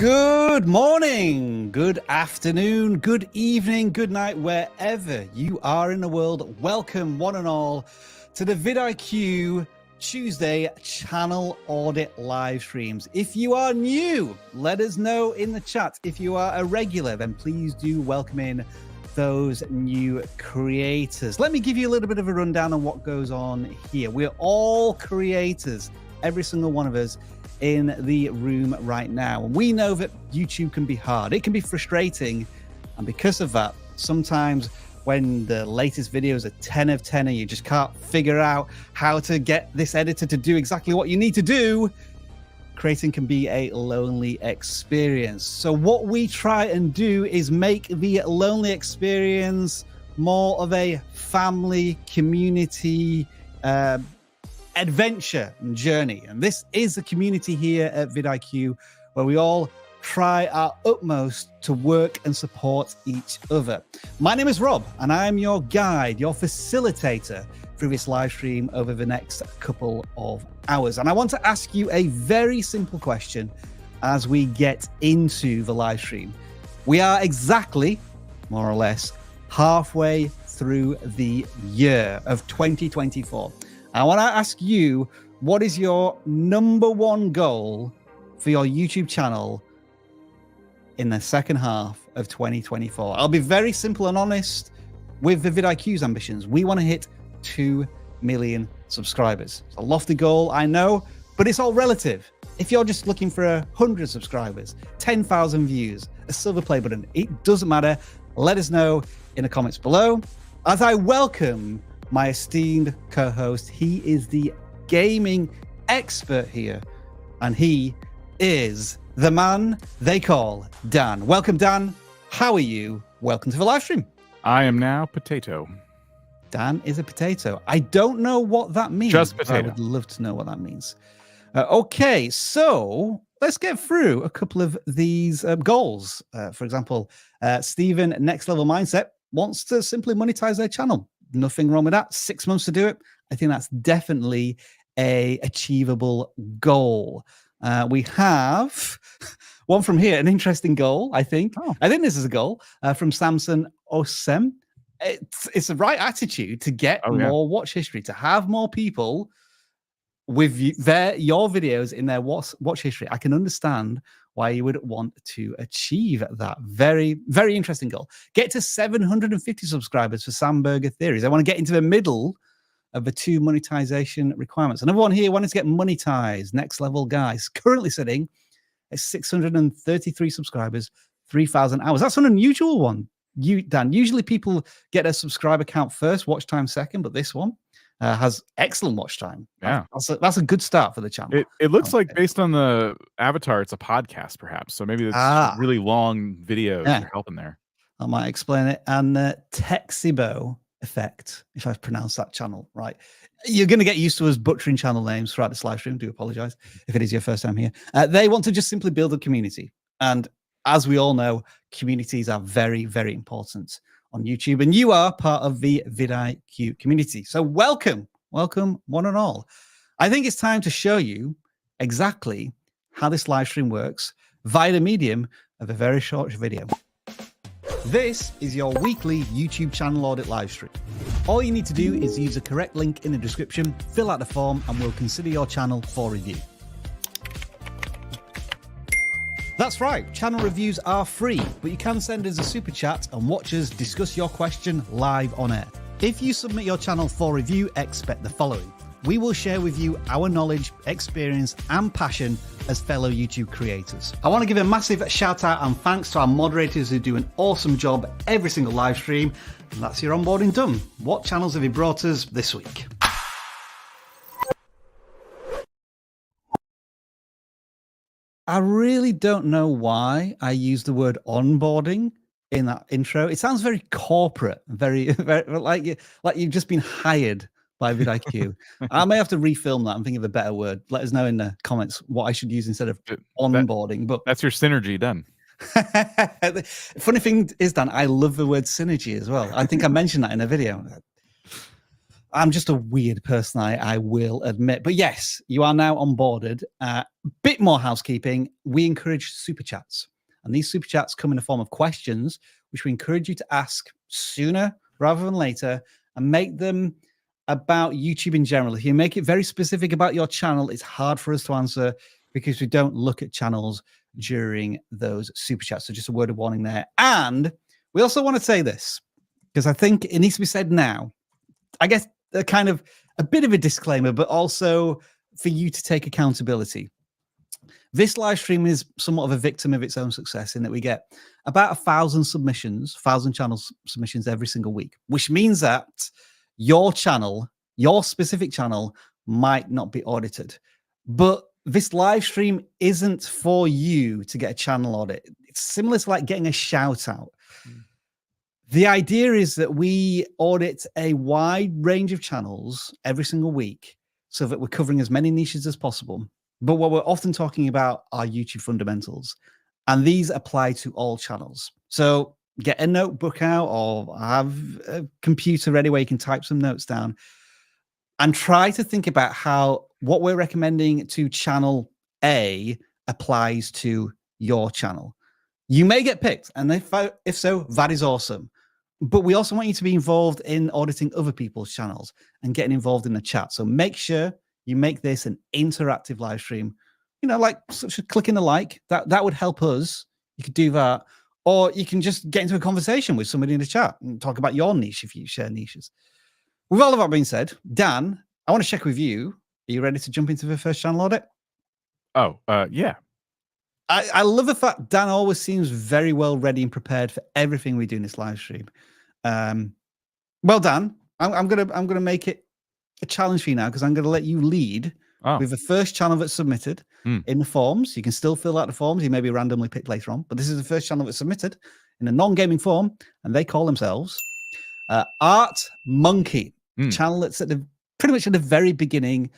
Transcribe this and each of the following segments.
Good morning, good afternoon, good evening, good night, wherever you are in the world. Welcome, one and all, to the vidIQ Tuesday channel audit live streams. If you are new, let us know in the chat. If you are a regular, then please do welcome in those new creators. Let me give you a little bit of a rundown on what goes on here. We're all creators, every single one of us, in the room right now. And we know that YouTube can be hard. It can be frustrating. And because of that, sometimes when the latest videos are 10 of 10 and you just can't figure out how to get this editor to do exactly what you need to do, creating can be a lonely experience. So what we try and do is make the lonely experience more of a family, community, adventure and journey. And this is a community here at vidIQ where we all try our utmost to work and support each other. My name is Rob and I'm your guide, your facilitator through this live stream over the next couple of hours. And I want to ask you a very simple question as we get into the live stream. We are exactly, more or less, halfway through the year of 2024. I want to ask you, what is your number one goal for your YouTube channel in the second half of 2024? I'll be very simple and honest with the vidIQ's ambitions. We want to hit 2 million subscribers. It's a lofty goal, I know, but it's all relative. If you're just looking for 100 subscribers, 10,000 views, a silver play button, it doesn't matter. Let us know in the comments below. As I welcome my esteemed co-host, he is the gaming expert here, and he is the man they call Dan. Welcome, Dan. How are you? Welcome to the live stream. I am now potato. Dan is a potato. I don't know what that means. Just potato. I would love to know what that means. Okay, so let's get through a couple of these goals. For example, Stephen, Next Level Mindset, wants to simply monetize their channel. Nothing wrong with that. 6 months to do it. I think that's definitely a achievable goal. We have one from here, an interesting goal, I think. I think this is a goal from Samson Osem. It's the right attitude to get more watch history, to have more people with your videos in their watch history. I can understand why you would want to achieve that. Very, very interesting goal. Get to 750 subscribers for Sam Burger Theories. I want to get into the middle of the 2 monetization requirements. Another one here wanted to get monetized. Next Level Guys, currently sitting at 633 subscribers, 3,000 hours. That's an unusual one, Dan. Usually people get a subscriber count first, watch time second, but this one has excellent watch time. Yeah, that's a good start for the channel. It looks like, based on the avatar, it's a podcast, perhaps. So maybe it's really long videos are helping there. I might explain it. And Texibo Effect, if I've pronounced that channel right. You're going to get used to us butchering channel names throughout this live stream. Do apologize if it is your first time here. They want to just simply build a community. And as we all know, communities are very, very important on YouTube, and you are part of the vidIQ community. So welcome, one and all. I think it's time to show you exactly how this live stream works via the medium of a very short video. This is your weekly YouTube channel audit live stream. All you need to do is use the correct link in the description, fill out the form, and we'll consider your channel for review. That's right, channel reviews are free, but you can send us a super chat and watch us discuss your question live on air. If you submit your channel for review, expect the following. We will share with you our knowledge, experience, and passion as fellow YouTube creators. I want to give a massive shout out and thanks to our moderators who do an awesome job every single live stream. And that's your onboarding done. What channels have you brought us this week? I really don't know why I use the word onboarding in that intro. It sounds very corporate, very, very like you've just been hired by vidIQ. I may have to refilm that. I'm thinking of a better word. Let us know in the comments what I should use instead of onboarding. But that's your synergy done. Funny thing is, Dan, I love the word synergy as well. I think I mentioned that in a video. I'm just a weird person, I will admit. But yes, you are now onboarded. Bit more housekeeping. We encourage super chats. And these super chats come in the form of questions, which we encourage you to ask sooner rather than later, and make them about YouTube in general. If you make it very specific about your channel, it's hard for us to answer because we don't look at channels during those super chats. So just a word of warning there. And we also want to say this, because I think it needs to be said now. I guess a kind of a bit of a disclaimer, but also for you to take accountability. This live stream is somewhat of a victim of its own success in that we get about 1,000 submissions, 1,000 channel submissions every single week, which means that your channel, your specific channel, might not be audited. But this live stream isn't for you to get a channel audit. It's similar to like getting a shout out. The idea is that we audit a wide range of channels every single week so that we're covering as many niches as possible. But what we're often talking about are YouTube fundamentals, and these apply to all channels. So get a notebook out or have a computer ready where you can type some notes down and try to think about how what we're recommending to channel A applies to your channel. You may get picked, and if so, that is awesome. But we also want you to be involved in auditing other people's channels and getting involved in the chat. So make sure you make this an interactive live stream. You know, like such a clicking a like, that would help us. You could do that. Or you can just get into a conversation with somebody in the chat and talk about your niche if you share niches. With all of that being said, Dan, I want to check with you. Are you ready to jump into the first channel audit? Oh, yeah. I love the fact Dan always seems very well ready and prepared for everything we do in this live stream. Well, Dan, I'm gonna make it a challenge for you now because I'm gonna let you lead with the first channel that's submitted in the forms. You can still fill out the forms. You may be randomly picked later on, but this is the first channel that's submitted in a non-gaming form, and they call themselves Art Monkey. Channel that's at pretty much at the very beginning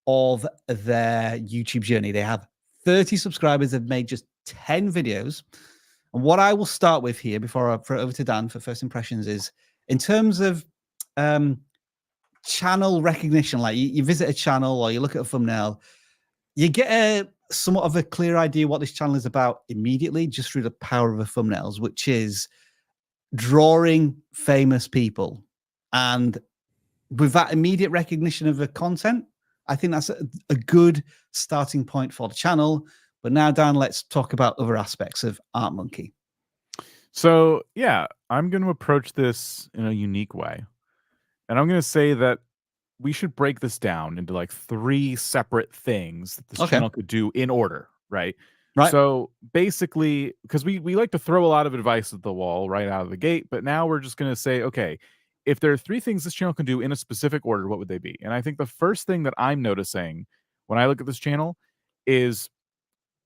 of their YouTube journey. They have 30 subscribers, have made just 10 videos. And what I will start with here before I throw it over to Dan for first impressions is in terms of channel recognition, like you visit a channel or you look at a thumbnail, you get somewhat of a clear idea what this channel is about immediately just through the power of the thumbnails, which is drawing famous people. And with that immediate recognition of the content, I think that's a good starting point for the channel. But now, Dan, let's talk about other aspects of Art Monkey. So, yeah, I'm going to approach this in a unique way. And I'm going to say that we should break this down into like 3 separate things that this channel could do in order, right? So basically, because we like to throw a lot of advice at the wall right out of the gate, but now we're just going to say, okay, if there are 3 things this channel can do in a specific order, what would they be? And I think the first thing that I'm noticing when I look at this channel is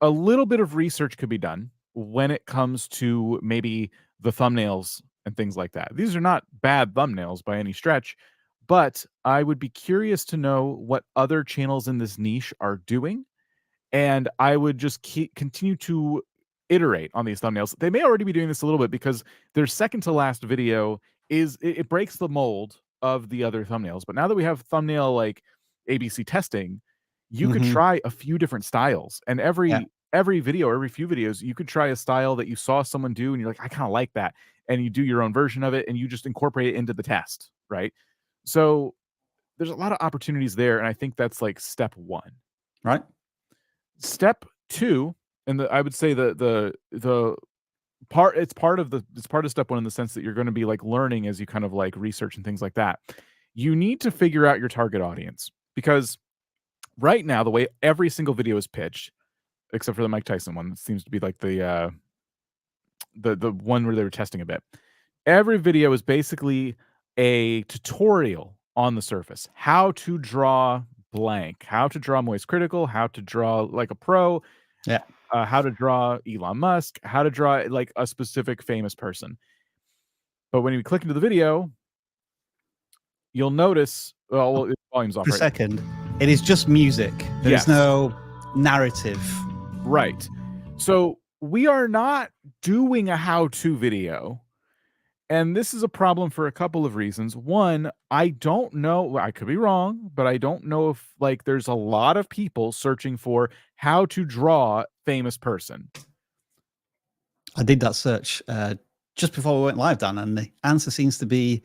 a little bit of research could be done when it comes to maybe the thumbnails and things like that. These are not bad thumbnails by any stretch, but I would be curious to know what other channels in this niche are doing. And I would just continue to iterate on these thumbnails. They may already be doing this a little bit because their second to last video is it breaks the mold of the other thumbnails. But now that we have thumbnail like ABC testing, you could try a few different styles, and every video, every few videos, you could try a style that you saw someone do and you're like, I kind of like that. And you do your own version of it and you just incorporate it into the test, right? So there's a lot of opportunities there. And I think that's like step 1. Right. Step 2, and I would say the part, it's part of step 1 in the sense that you're going to be like learning as you kind of like research and things like that. You need to figure out your target audience, because right now, the way every single video is pitched, except for the Mike Tyson one, it seems to be like the one where they were testing a bit. Every video is basically a tutorial on the surface. How to draw blank, how to draw moist critical, how to draw like a pro. Yeah. how to draw Elon Musk, how to draw like a specific famous person. But when you click into the video, you'll notice, well, volume's off For a right second, it is just music. There is no narrative. Right. So we are not doing a how-to video. And this is a problem for a couple of reasons. One, I don't know, I could be wrong, but I don't know if like there's a lot of people searching for how to draw famous person. I did that search just before we went live, Dan, and the answer seems to be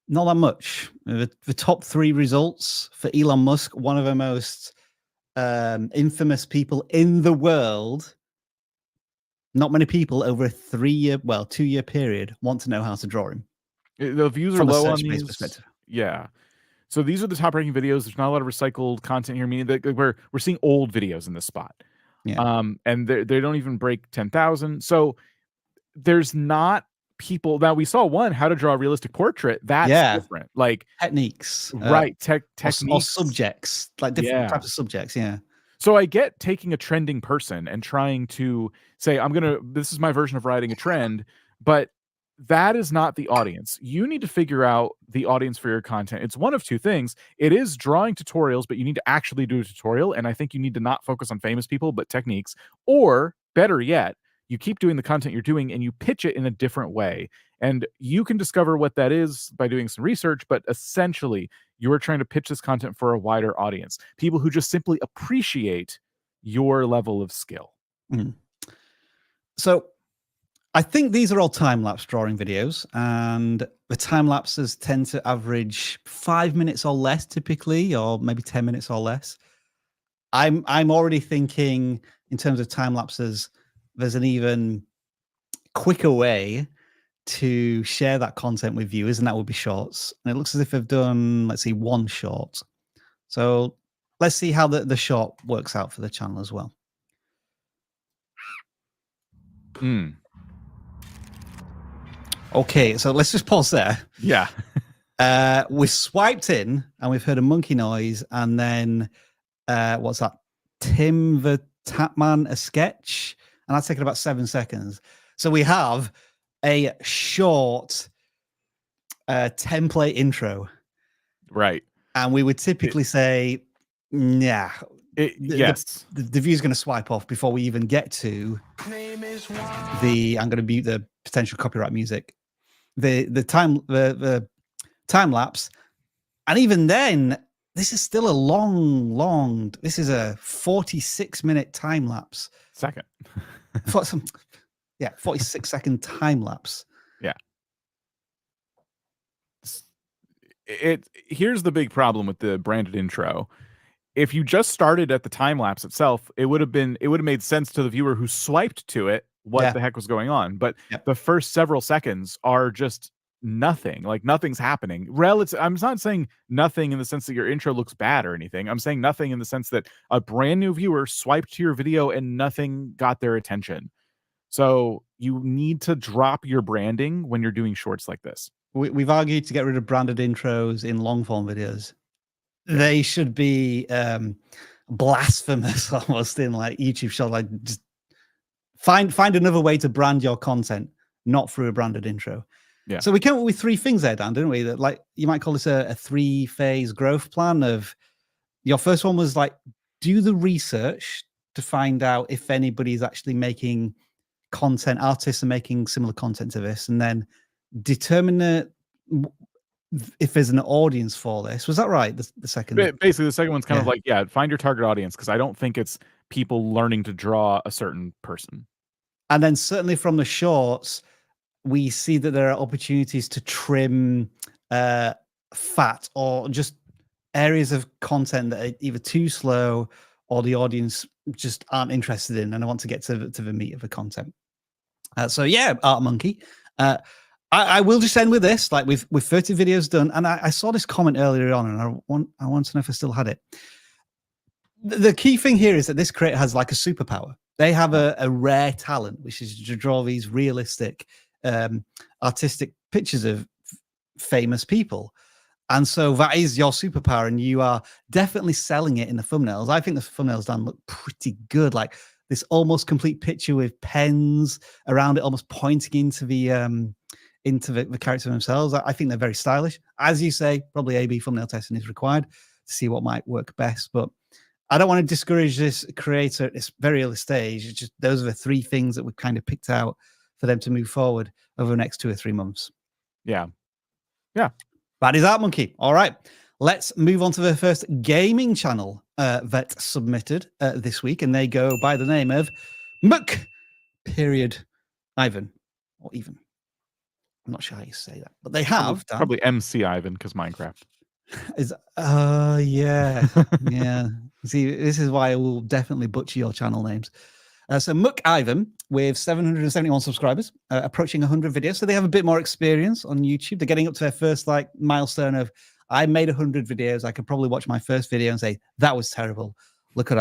not that much. The top 3 results for Elon Musk, one of the most infamous people in the world. Not many people over a 2-year period want to know how to draw him. The views are low on these. Yeah. So these are the top ranking videos. There's not a lot of recycled content here, meaning that we're seeing old videos in this spot. Yeah. And they don't even break 10,000. So there's not people. Now we saw one, how to draw a realistic portrait. That's different. Like techniques. Right. Techniques. Or subjects, like different types of subjects. Yeah. So I get taking a trending person and trying to say, this is my version of writing a trend, but that is not the audience. You need to figure out the audience for your content. It's one of 2 things. It is drawing tutorials, but you need to actually do a tutorial. And I think you need to not focus on famous people, but techniques. Or better yet, you keep doing the content you're doing and you pitch it in a different way. And you can discover what that is by doing some research, but essentially you are trying to pitch this content for a wider audience, people who just simply appreciate your level of skill. So I think these are all time-lapse drawing videos, and the time-lapses tend to average 5 minutes or less typically, or maybe 10 minutes or less. I'm already thinking in terms of time-lapses, there's an even quicker way to share that content with viewers, and that would be shorts. And it looks as if they've done, let's see, 1 short. So let's see how the short works out for the channel as well. Okay, so let's just pause there. Yeah. We swiped in and we've heard a monkey noise, and then what's that? Tim the Tapman, a sketch, and that's taken about 7 seconds. So we have a short template intro. Right. And we would typically say, yeah. Yes. The view's going to swipe off before we even get to I'm going to mute the potential copyright music. The time lapse. And even then, this is still a long, this is a 46-minute time lapse. Second. 46-second time lapse. Yeah. Here's the big problem with the branded intro. If you just started at the time lapse itself, it would have made sense to the viewer who swiped to it what the heck was going on. But the first several seconds are just nothing. Like nothing's happening. I'm not saying nothing in the sense that your intro looks bad or anything. I'm saying nothing in the sense that a brand new viewer swiped to your video and nothing got their attention. So you need to drop your branding when you're doing shorts like this. We've argued to get rid of branded intros in long form videos. They should be blasphemous almost in like YouTube show. Like just find another way to brand your content, not through a branded intro. Yeah. So we came up with 3 things there, Dan, didn't we? That like you might call this a 3-phase growth plan. Of your first one was like do the research to find out if anybody's actually making content, artists are making similar content to this, and then determine if there's an audience for this. Was that right? The second, basically, the second one's kind of like, find your target audience, because I don't think it's people learning to draw a certain person. And then certainly from the shorts, we see that there are opportunities to trim fat or just areas of content that are either too slow or the audience just aren't interested in, and I want to get to the meat of the content. So yeah, Art Monkey. I will just end with this. Like with 30 videos done, and I saw this comment earlier on, and I want to know if I still had it. The key thing here is that this creator has like a superpower. They have a rare talent, which is to draw these realistic, artistic pictures of famous people. And so that is your superpower, and you are definitely selling it in the thumbnails. I think the thumbnails, Dan, look pretty good. Like this almost complete picture with pens around it, almost pointing into the character themselves. I think they're very stylish. As you say, probably A/B thumbnail testing is required to see what might work best. But I don't want to discourage this creator at this very early stage. It's just those are the 3 things that we've kind of picked out for them to move forward over the next 2 or 3 months. Yeah. That is Art Monkey. All right. Let's move on to the first gaming channel that submitted this week, and they go by the name of Ivan, or even. I'm not sure how you say that, but they have probably MC Ivan because Minecraft. Yeah. See, this is why I will definitely butcher your channel names. So Ivan with 771 subscribers, approaching 100 videos. So they have a bit more experience on YouTube. They're getting up to their first milestone of, I made 100 videos. I could probably watch my first video and say, that was terrible. Look at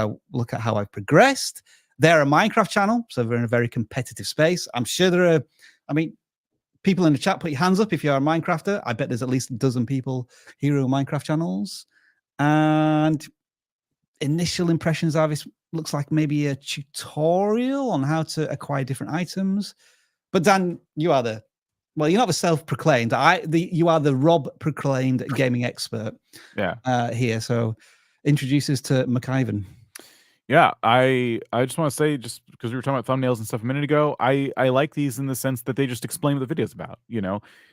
how I've progressed. They're a Minecraft channel, so they're in a very competitive space. I'm sure there are, people in the chat, put your hands up if you're a Minecrafter. I bet there's at least a dozen people here who are Minecraft channels. And initial impressions are this looks like maybe a tutorial on how to acquire different items. But Dan, you are you're not the self-proclaimed. You are the Rob-proclaimed gaming expert. Yeah. Here. So introduce us to Ivan. Yeah, I just want to say, just because we were talking about thumbnails and stuff a minute ago, I like these in the sense that they just explain what the video's about.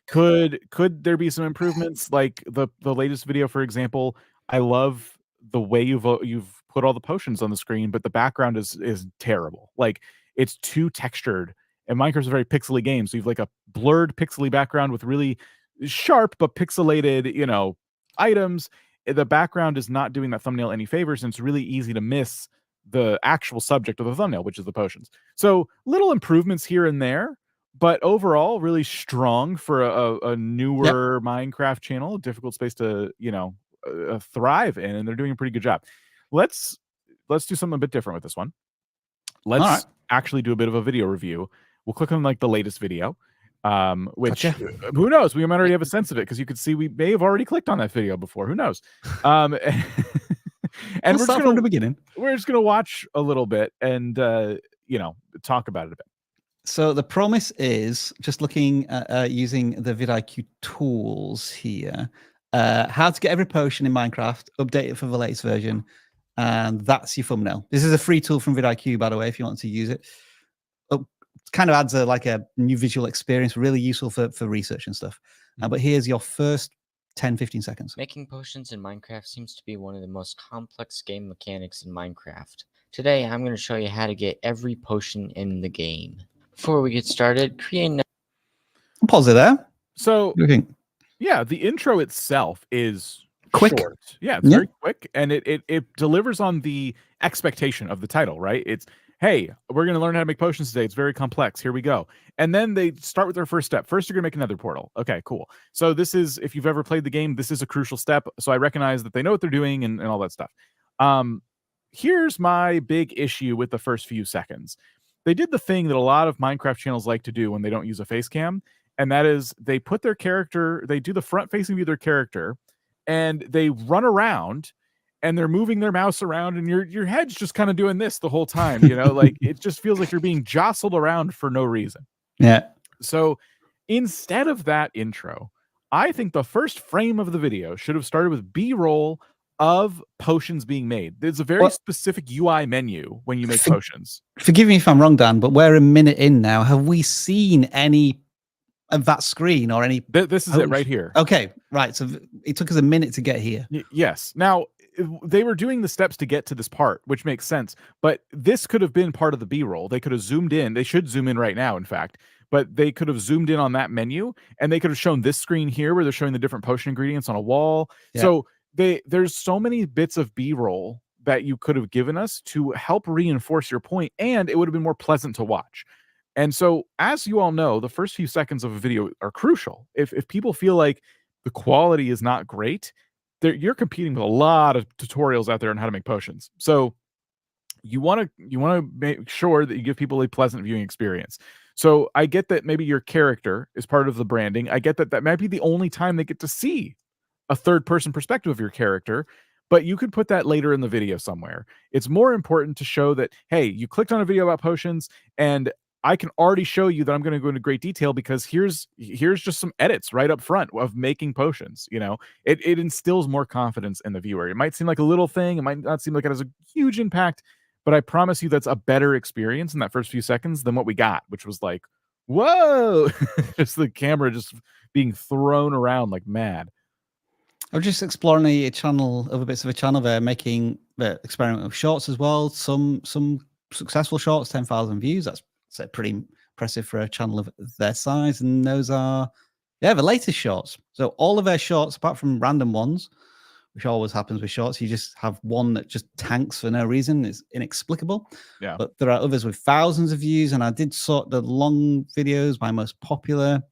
Could there be some improvements? Like the latest video, for example, I love the way you've put all the potions on the screen, but the background is terrible. Like it's too textured, and Minecraft's a very pixely game, so you've like a blurred pixely background with really sharp but pixelated, items. The background is not doing that thumbnail any favors, and it's really easy to miss the actual subject of the thumbnail, which is the potions. So little improvements here and there, but overall really strong for a newer Minecraft channel, difficult space to thrive in, and they're doing a pretty good job. Let's do something a bit different with this one. Let's actually do a bit of a video review. We'll click on the latest video, which who knows, we might already have a sense of it because you could see we may have already clicked on that video before. Who knows? And we're start from the beginning. We're just gonna watch a little bit and talk about it a bit. So the promise is, just looking at using the vidIQ tools here, how to get every potion in Minecraft, update it for the latest version, and that's your thumbnail. This is a free tool from vidIQ, by the way, if you want to use it. It kind of adds a new visual experience, really useful for research and stuff. But here's your first 10-15 seconds. Making potions in Minecraft seems to be one of the most complex game mechanics in Minecraft. Today, I'm going to show you how to get every potion in the game. Before we get started, create pause it there. So, yeah, the intro itself is quick. Short. Yeah, it's very quick, and it delivers on the expectation of the title, right? It's, hey, we're going to learn how to make potions today. It's very complex. Here we go. And then they start with their first step. First, you're going to make another portal. Okay, cool. So this is, if you've ever played the game, this is a crucial step. So I recognize that they know what they're doing and all that stuff. Here's my big issue with the first few seconds. They did the thing that a lot of Minecraft channels like to do when they don't use a face cam, and that is they put their character, they do the front-facing view of their character, and they run around, and they're moving their mouse around, and your head's just kind of doing this the whole time, like it just feels like you're being jostled around for no reason. Yeah. So instead of that intro, I think the first frame of the video should have started with B-roll of potions being made. There's a very specific UI menu when you make potions. Forgive me if I'm wrong, Dan, but we're a minute in now. Have we seen any of that screen or any? This is it right here. Okay, right. So it took us a minute to get here. Yes. Now, they were doing the steps to get to this part, which makes sense. But this could have been part of the B-roll. They could have zoomed in. They should zoom in right now, in fact. But they could have zoomed in on that menu, and they could have shown this screen here where they're showing the different potion ingredients on a wall. Yeah. So there's so many bits of B-roll that you could have given us to help reinforce your point, and it would have been more pleasant to watch. And so, as you all know, the first few seconds of a video are crucial. If people feel like the quality is not great, you're competing with a lot of tutorials out there on how to make potions. So you want to make sure that you give people a pleasant viewing experience. So I get that maybe your character is part of the branding. I get that might be the only time they get to see a third-person perspective of your character, but you could put that later in the video somewhere. It's more important to show that, hey, you clicked on a video about potions, and I can already show you that I'm going to go into great detail because here's just some edits right up front of making potions. You know, it instills more confidence in the viewer. It might seem like a little thing, it might not seem like it has a huge impact, but I promise you that's a better experience in that first few seconds than what we got, which was like, whoa, just the camera just being thrown around like mad. I was just exploring a channel, other bits of a channel there, making experiment with shorts as well. Some successful shorts, 10,000 views. That's pretty impressive for a channel of their size. And those are, the latest shorts. So all of their shorts, apart from random ones, which always happens with shorts, you just have one that just tanks for no reason. It's inexplicable. Yeah. But there are others with thousands of views. And I did sort the long videos, my most popular.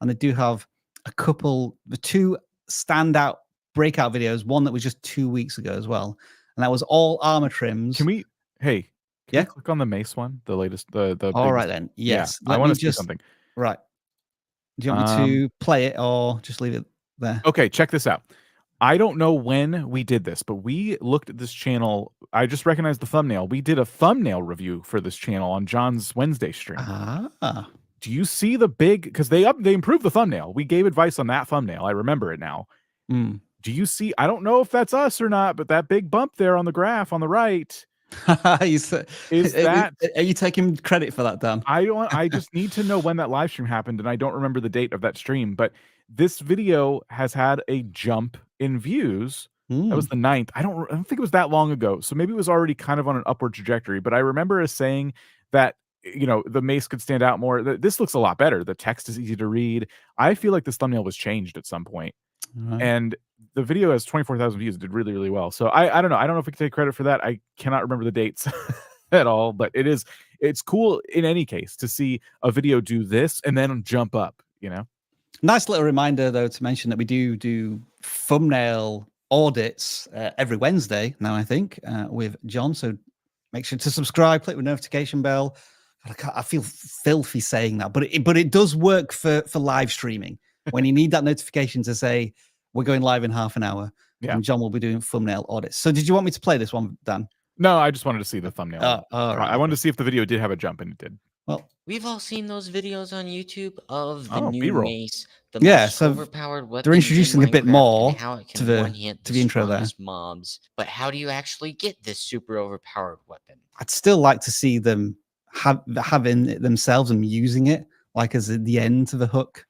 And they do have the two standout breakout videos, one that was just 2 weeks ago as well, and that was all armor trims. Can we click on the mace one, the latest, the all right then, yes. I want to see something. Right, do you want me to play it or just leave it there? Okay, check this out. I don't know when we did this, but we looked at this channel. I just recognized the thumbnail. We did a thumbnail review for this channel on John's Wednesday stream. Do you see the big, because they improved the thumbnail. We gave advice on that thumbnail. I remember it now. Do you see? I don't know if that's us or not, but that big bump there on the graph on the right. Is that? Are you taking credit for that, Dan? I just need to know when that live stream happened, and I don't remember the date of that stream. But this video has had a jump in views. That was the 9th. I don't think it was that long ago, so maybe it was already kind of on an upward trajectory. But I remember us saying that, you know, the mace could stand out more. This looks a lot better. The text is easy to read. I feel like this thumbnail was changed at some point. And the video has 24,000 views. It did really, really well. So I don't know. I don't know if we can take credit for that. I cannot remember the dates at all, but it's cool in any case to see a video do this and then jump up, you know? Nice little reminder though, to mention that we do thumbnail audits every Wednesday now, I think, with John. So make sure to subscribe, click the notification bell. I feel filthy saying that, but it does work for live streaming. When you need that notification to say we're going live in half an hour, and John will be doing thumbnail audits. So did you want me to play this one, Dan? No, I just wanted to see the thumbnail. Right. I wanted to see if the video did have a jump, and it did. Well, we've all seen those videos on YouTube of the new mace, the most so overpowered weapon. They're introducing a bit more how it can to the intro there. Mobs, but how do you actually get this super overpowered weapon? I'd still like to see them having it themselves and using it like as the end to the hook.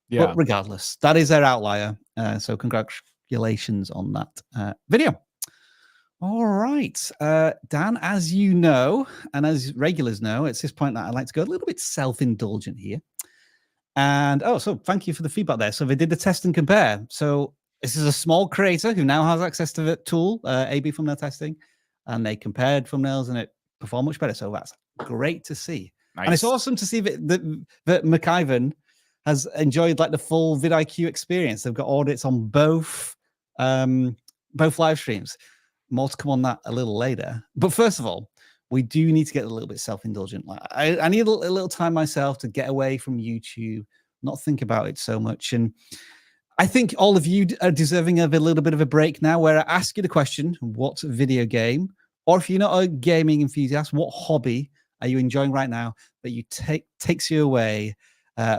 Yeah. But regardless, that is their outlier. So congratulations on that video. All right, Dan, as you know, and as regulars know, it's this point that I like to go a little bit self-indulgent here. And so thank you for the feedback there. So they did the test and compare. So this is a small creator who now has access to the tool, A/B thumbnail testing, and they compared thumbnails and it performed much better. So that's great to see. Nice. And it's awesome to see that McIvan has enjoyed like the full vidIQ experience. They've got audits on both live streams. More to come on that a little later. But first of all, we do need to get a little bit self-indulgent. Like I need a little time myself to get away from YouTube, not think about it so much. And I think all of you are deserving of a little bit of a break now, where I ask you the question, what video game, or if you're not a gaming enthusiast, what hobby are you enjoying right now that you takes you away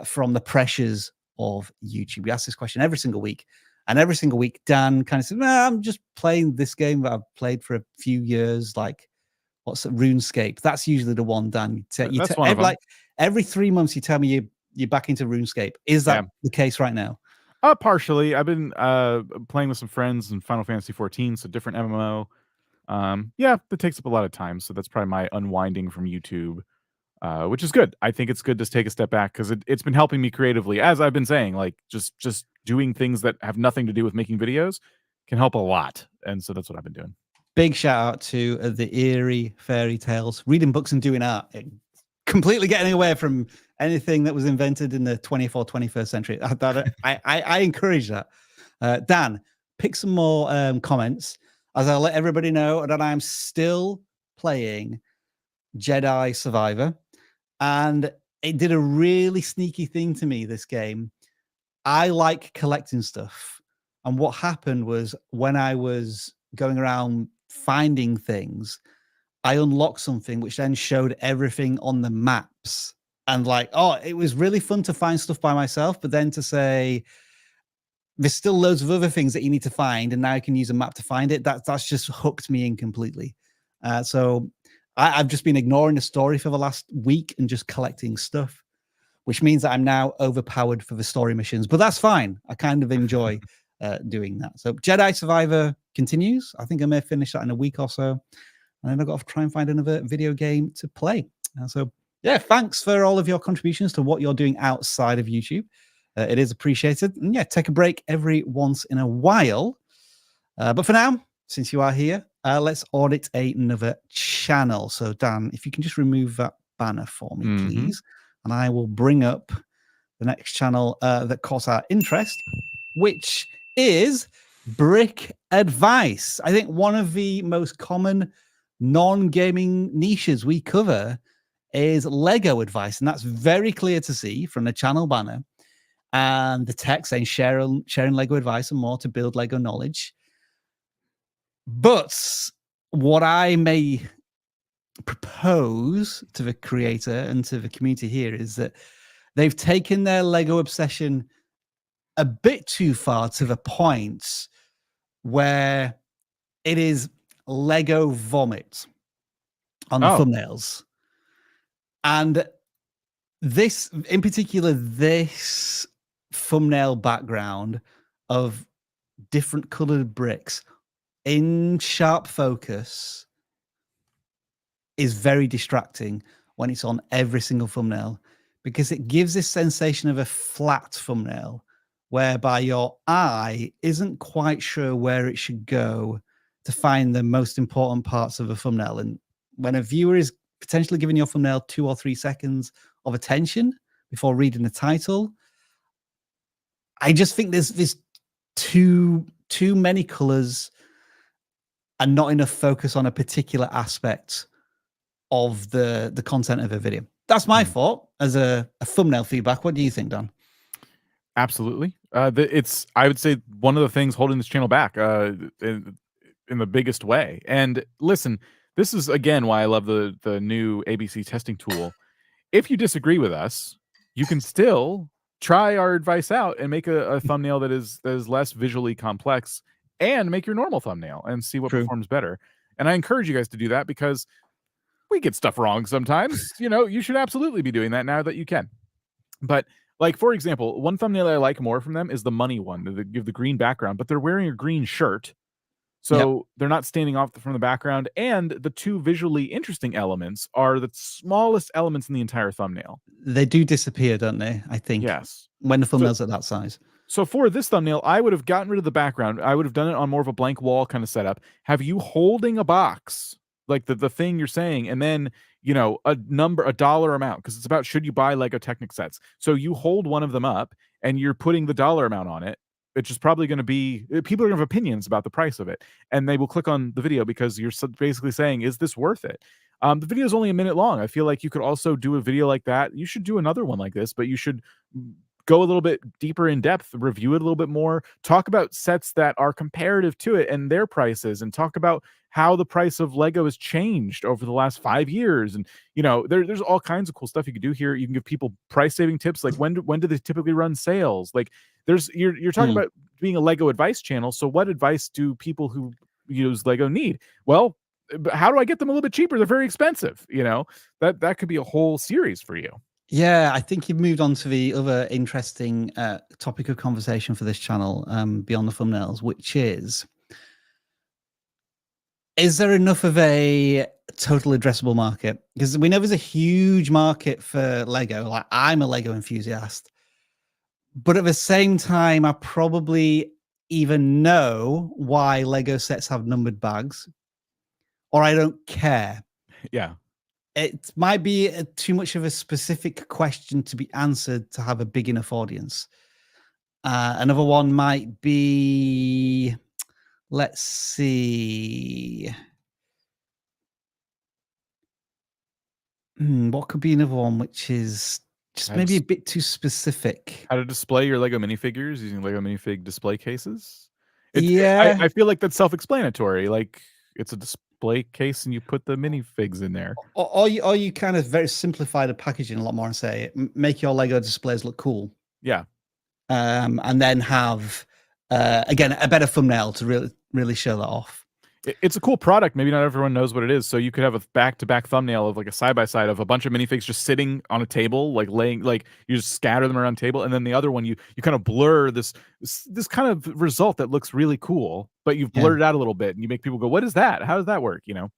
from the pressures of YouTube? We ask this question every single week. And every single week, Dan kind of says, I'm just playing this game that I've played for a few years. Like, what's it? RuneScape. That's usually the one, Dan. Every 3 months, you tell me you're back into RuneScape. Is that the case right now? Partially. I've been playing with some friends in Final Fantasy 14, so different MMO. That takes up a lot of time. So that's probably my unwinding from YouTube. Which is good. I think it's good to take a step back because it's been helping me creatively. As I've been saying, like just doing things that have nothing to do with making videos can help a lot. And so that's what I've been doing. Big shout out to the eerie fairy tales, reading books and doing art, completely getting away from anything that was invented in the 20th or 21st century. I encourage that. Dan, pick some more comments as I'll let everybody know that I'm still playing Jedi Survivor. And it did a really sneaky thing to me, this game. I like collecting stuff. And what happened was when I was going around finding things, I unlocked something which then showed everything on the maps. And like, oh, it was really fun to find stuff by myself, but then to say, there's still loads of other things that you need to find, and now you can use a map to find it. That's just hooked me in completely. So I've just been ignoring the story for the last week and just collecting stuff, which means that I'm now overpowered for the story missions. But that's fine. I kind of enjoy doing that. So Jedi Survivor continues. I think I may finish that in a week or so. And then I've got to try and find another video game to play. So yeah, thanks for all of your contributions to what you're doing outside of YouTube. It is appreciated. And yeah, take a break every once in a while. But for now, since you are here, let's audit another channel. So Dan, if you can just remove that banner for me, please. And I will bring up the next channel that caught our interest, which is BrickAdvice. I think one of the most common non-gaming niches we cover is Lego advice. And that's very clear to see from the channel banner. And the text saying sharing Lego advice and more to build Lego knowledge. But what I may propose to the creator and to the community here is that they've taken their Lego obsession a bit too far, to the point where it is Lego vomit on the thumbnails. And this, in particular, this thumbnail background of different colored bricks in sharp focus is very distracting when it's on every single thumbnail, because it gives this sensation of a flat thumbnail whereby your eye isn't quite sure where it should go to find the most important parts of a thumbnail. And when a viewer is potentially giving your thumbnail 2 or 3 seconds of attention before reading the title, I just think there's too many colors and not enough focus on a particular aspect of the content of a video. That's my thought as a thumbnail feedback. What do you think, Dan? Absolutely. It's, I would say, one of the things holding this channel back in the biggest way. And listen, this is, again, why I love the new ABC testing tool. If you disagree with us, you can still try our advice out and make a thumbnail that is less visually complex, and make your normal thumbnail and see what performs better. And I encourage you guys to do that, because we get stuff wrong sometimes. You know, you should absolutely be doing that now that you can. But like, for example, one thumbnail I like more from them is the money one. They give the green background, but they're wearing a green shirt. So they're not standing off from the background. And the two visually interesting elements are the smallest elements in the entire thumbnail. They do disappear, don't they? I think. Yes. When the thumbnail's at that size. So for this thumbnail, I would have gotten rid of the background. I would have done it on more of a blank wall kind of setup. Have you holding a box, like the thing you're saying, and then, you know, a dollar amount, because it's about, should you buy Lego Technic sets? So you hold one of them up and you're putting the dollar amount on it, which is probably going to be, people are going to have opinions about the price of it, and they will click on the video because you're basically saying, is this worth it? The video is only a minute long. I feel like you could also do a video like that. You should do another one like this, but you should go a little bit deeper in depth, review it a little bit more, talk about sets that are comparative to it and their prices, and talk about how the price of Lego has changed over the last 5 years. And, you know, there's all kinds of cool stuff you can do here. You can give people price saving tips, like when do they typically run sales? Like, you're talking about being a Lego advice channel. So what advice do people who use Lego need? Well, how do I get them a little bit cheaper? They're very expensive. You know, that could be a whole series for you. Yeah, I think you've moved on to the other interesting topic of conversation for this channel, beyond the thumbnails, which is there enough of a total addressable market? Because we know there's a huge market for Lego. Like, I'm a Lego enthusiast, but at the same time, I probably even know why Lego sets have numbered bags, or I don't care. Yeah. It might be too much of a specific question to be answered to have a big enough audience. Another one might be, let's see. What could be another one which is just maybe a bit too specific? How to display your Lego minifigures using Lego minifig display cases. Yeah. I feel like that's self-explanatory. Like it's a display case and you put the minifigs in there. Or you kind of very simplify the packaging a lot more and say, make your Lego displays look cool. Yeah. And then have, again, a better thumbnail to really show that off. It's a cool product. Maybe not everyone knows what it is. So you could have a back-to-back thumbnail of like a side-by-side of a bunch of minifigs just sitting on a table, like laying, like you just scatter them around the table. And then the other one, you kind of blur this kind of result that looks really cool, but you've blurred it out a little bit and you make people go, what is that? How does that work? You know?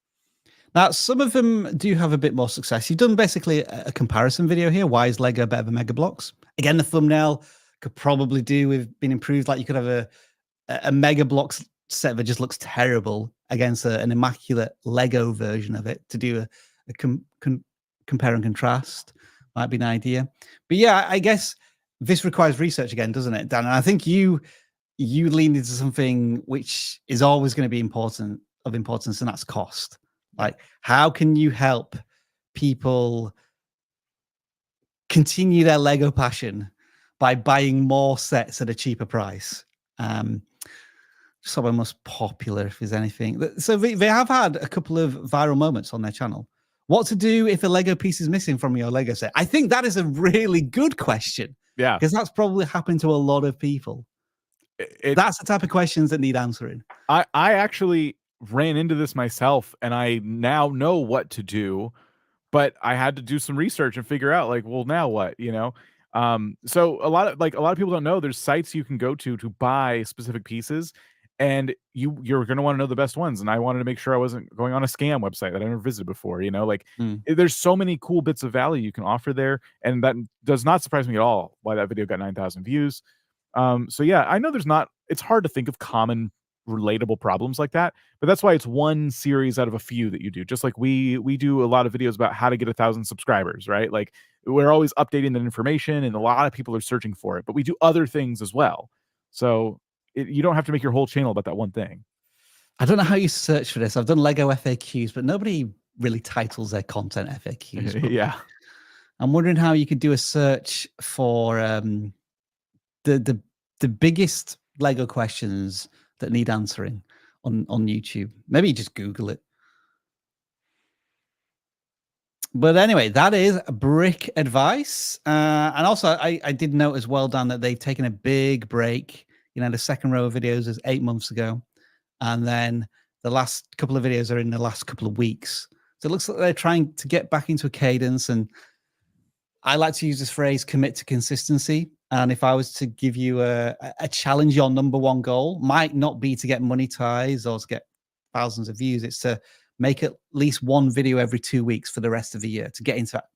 Now, some of them do have a bit more success. You've done basically a comparison video here. Why is Lego better than Mega Bloks? Again, the thumbnail could probably do with being improved. Like you could have a Mega Bloks set that just looks terrible against an immaculate Lego version of it. To do a compare and contrast might be an idea. But yeah, I guess this requires research again, doesn't it, Dan? And I think you leaned into something which is always going to be of importance, and that's cost. Like, how can you help people continue their Lego passion by buying more sets at a cheaper price? Some of the most popular, if there's anything. So they have had a couple of viral moments on their channel. What to do if a Lego piece is missing from your Lego set? I think that is a really good question. Yeah. Because that's probably happened to a lot of people. That's the type of questions that need answering. I actually ran into this myself, and I now know what to do, but I had to do some research and figure out, like, well, now what, you know? So a lot of people don't know there's sites you can go to buy specific pieces, and you're going to want to know the best ones. And I wanted to make sure I wasn't going on a scam website that I never visited before, you know, like there's so many cool bits of value you can offer there. And that does not surprise me at all why that video got 9,000 views. So yeah, I know it's hard to think of common relatable problems like that, but that's why it's one series out of a few that you do. Just like we do a lot of videos about how to get 1,000 subscribers, right? Like we're always updating that information and a lot of people are searching for it, but we do other things as well. So you don't have to make your whole channel about that one thing. I don't know how you search for this. I've done Lego FAQs, but nobody really titles their content FAQs. Yeah. I'm wondering how you could do a search for the biggest Lego questions that need answering on YouTube. Maybe you just Google it. But anyway, that is BrickAdvice. And also, I did note as well, Dan, that they've taken a big break. You know, the second row of videos is 8 months ago. And then the last couple of videos are in the last couple of weeks. So it looks like they're trying to get back into a cadence. And I like to use this phrase, commit to consistency. And if I was to give you a challenge, your number one goal might not be to get monetized or to get thousands of views. It's to make at least one video every 2 weeks for the rest of the year, to get into that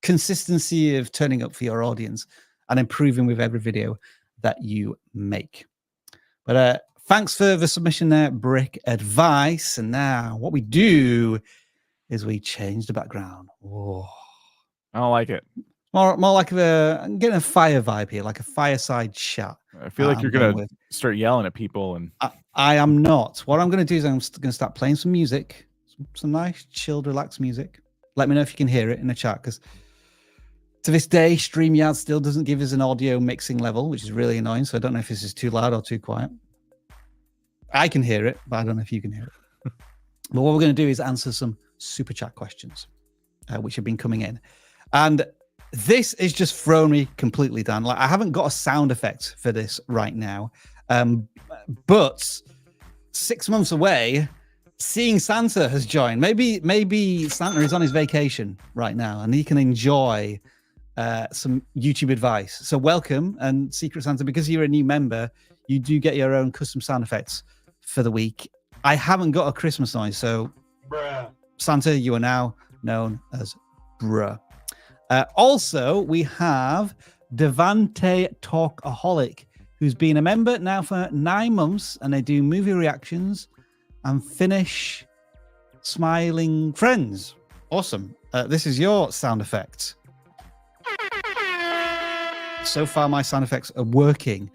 consistency of turning up for your audience and improving with every video that you make. But thanks for the submission there, BrickAdvice. And now what we do is we change the background. Whoa. I don't like it. More like I'm getting a fire vibe here, like a fireside chat. I feel like you're going to start yelling at people. And I am not. What I'm going to do is I'm going to start playing some music, some nice, chilled, relaxed music. Let me know if you can hear it in the chat, because to this day, StreamYard still doesn't give us an audio mixing level, which is really annoying. So I don't know if this is too loud or too quiet. I can hear it, but I don't know if you can hear it. But what we're going to do is answer some super chat questions, which have been coming in. And this is just thrown me completely down. Like, I haven't got a sound effect for this right now. But 6 months away, Seeing Santa has joined. Maybe Santa is on his vacation right now and he can enjoy some YouTube advice. So welcome, and Secret Santa, because you're a new member, you do get your own custom sound effects for the week. I haven't got a Christmas noise, so bruh. Santa, you are now known as bruh. Also, we have Devante Talkaholic, who's been a member now for 9 months, and they do movie reactions and finish smiling friends. Awesome. This is your sound effect. So far, my sound effects are working.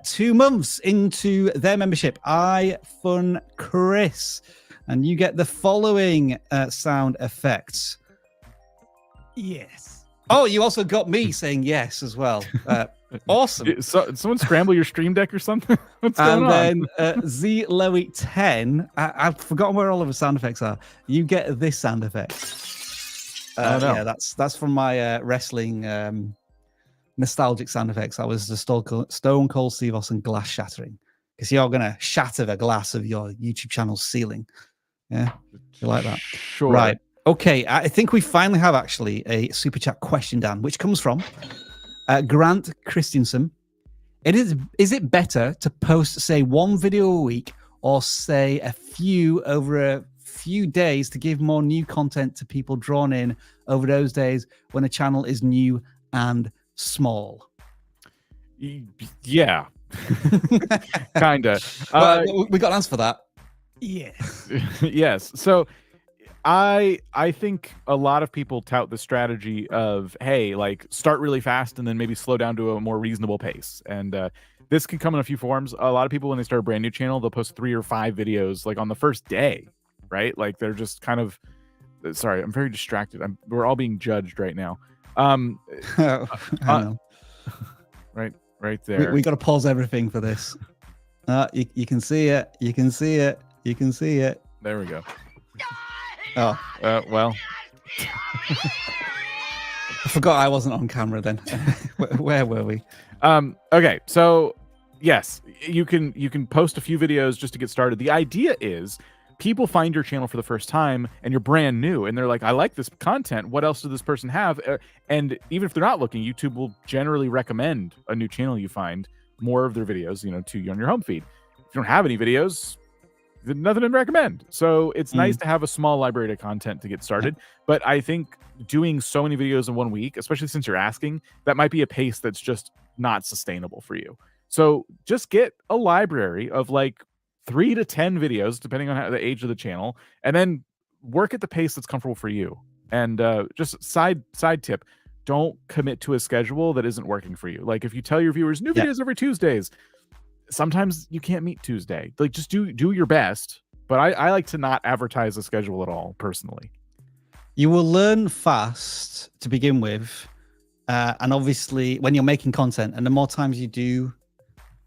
2 months into their membership, Fun Chris, and you get the following sound effects. Yes. Oh, you also got me saying yes as well. Awesome. So, someone scramble your stream deck or something? What's going and on? then Z Lowy 10. I've forgotten where all of the sound effects are. You get this sound effect. Oh, no. Yeah, that's from my wrestling nostalgic sound effects. That was the Stone Cold Steve Austin glass shattering. Because you're gonna shatter the glass of your YouTube channel's ceiling. Yeah, you like that? Sure. Right. Okay. I think we finally have actually a super chat question, Dan, which comes from Grant Christensen. Is it better to post, say, one video a week, or say a few over a few days to give more new content to people drawn in over those days when a channel is new and small? Yeah. Kinda. We got an answer for that. Yes. Yes. So I think a lot of people tout the strategy of, hey, like start really fast and then maybe slow down to a more reasonable pace. And this can come in a few forms. A lot of people, when they start a brand new channel, they'll post 3 or 5 videos like on the first day, right? Like they're just kind of, sorry, I'm very distracted. We're all being judged right now. I know. Right there. We got to pause everything for this. You can see it. You can see it. You can see it. There we go. Oh, well. I forgot I wasn't on camera then. Where were we? Okay, so yes, you can post a few videos just to get started. The idea is people find your channel for the first time and you're brand new and they're like, I like this content. What else does this person have? And even if they're not looking, YouTube will generally recommend a new channel you find more of their videos, to you on your home feed. If you don't have any videos, there's nothing to recommend. So it's nice to have a small library of content to get started. But I think doing so many videos in 1 week, especially since you're asking, that might be a pace that's just not sustainable for you. So just get a library of like 3 to 10 videos, depending on the age of the channel, and then work at the pace that's comfortable for you. And just side tip, don't commit to a schedule that isn't working for you. Like if you tell your viewers new videos every Tuesdays, sometimes you can't meet Tuesday. Like just do your best. But I like to not advertise a schedule at all, personally. You will learn fast to begin with. And obviously when you're making content, and the more times you do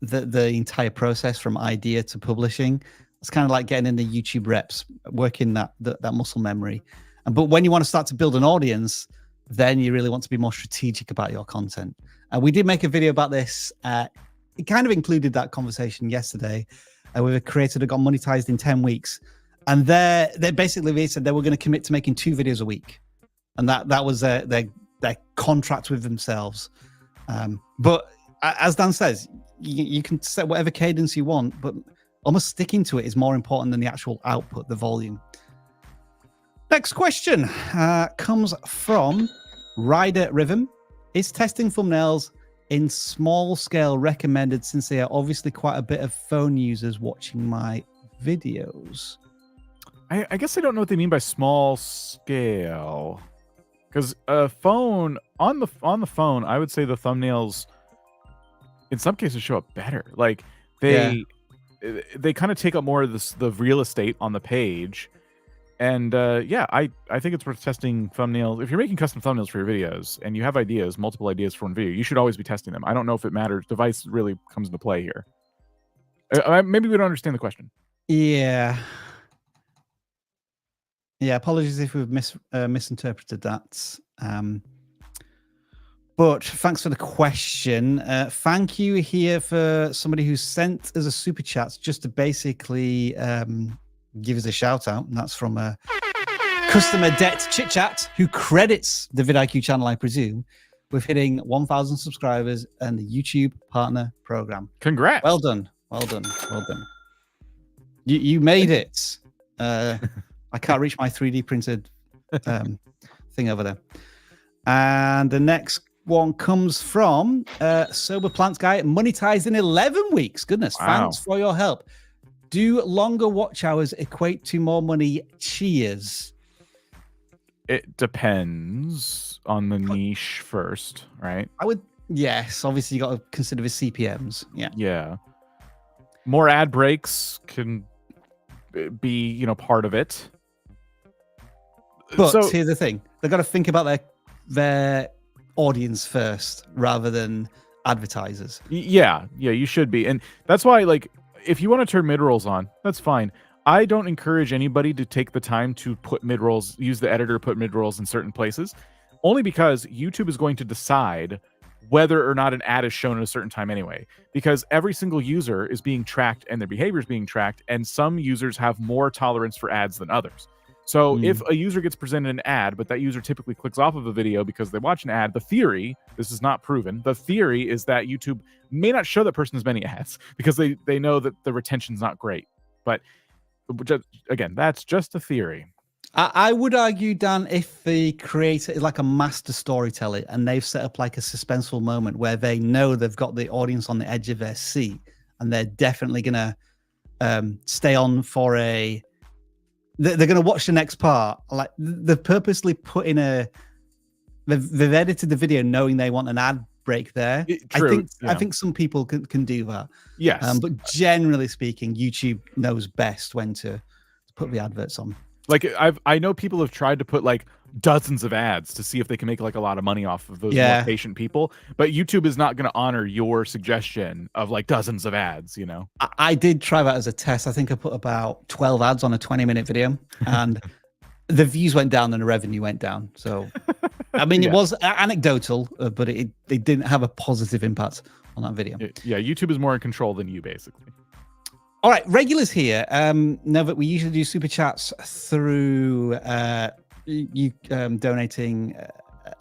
the entire process from idea to publishing, it's kind of like getting in the YouTube reps, working that muscle memory. But when you want to start to build an audience, then you really want to be more strategic about your content. We did make a video about this. It kind of included that conversation yesterday with a creator that got monetized in 10 weeks. And they said they were going to commit to making 2 videos a week. And that was their contract with themselves. But as Dan says, you can set whatever cadence you want, but almost sticking to it is more important than the actual output, the volume. Next question comes from Ryder Rhythm. Is testing thumbnails in small scale recommended, since they are obviously quite a bit of phone users watching my videos? I guess I don't know what they mean by small scale, because a phone on the phone, I would say the thumbnails in some cases show up better. Like they kind of take up more of the real estate on the page. And I think it's worth testing thumbnails. If you're making custom thumbnails for your videos and you have multiple ideas for one video, you should always be testing them. I don't know if it matters. Device really comes into play here. Maybe we don't understand the question. Yeah. Apologies if we've misinterpreted that. But thanks for the question. Thank you here for somebody who sent us a super chat just to basically give us a shout out. And that's from a customer debt chit chat who credits the vidIQ channel, I presume, with hitting 1,000 subscribers and the YouTube partner program. Congrats. Well done. You made it. I can't reach my 3D printed thing over there. And the next one comes from Sober Plants Guy, monetized in 11 weeks. Goodness, wow. Thanks for your help. Do longer watch hours equate to more money? Cheers. It depends on the niche first, right? Yes, obviously you got to consider the CPMs. Yeah. More ad breaks can be, part of it. But here's the thing. They've got to think about their audience first rather than advertisers. Yeah, you should be. And that's why, like, if you want to turn mid-rolls on, that's fine. I don't encourage anybody to take the time to put mid-rolls, use the editor to put mid-rolls in certain places, only because YouTube is going to decide whether or not an ad is shown at a certain time anyway, because every single user is being tracked and their behavior is being tracked, and some users have more tolerance for ads than others. So if a user gets presented an ad, but that user typically clicks off of a video because they watch an ad, the theory, this is not proven, the theory is that YouTube may not show that person as many ads because they know that the retention's not great. But just, again, that's just a theory. I would argue, Dan, if the creator is like a master storyteller and they've set up like a suspenseful moment where they know they've got the audience on the edge of their seat and they're definitely going to stay on for they're going to watch the next part. Like they've purposely put in they've edited the video knowing they want an ad break there. True, I think some people can do that. Yes. But generally speaking, YouTube knows best when to put the adverts on. Like I know people have tried to put like dozens of ads to see if they can make like a lot of money off of those more patient people, but YouTube is not going to honor your suggestion of like dozens of ads, you know. I did try that as a test. I think I put about 12 ads on a 20-minute video and the views went down and the revenue went down. So I mean, it was anecdotal, but it didn't have a positive impact on that video. Yeah, YouTube is more in control than you, basically. All right, regulars here. Know that we usually do super chats through you donating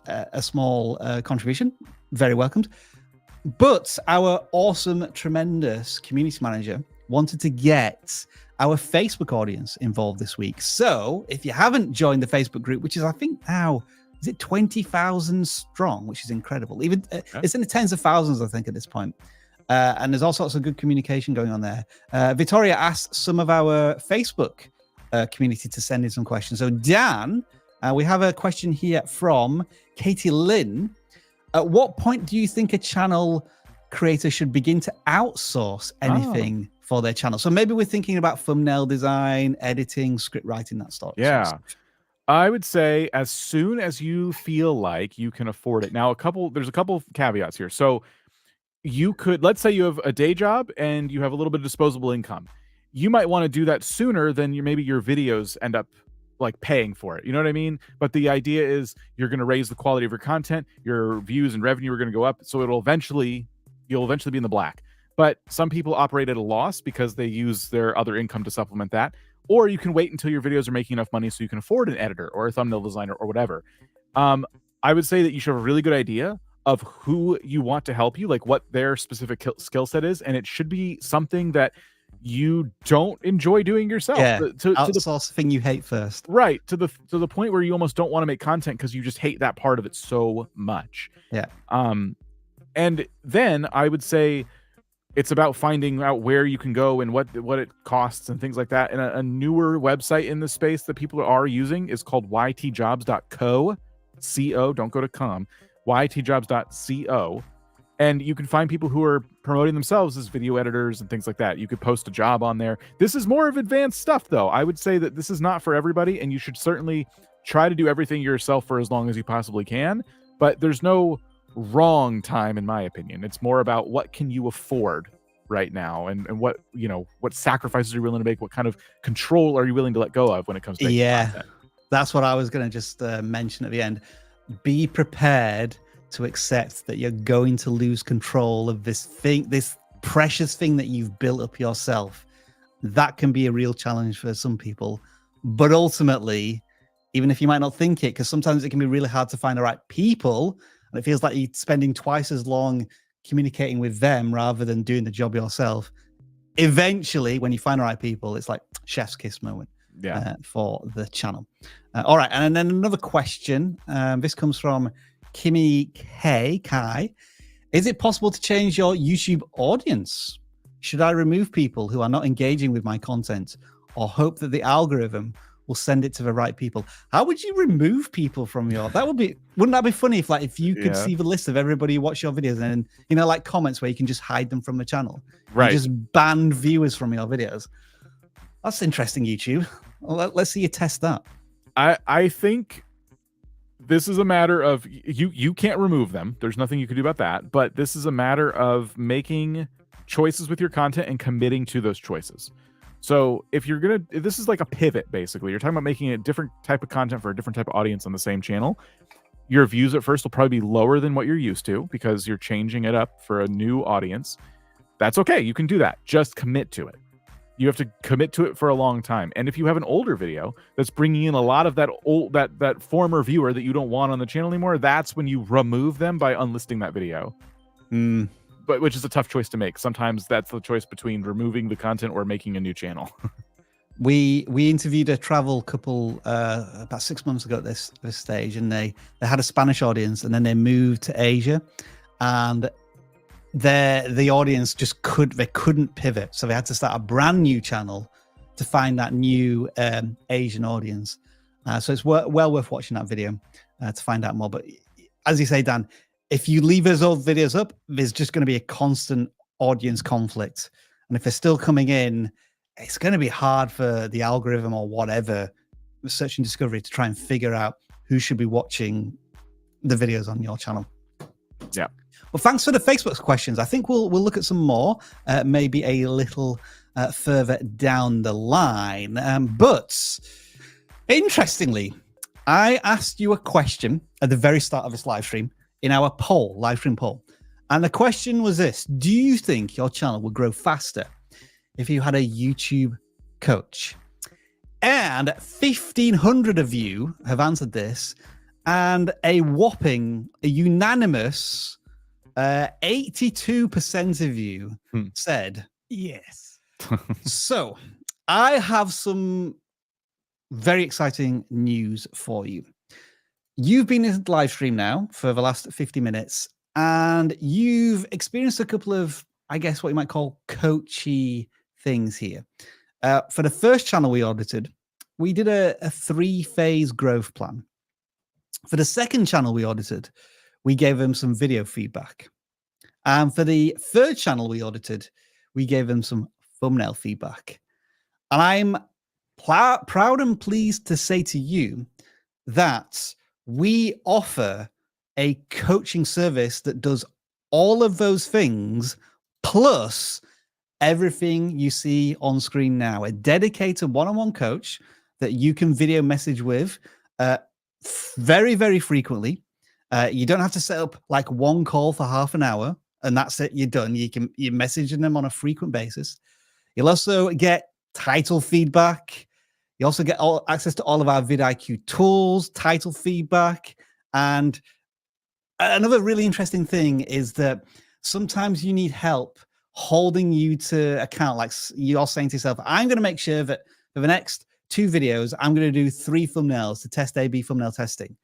a small contribution. Very welcomed. But our awesome, tremendous community manager wanted to get our Facebook audience involved this week. So if you haven't joined the Facebook group, which is, I think now, is it 20,000 strong, which is incredible. Even it's in the tens of thousands, I think, at this point. And there's all sorts of good communication going on there. Victoria asked some of our Facebook community to send in some questions. So Dan, we have a question here from Katie Lynn. At what point do you think a channel creator should begin to outsource anything for their channel? So maybe we're thinking about thumbnail design, editing, script writing, that sort of stuff. I would say as soon as you feel like you can afford it. Now, there's a couple caveats here. So you could, let's say you have a day job and you have a little bit of disposable income. You might want to do that sooner than maybe your videos end up like paying for it. You know what I mean? But the idea is you're going to raise the quality of your content, your views and revenue are going to go up. So you'll eventually be in the black. But some people operate at a loss because they use their other income to supplement that. Or you can wait until your videos are making enough money so you can afford an editor or a thumbnail designer or whatever. I would say that you should have a really good idea of who you want to help you, like what their specific skill set is. And it should be something that you don't enjoy doing yourself. Yeah, outsource the thing you hate first. Right, to the point where you almost don't want to make content because you just hate that part of it so much. Yeah. And then I would say it's about finding out where you can go and what it costs and things like that. And a newer website in the space that people are using is called ytjobs.co. Don't go to com. ytjobs.co. And you can find people who are promoting themselves as video editors and things like that. You could post a job on there. This is more of advanced stuff, though. I would say that this is not for everybody, and you should certainly try to do everything yourself for as long as you possibly can. But there's no wrong time, in my opinion. It's more about what can you afford right now, and what sacrifices are you willing to make? What kind of control are you willing to let go of when it comes to content? That's what I was going to just mention at the end. Be prepared to accept that you're going to lose control of this precious thing that you've built up yourself. That can be a real challenge for some people. But ultimately, even if you might not think it, because sometimes it can be really hard to find the right people, and it feels like you're spending twice as long communicating with them rather than doing the job yourself. Eventually, when you find the right people, it's like chef's kiss moment for the channel. All right, and then another question. This comes from Kimmy Kai. Is it possible to change your YouTube audience? Should I remove people who are not engaging with my content, or hope that the algorithm will send it to the right people? How would you remove people from your? Wouldn't that be funny if you could see the list of everybody who watch your videos, and like comments where you can just hide them from the channel, right? Just ban viewers from your videos. That's interesting, YouTube. Well, let's see you test that. I think this is a matter of you can't remove them. There's nothing you can do about that. But this is a matter of making choices with your content and committing to those choices. So if this is like a pivot, basically. You're talking about making a different type of content for a different type of audience on the same channel. Your views at first will probably be lower than what you're used to because you're changing it up for a new audience. That's okay. You can do that. Just commit to it. You have to commit to it for a long time. And if you have an older video that's bringing in a lot of that former viewer that you don't want on the channel anymore, that's when you remove them by unlisting that video. But which is a tough choice to make. Sometimes that's the choice between removing the content or making a new channel. We interviewed a travel couple about 6 months ago at this stage, and they had a Spanish audience, and then they moved to Asia, and the audience just couldn't pivot, so they had to start a brand new channel to find that new Asian audience. So it's well worth watching that video to find out more. But as you say, Dan, if you leave those old videos up, there's just going to be a constant audience conflict, and if they're still coming in, it's going to be hard for the algorithm or whatever, search and discovery, to try and figure out who should be watching the videos on your channel. Yeah. Well, thanks for the Facebook questions. I think we'll look at some more, maybe a little further down the line. But interestingly, I asked you a question at the very start of this live stream in our live stream poll. And the question was this: do you think your channel would grow faster if you had a YouTube coach? And 1,500 of you have answered this, and a unanimous 82% of you said yes. So I have some very exciting news for you. You've been in the live stream now for the last 50 minutes, and you've experienced a couple of, I guess, what you might call coachy things here. For the first channel we audited, we did a 3-phase growth plan. For the second channel we audited, we gave them some video feedback. And for the third channel we audited, we gave them some thumbnail feedback. And I'm proud and pleased to say to you that we offer a coaching service that does all of those things, plus everything you see on screen now. A dedicated one-on-one coach that you can video message with very, very frequently. You don't have to set up like one call for half an hour and that's it, you're done. You're messaging them on a frequent basis. You'll also get title feedback. You also get access to all of our vidIQ tools, title feedback. And another really interesting thing is that sometimes you need help holding you to account. Like you're saying to yourself, I'm going to make sure that for the next 2 videos, I'm going to do 3 thumbnails to test A/B thumbnail testing.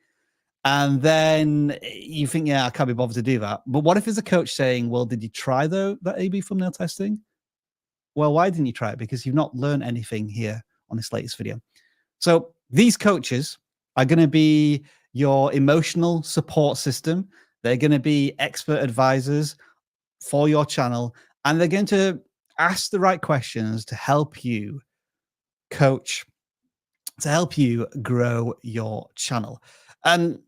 And then you think, yeah, I can't be bothered to do that. But what if there's a coach saying, well, did you try that A/B thumbnail testing? Well, why didn't you try it? Because you've not learned anything here on this latest video. So these coaches are going to be your emotional support system. They're going to be expert advisors for your channel, and they're going to ask the right questions to help you coach, to help you grow your channel. And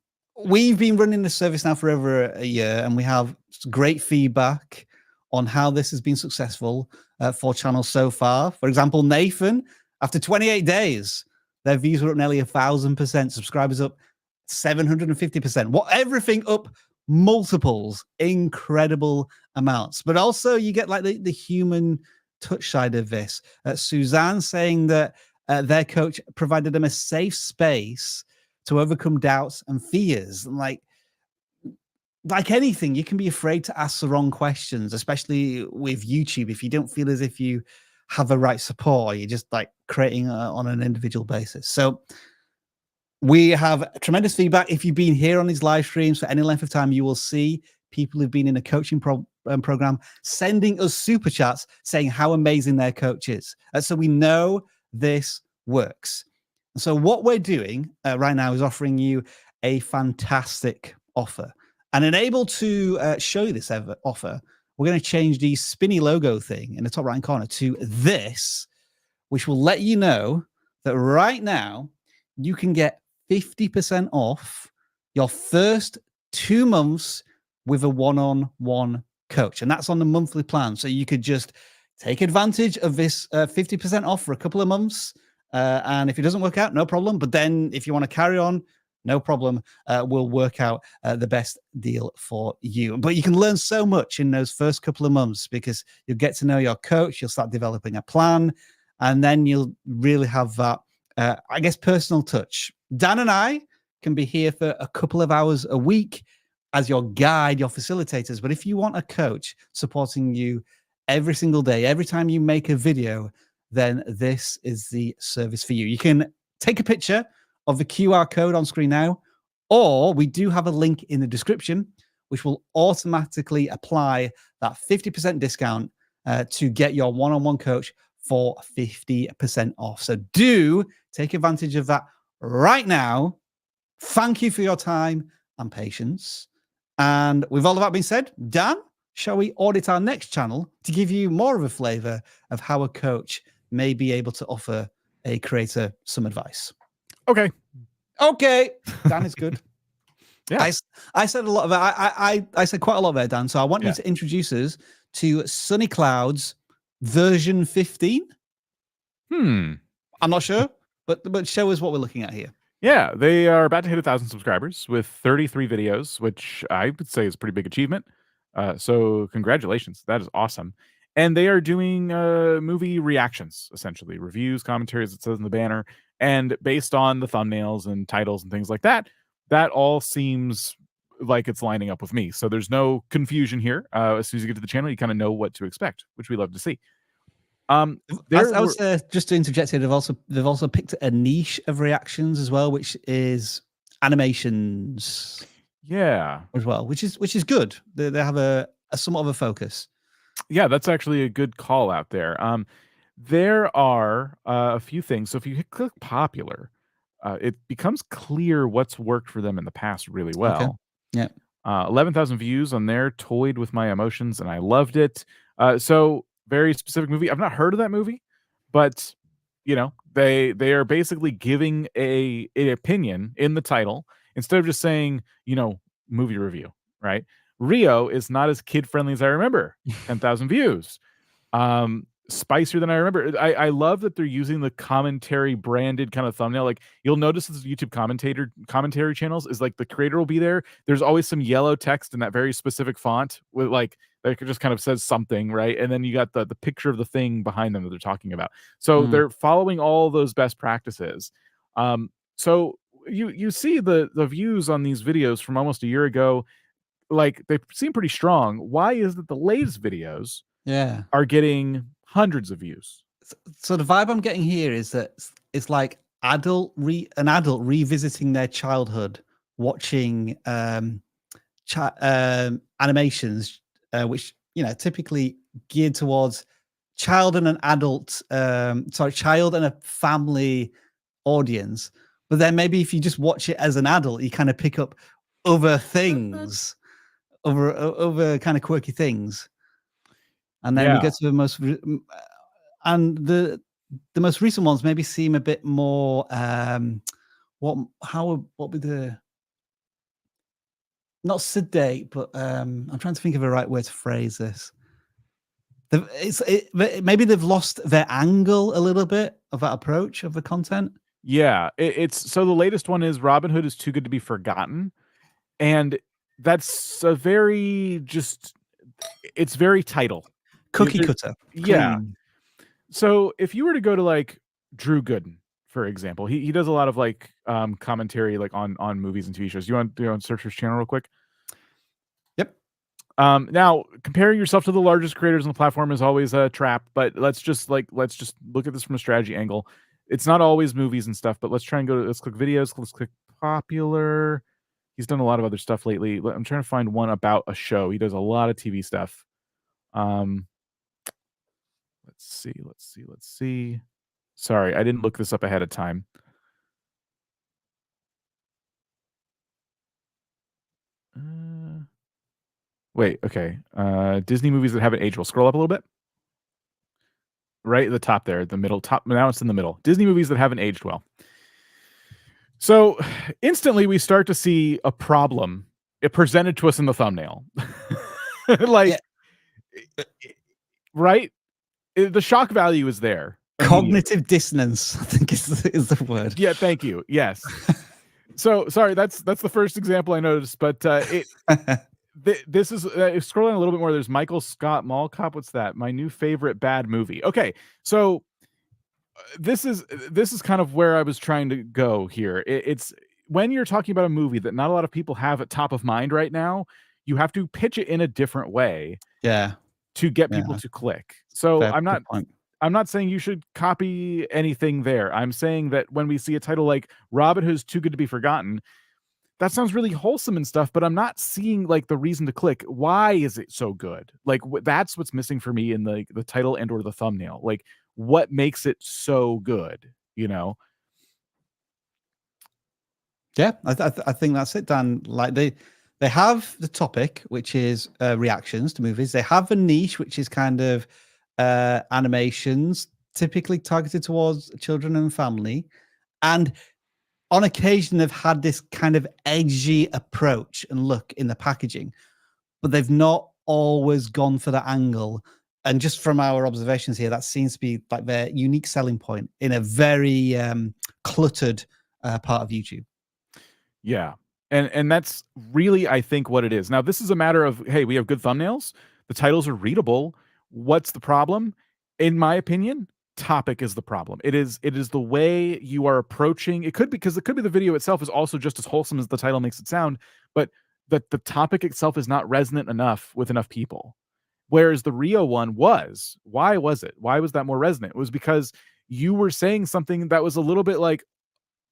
we've been running this service now for over a year, and we have great feedback on how this has been successful for channels so far. For example, Nathan, after 28 days, their views were up nearly 1,000%, subscribers up 750%. What, everything up multiples, incredible amounts. But also you get like the human touch side of this. Suzanne saying that their coach provided them a safe space to overcome doubts and fears. And like anything, you can be afraid to ask the wrong questions, especially with YouTube. If you don't feel as if you have the right support, you're just like creating on an individual basis. So we have tremendous feedback. If you've been here on these live streams for any length of time, you will see people who've been in a coaching program sending us super chats saying how amazing their coach is. So we know this works. So what we're doing right now is offering you a fantastic offer. And unable to show you this offer, we're going to change the spinny logo thing in the top right corner to this, which will let you know that right now you can get 50% off your first 2 months with a one-on-one coach. And that's on the monthly plan. So you could just take advantage of this 50% off for a couple of months. And if it doesn't work out, no problem. But then if you want to carry on, no problem. We'll work out the best deal for you. But you can learn so much in those first couple of months because you'll get to know your coach. You'll start developing a plan. And then you'll really have that, I guess, personal touch. Dan and I can be here for a couple of hours a week as your guide, your facilitators. But if you want a coach supporting you every single day, every time you make a video, then this is the service for you. You can take a picture of the QR code on screen now, or we do have a link in the description, which will automatically apply that 50% discount to get your one-on-one coach for 50% off. So do take advantage of that right now. Thank you for your time and patience. And with all of that being said, Dan, shall we audit our next channel to give you more of a flavor of how a coach may be able to offer a creator some advice? Okay. Dan is good. Yeah. I said a lot of it. I said quite a lot of it, Dan. So I want you to introduce us to Sunny Cloud's version 15. I'm not sure, but show us what we're looking at here. Yeah, they are about to hit 1,000 subscribers with 33 videos, which I would say is a pretty big achievement. So congratulations. That is awesome. And they are doing movie reactions, essentially. Reviews, commentaries, it says in the banner. And based on the thumbnails and titles and things like that, that all seems like it's lining up with me. So there's no confusion here. As soon as you get to the channel, you kind of know what to expect, which we love to see. Just to interject here, they've also picked a niche of reactions as well, which is animations. Yeah, as well, which is good. They have a somewhat of a focus. Yeah, that's actually a good call out there. There are a few things. So if you click popular, it becomes clear what's worked for them in the past really well. Okay. Yeah. 11,000 views on there, Toyed with My Emotions, and I loved it. So very specific movie. I've not heard of that movie, but you know, they are basically giving an opinion in the title instead of just saying, you know, movie review, right? Rio is not as kid-friendly as I remember. 10,000 views. Spicier than I remember. I love that they're using the commentary branded kind of thumbnail. Like you'll notice this YouTube commentary channels is like the creator will be there. There's always some yellow text in that very specific font with like that just kind of says something, right? And then you got the picture of the thing behind them that they're talking about. So they're following all those best practices. So you see the views on these videos from almost a year ago, like they seem pretty strong. Why is it the latest videos are getting hundreds of views? So the vibe I'm getting here is that it's like an adult revisiting their childhood, watching animations, which typically geared towards child and an adult, child and a family audience. But then maybe if you just watch it as an adult, you kind of pick up other things, over kind of quirky things. And then we get to the most recent ones maybe seem a bit more what would the not sedate, but I'm trying to think of a right way to phrase this. Maybe they've lost their angle a little bit of that approach of the content. Yeah, it's so the latest one is Robin Hood is Too Good to Be Forgotten, and that's a very it's very title cookie cutter. Yeah. Clean. So if you were to go to like Drew Gooden, for example, he does a lot of like commentary like on movies and TV shows. You want to search his channel real quick? Yep. Now comparing yourself to the largest creators on the platform is always a trap, but let's just look at this from a strategy angle. It's not always movies and stuff, but let's try and let's click videos. Let's click popular. He's done a lot of other stuff lately. I'm trying to find one about a show. He does a lot of TV stuff. Let's see. Sorry, I didn't look this up ahead of time. Wait, okay. Disney movies that haven't aged well. Scroll up a little bit. Right at the top there, the middle top. Now it's in the middle. Disney movies that haven't aged well. So instantly we start to see a problem. It presented to us in the thumbnail. Like, right? The shock value is there. Cognitive dissonance, I think is the word. Yeah, thank you. Yes. So sorry, that's the first example I noticed, but this is scrolling a little bit more. There's Michael Scott Mall Cop. What's that? My new favorite bad movie. Okay, so this is kind of where I was trying to go here. It's when you're talking about a movie that not a lot of people have at top of mind right now, you have to pitch it in a different way. Yeah. To get people to click. So Fair, I'm not saying you should copy anything there. I'm saying that when we see a title like Robin Hood's Too Good to Be Forgotten, that sounds really wholesome and stuff, but I'm not seeing like the reason to click. Why is it so good? Like that's what's missing for me in the title and or the thumbnail. Like what makes it so good, you know? Yeah, I think that's it, Dan. Like they have the topic, which is reactions to movies. They have a niche, which is kind of animations, typically targeted towards children and family. And on occasion, they've had this kind of edgy approach and look in the packaging, but they've not always gone for that angle. And just from our observations here, that seems to be like their unique selling point in a very cluttered part of YouTube. Yeah. And that's really, I think, what it is. Now, this is a matter of, hey, we have good thumbnails. The titles are readable. What's the problem? In my opinion, topic is the problem. It is the way you are approaching. It could be because it could be the video itself is also just as wholesome as the title makes it sound, but that the topic itself is not resonant enough with enough people. Whereas the Rio one was. Why was it? Why was that more resonant? It was because you were saying something that was a little bit like,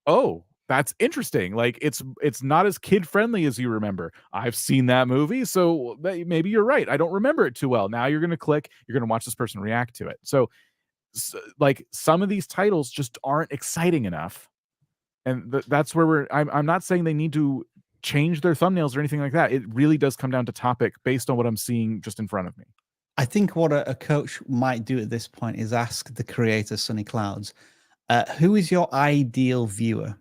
oh, that's interesting. Like it's not as kid friendly as you remember. I've seen that movie, so maybe you're right. I don't remember it too well. Now you're going to click, you're going to watch this person react to it. So like some of these titles just aren't exciting enough. And that's where I'm not saying they need to change their thumbnails or anything like that. It really does come down to topic based on what I'm seeing just in front of me. I think what a coach might do at this point is ask the creator, Sunny Clouds, who is your ideal viewer?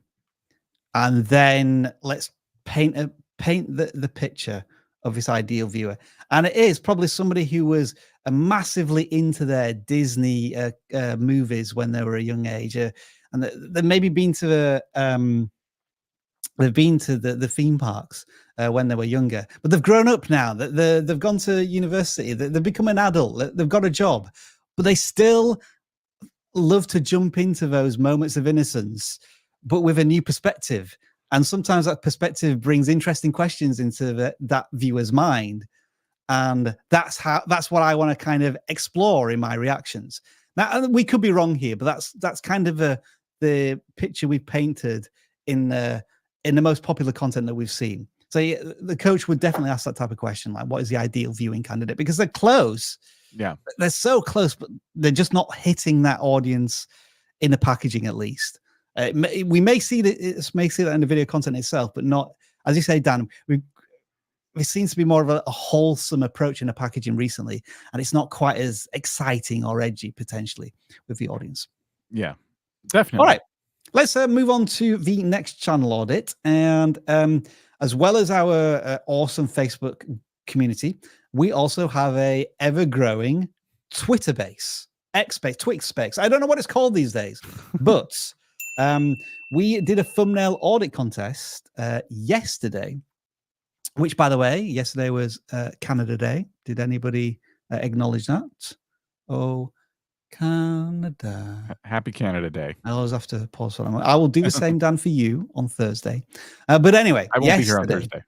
And then let's paint the picture of this ideal viewer. And it is probably somebody who was massively into their Disney movies when they were a young age. And they've maybe been to the theme parks when they were younger, but they've grown up now. They've gone to university. They've become an adult. They've got a job, but they still love to jump into those moments of innocence, but with a new perspective. And sometimes that perspective brings interesting questions into that viewer's mind. And that's what I want to kind of explore in my reactions. Now, we could be wrong here, but that's kind of the picture we've painted in the most popular content that we've seen. So the coach would definitely ask that type of question, like, what is the ideal viewing candidate? Because they're close. Yeah. They're so close, but they're just not hitting that audience in the packaging, at least. We may see that in the video content itself, but not, as you say, Dan. It seems to be more of a wholesome approach in the packaging recently, and it's not quite as exciting or edgy potentially with the audience. Yeah, definitely. All right, let's move on to the next channel audit, and as well as our awesome Facebook community, we also have a ever-growing Twitter base, Twix space. I don't know what it's called these days, but. We did a thumbnail audit contest yesterday, which, by the way, yesterday was Canada Day. Did anybody acknowledge that? Oh, Canada. Happy Canada Day. I always have to pause for that. I will do the same, Dan, for you on Thursday. But anyway, I won't be here on Thursday.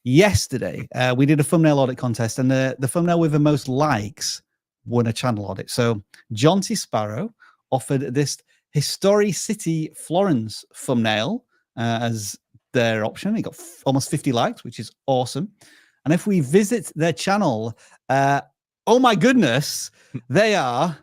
Yesterday, we did a thumbnail audit contest, and the thumbnail with the most likes won a channel audit. So John T. Sparrow offered this History City Florence thumbnail as their option. He got almost 50 likes, which is awesome. And if we visit their channel, oh my goodness, they are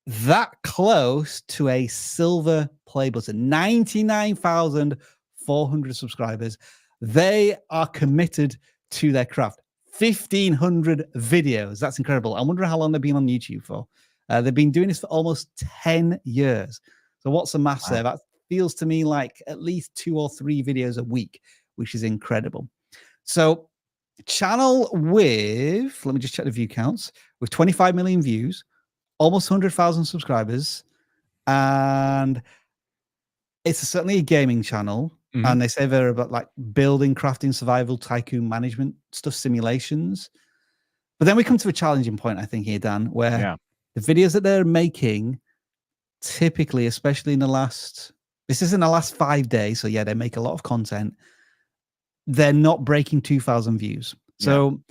that close to a silver play button. 99,400 subscribers. They are committed to their craft. 1,500 videos. That's incredible. I wonder how long they've been on YouTube for. They've been doing this for almost 10 years. So what's the maths there? That's feels to me like at least 2 or 3 videos a week, which is incredible. So channel with, let me just check the view counts, with 25 million views, almost 100,000 subscribers, and it's certainly a gaming channel. And they say they're about like building, crafting, survival, tycoon management stuff, simulations. But then we come to a challenging point, I think, here, Dan, where the videos that they're making typically, especially in the last, this is in the last 5 days. So yeah, they make a lot of content. They're not breaking 2,000 views. So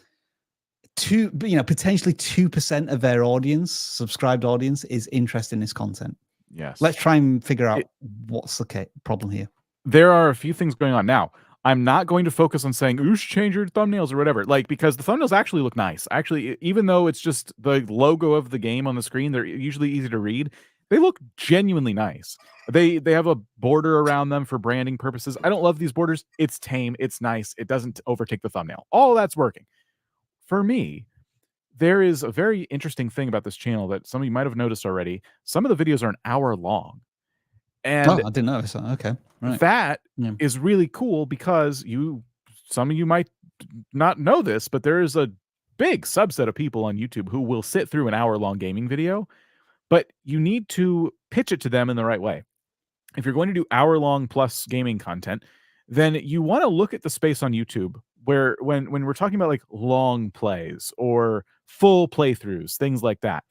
potentially 2% of their audience, subscribed audience, is interested in this content. Yes. Let's try and figure out what's the problem here. There are a few things going on now. I'm not going to focus on saying you should change your thumbnails or whatever, like, because the thumbnails actually look nice. Actually, even though it's just the logo of the game on the screen, they're usually easy to read. They look genuinely nice. They have a border around them for branding purposes. I don't love these borders. It's tame. It's nice. It doesn't overtake the thumbnail. All that's working. For me, there is a very interesting thing about this channel that some of you might have noticed already. Some of the videos are an hour long. And I didn't notice that. Okay. Right. That is really cool because some of you might not know this, but there is a big subset of people on YouTube who will sit through an hour-long gaming video, but you need to pitch it to them in the right way. If you're going to do hour-long plus gaming content, then you want to look at the space on YouTube where when we're talking about like long plays or full playthroughs, things like that,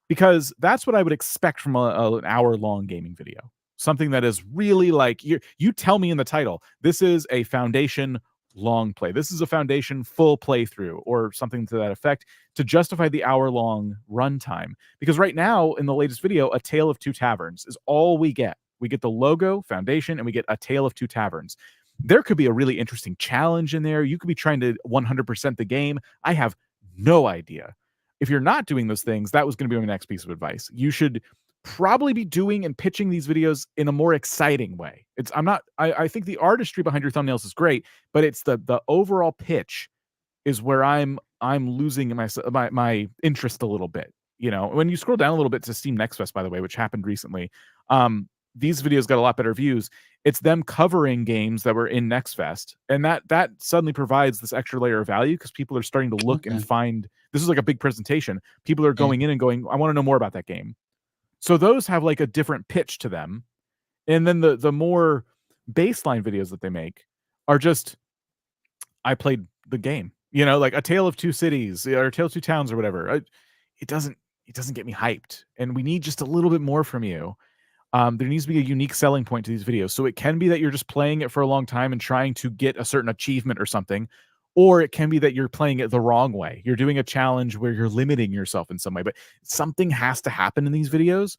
because that's what I would expect from an hour-long gaming video. Something that is really like, you tell me in the title, this is a foundation long play. This is a foundation full playthrough or something to that effect to justify the hour-long runtime. Because right now, in the latest video, A Tale of Two Taverns is all we get. We get the logo, foundation, and we get A Tale of Two Taverns. There could be a really interesting challenge in there. You could be trying to 100% the game. I have no idea. If you're not doing those things, that was going to be my next piece of advice. You should probably be doing and pitching these videos in a more exciting way. I think the artistry behind your thumbnails is great, but it's the overall pitch is where I'm losing my interest a little bit. You know, when you scroll down a little bit to Steam Next Fest, by the way, which happened recently, these videos got a lot better views. It's them covering games that were in Next Fest, and that suddenly provides this extra layer of value because people are starting to look and find, this is like a big presentation. People are going in and going, I want to know more about that game. So those have like a different pitch to them. And then the more baseline videos that they make are just, I played the game, you know, like A Tale of Two Cities or A Tale of Two Towns or whatever. It doesn't get me hyped. And we need just a little bit more from you. There needs to be a unique selling point to these videos. So it can be that you're just playing it for a long time and trying to get a certain achievement or something. Or it can be that you're playing it the wrong way. You're doing a challenge where you're limiting yourself in some way, but something has to happen in these videos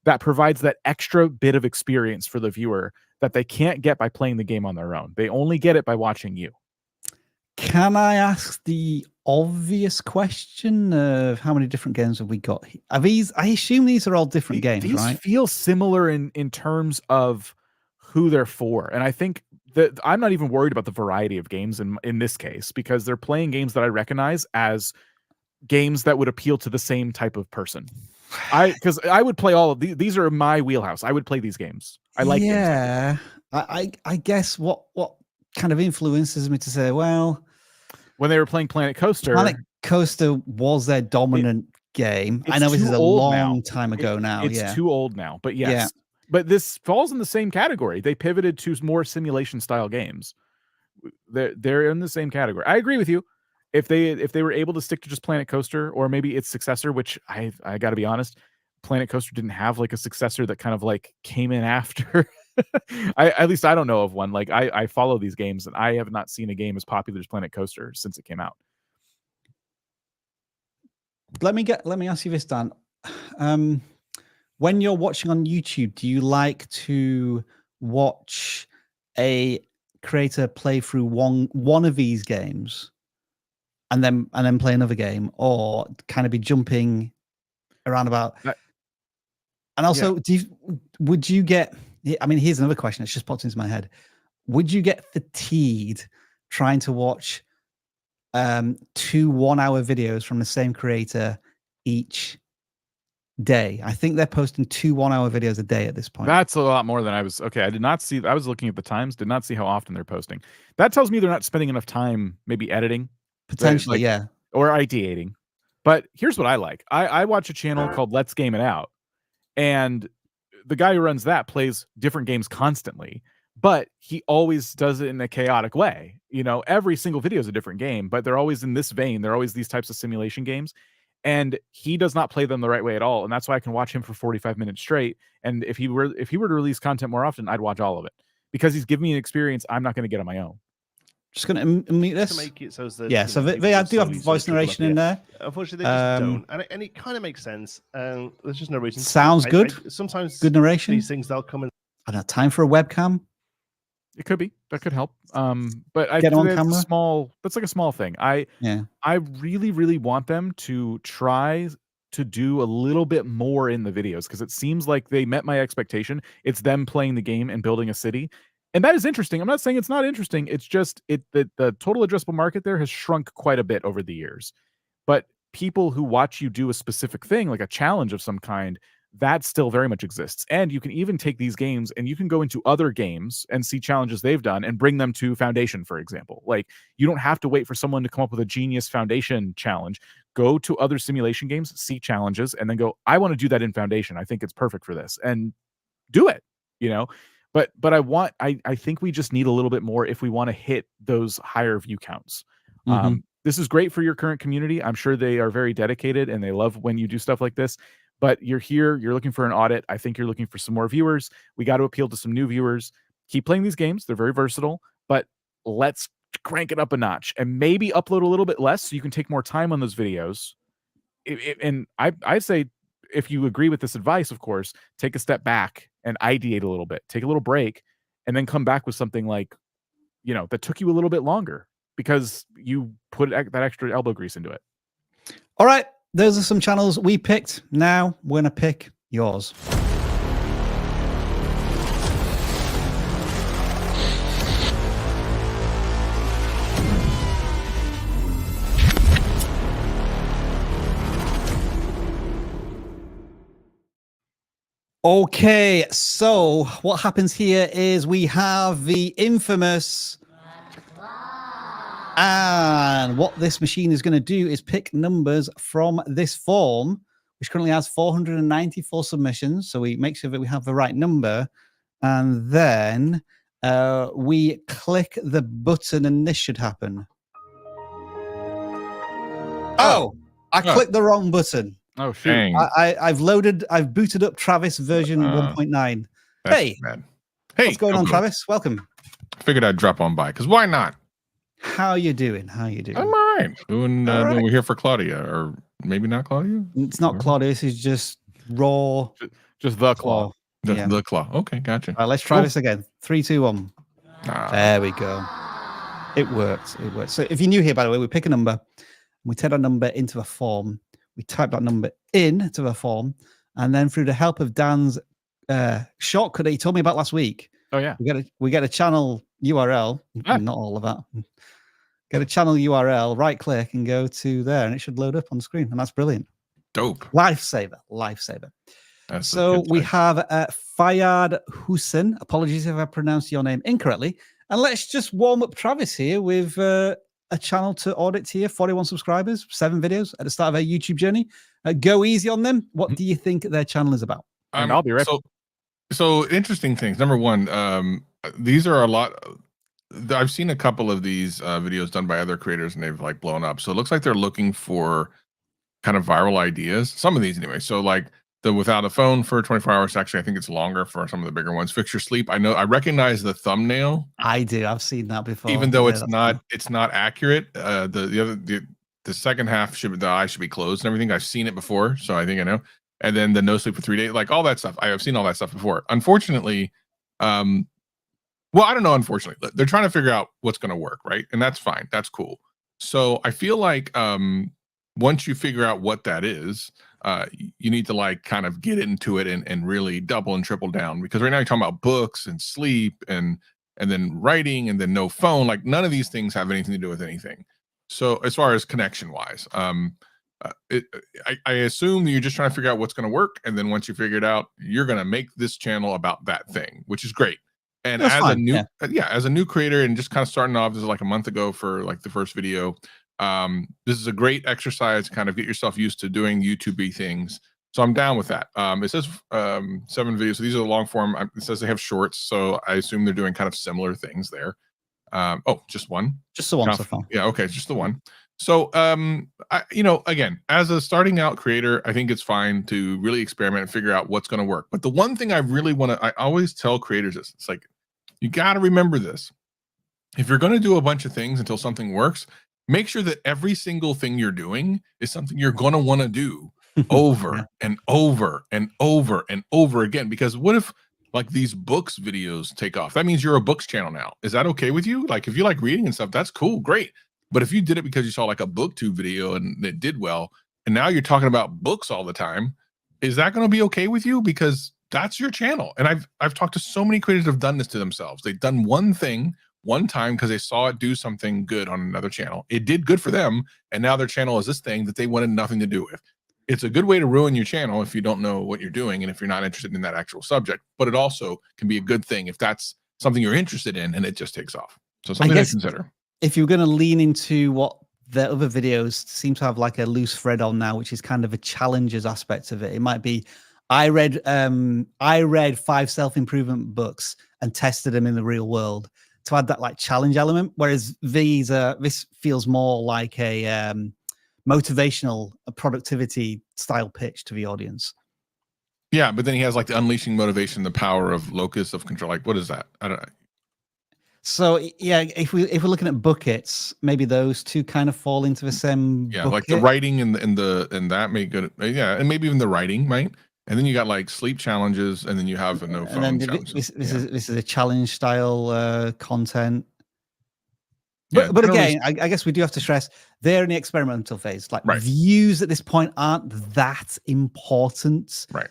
that provides that extra bit of experience for the viewer that they can't get by playing the game on their own. They only get it by watching you. Can I ask the obvious question of how many different games have we got? Are these, I assume these are all different games, these right? Feel similar in terms of who they're for. And I think that I'm not even worried about the variety of games in this case, because they're playing games that I recognize as games that would appeal to the same type of person. Because I would play all of these. These are my wheelhouse. I would play these games. I like games like this. I guess what kind of influences me to say, well, when they were playing Planet Coaster was their dominant game. I know this is a long time ago now. It's too old now, but yes. Yeah. But this falls in the same category. They pivoted to more simulation style games. They're in the same category. I agree with you. If they were able to stick to just Planet Coaster or maybe its successor, which I got to be honest, Planet Coaster didn't have like a successor that kind of like came in after. At least I don't know of one. Like I follow these games and I have not seen a game as popular as Planet Coaster since it came out. Let me ask you this, Dan. When you're watching on YouTube, do you like to watch a creator play through one of these games and then play another game, or kind of be jumping around about? And also, would you get? I mean, here's another question that's just popped into my head. Would you get fatigued trying to watch 2 1-hour videos from the same creator each day. I think they're posting 2 1-hour videos a day at this point. That's a lot more than I was. Okay, I did not see. I was looking at the times. Did not see how often they're posting. That tells me they're not spending enough time, maybe editing, Potentially, yeah, or ideating. But here's what I like. I watch a channel called Let's Game It Out, and the guy who runs that plays different games constantly, but he always does it in a chaotic way. You know, every single video is a different game, but they're always in this vein. They're always these types of simulation games. And he does not play them the right way at all. And that's why I can watch him for 45 minutes straight. And if he were to release content more often, I'd watch all of it because he's giving me an experience I'm not going to get on my own. Just going to unmute this. To make it so that, yeah, so I do have voice narration in there. Unfortunately, they just don't. And it kind of makes sense. There's just no reason. Sounds good. Sometimes good narration. These things, they'll come in. I don't have time for a webcam. It could be. That could help. But I get on camera. That's like a small thing. I really, really want them to try to do a little bit more in the videos because it seems like they met my expectation. It's them playing the game and building a city. And that is interesting. I'm not saying it's not interesting. It's just the total addressable market there has shrunk quite a bit over the years. But people who watch you do a specific thing, like a challenge of some kind, that still very much exists. And you can even take these games and you can go into other games and see challenges they've done and bring them to Foundation, for example. Like, you don't have to wait for someone to come up with a genius Foundation challenge. Go to other simulation games, see challenges, and then go, I want to do that in Foundation. I think it's perfect for this. And do it, you know? But I think we just need a little bit more if we want to hit those higher view counts. This is great for your current community. I'm sure they are very dedicated and they love when you do stuff like this. But you're here, you're looking for an audit. I think you're looking for some more viewers. We got to appeal to some new viewers. Keep playing these games. They're very versatile, but let's crank it up a notch and maybe upload a little bit less so you can take more time on those videos. And I'd say, if you agree with this advice, of course, take a step back and ideate a little bit, take a little break, and then come back with something like, you know, that took you a little bit longer because you put that extra elbow grease into it. All right. Those are some channels we picked. Now we're going to pick yours. Okay, so what happens here is we have the infamous, and what this machine is going to do is pick numbers from this form, which currently has 494 submissions. So we make sure that we have the right number, and then we click the button, and this should happen. Oh, I clicked the wrong button. Oh, shoot. I've booted up Travis version 1.9. Hey, bad. Hey, what's going on, Travis? Welcome. Figured I'd drop on by because why not? How you doing? I'm all right. Doing we're here for Claudia, or maybe not Claudia. It's not Claudia. This is just raw. Just the claw. The claw. Okay, gotcha. All right, let's try this again. 3, 2, 1. There we go. It worked. It worked. So if you're new here, by the way, we pick a number. We take that number into a form. We type that number into the form, and then through the help of Dan's shortcut that he told me about last week. Oh yeah, we get a channel URL. Not all of that. Get a channel URL, right click, and go to there, and it should load up on the screen, and that's brilliant. Dope. Lifesaver. So we have Fayaad Hoosen. Apologies if I pronounced your name incorrectly. And let's just warm up Travis here with a channel to audit here, 41 subscribers, 7 videos at the start of our YouTube journey. Go easy on them. What do you think their channel is about? And I'll be right back. So interesting things. Number one, these are a lot. I've seen a couple of these videos done by other creators and they've like blown up. So it looks like they're looking for kind of viral ideas. Some of these anyway. So like the without a phone for 24 hours. Actually, I think it's longer for some of the bigger ones. Fix your sleep. I recognize the thumbnail. I do. I've seen that before. Even though it's not accurate. The second half the eye should be closed and everything. I've seen it before, so I think I know. And then the no sleep for 3 days, like all that stuff. I have seen all that stuff before. Unfortunately, well, I don't know. Unfortunately, they're trying to figure out what's going to work, right? And that's fine. That's cool. So I feel like once you figure out what that is, you need to like kind of get into it and really double and triple down, because right now you're talking about books and sleep and then writing and then no phone. Like none of these things have anything to do with anything. So as far as connection wise, I assume that you're just trying to figure out what's going to work, and then once you figure it out, you're going to make this channel about that thing, which is great. And That's as fine, a new as a new creator and just kind of starting off, this is like a month ago for like the first video. This is a great exercise to kind of get yourself used to doing YouTube-y things. So I'm down with that. It says 7 videos. So these are the long form. It says they have shorts, so I assume they're doing kind of similar things there. Oh, just one. Just the one so far. Yeah, okay, just the one. So again, as a starting out creator, I think it's fine to really experiment and figure out what's going to work. But the one thing I really I always tell creators is, it's like, you got to remember this. If you're going to do a bunch of things until something works, make sure that every single thing you're doing is something you're going to want to do over and over and over and over again. Because what if like these books videos take off? That means you're a books channel now. Is that okay with you? Like, if you like reading and stuff, that's cool, great. But if you did it because you saw like a booktube video and it did well, and now you're talking about books all the time, is that going to be okay with you? Because that's your channel. And I've talked to so many creators who have done this to themselves. They've done one thing one time because they saw it do something good on another channel. It did good for them, and now their channel is this thing that they wanted nothing to do with. It's a good way to ruin your channel if you don't know what you're doing and if you're not interested in that actual subject. But it also can be a good thing if that's something you're interested in and it just takes off. So something to consider. If you're going to lean into what the other videos seem to have like a loose thread on now, which is kind of a challenges aspect of it, it might be, I read 5 self-improvement books and tested them in the real world, to add that like challenge element. Whereas this feels more like a motivational, productivity style pitch to the audience. Yeah, but then he has like the unleashing motivation, the power of locus of control. Like, what is that? I don't know. So yeah, if we're looking at buckets, maybe those two kind of fall into the same bucket. Like the writing and that may go. And maybe even the writing, right? And then you got like sleep challenges, and then you have a no phone challenge. This is a challenge style content. But again, I guess we do have to stress they're in the experimental phase. Like views at this point aren't that important. Right.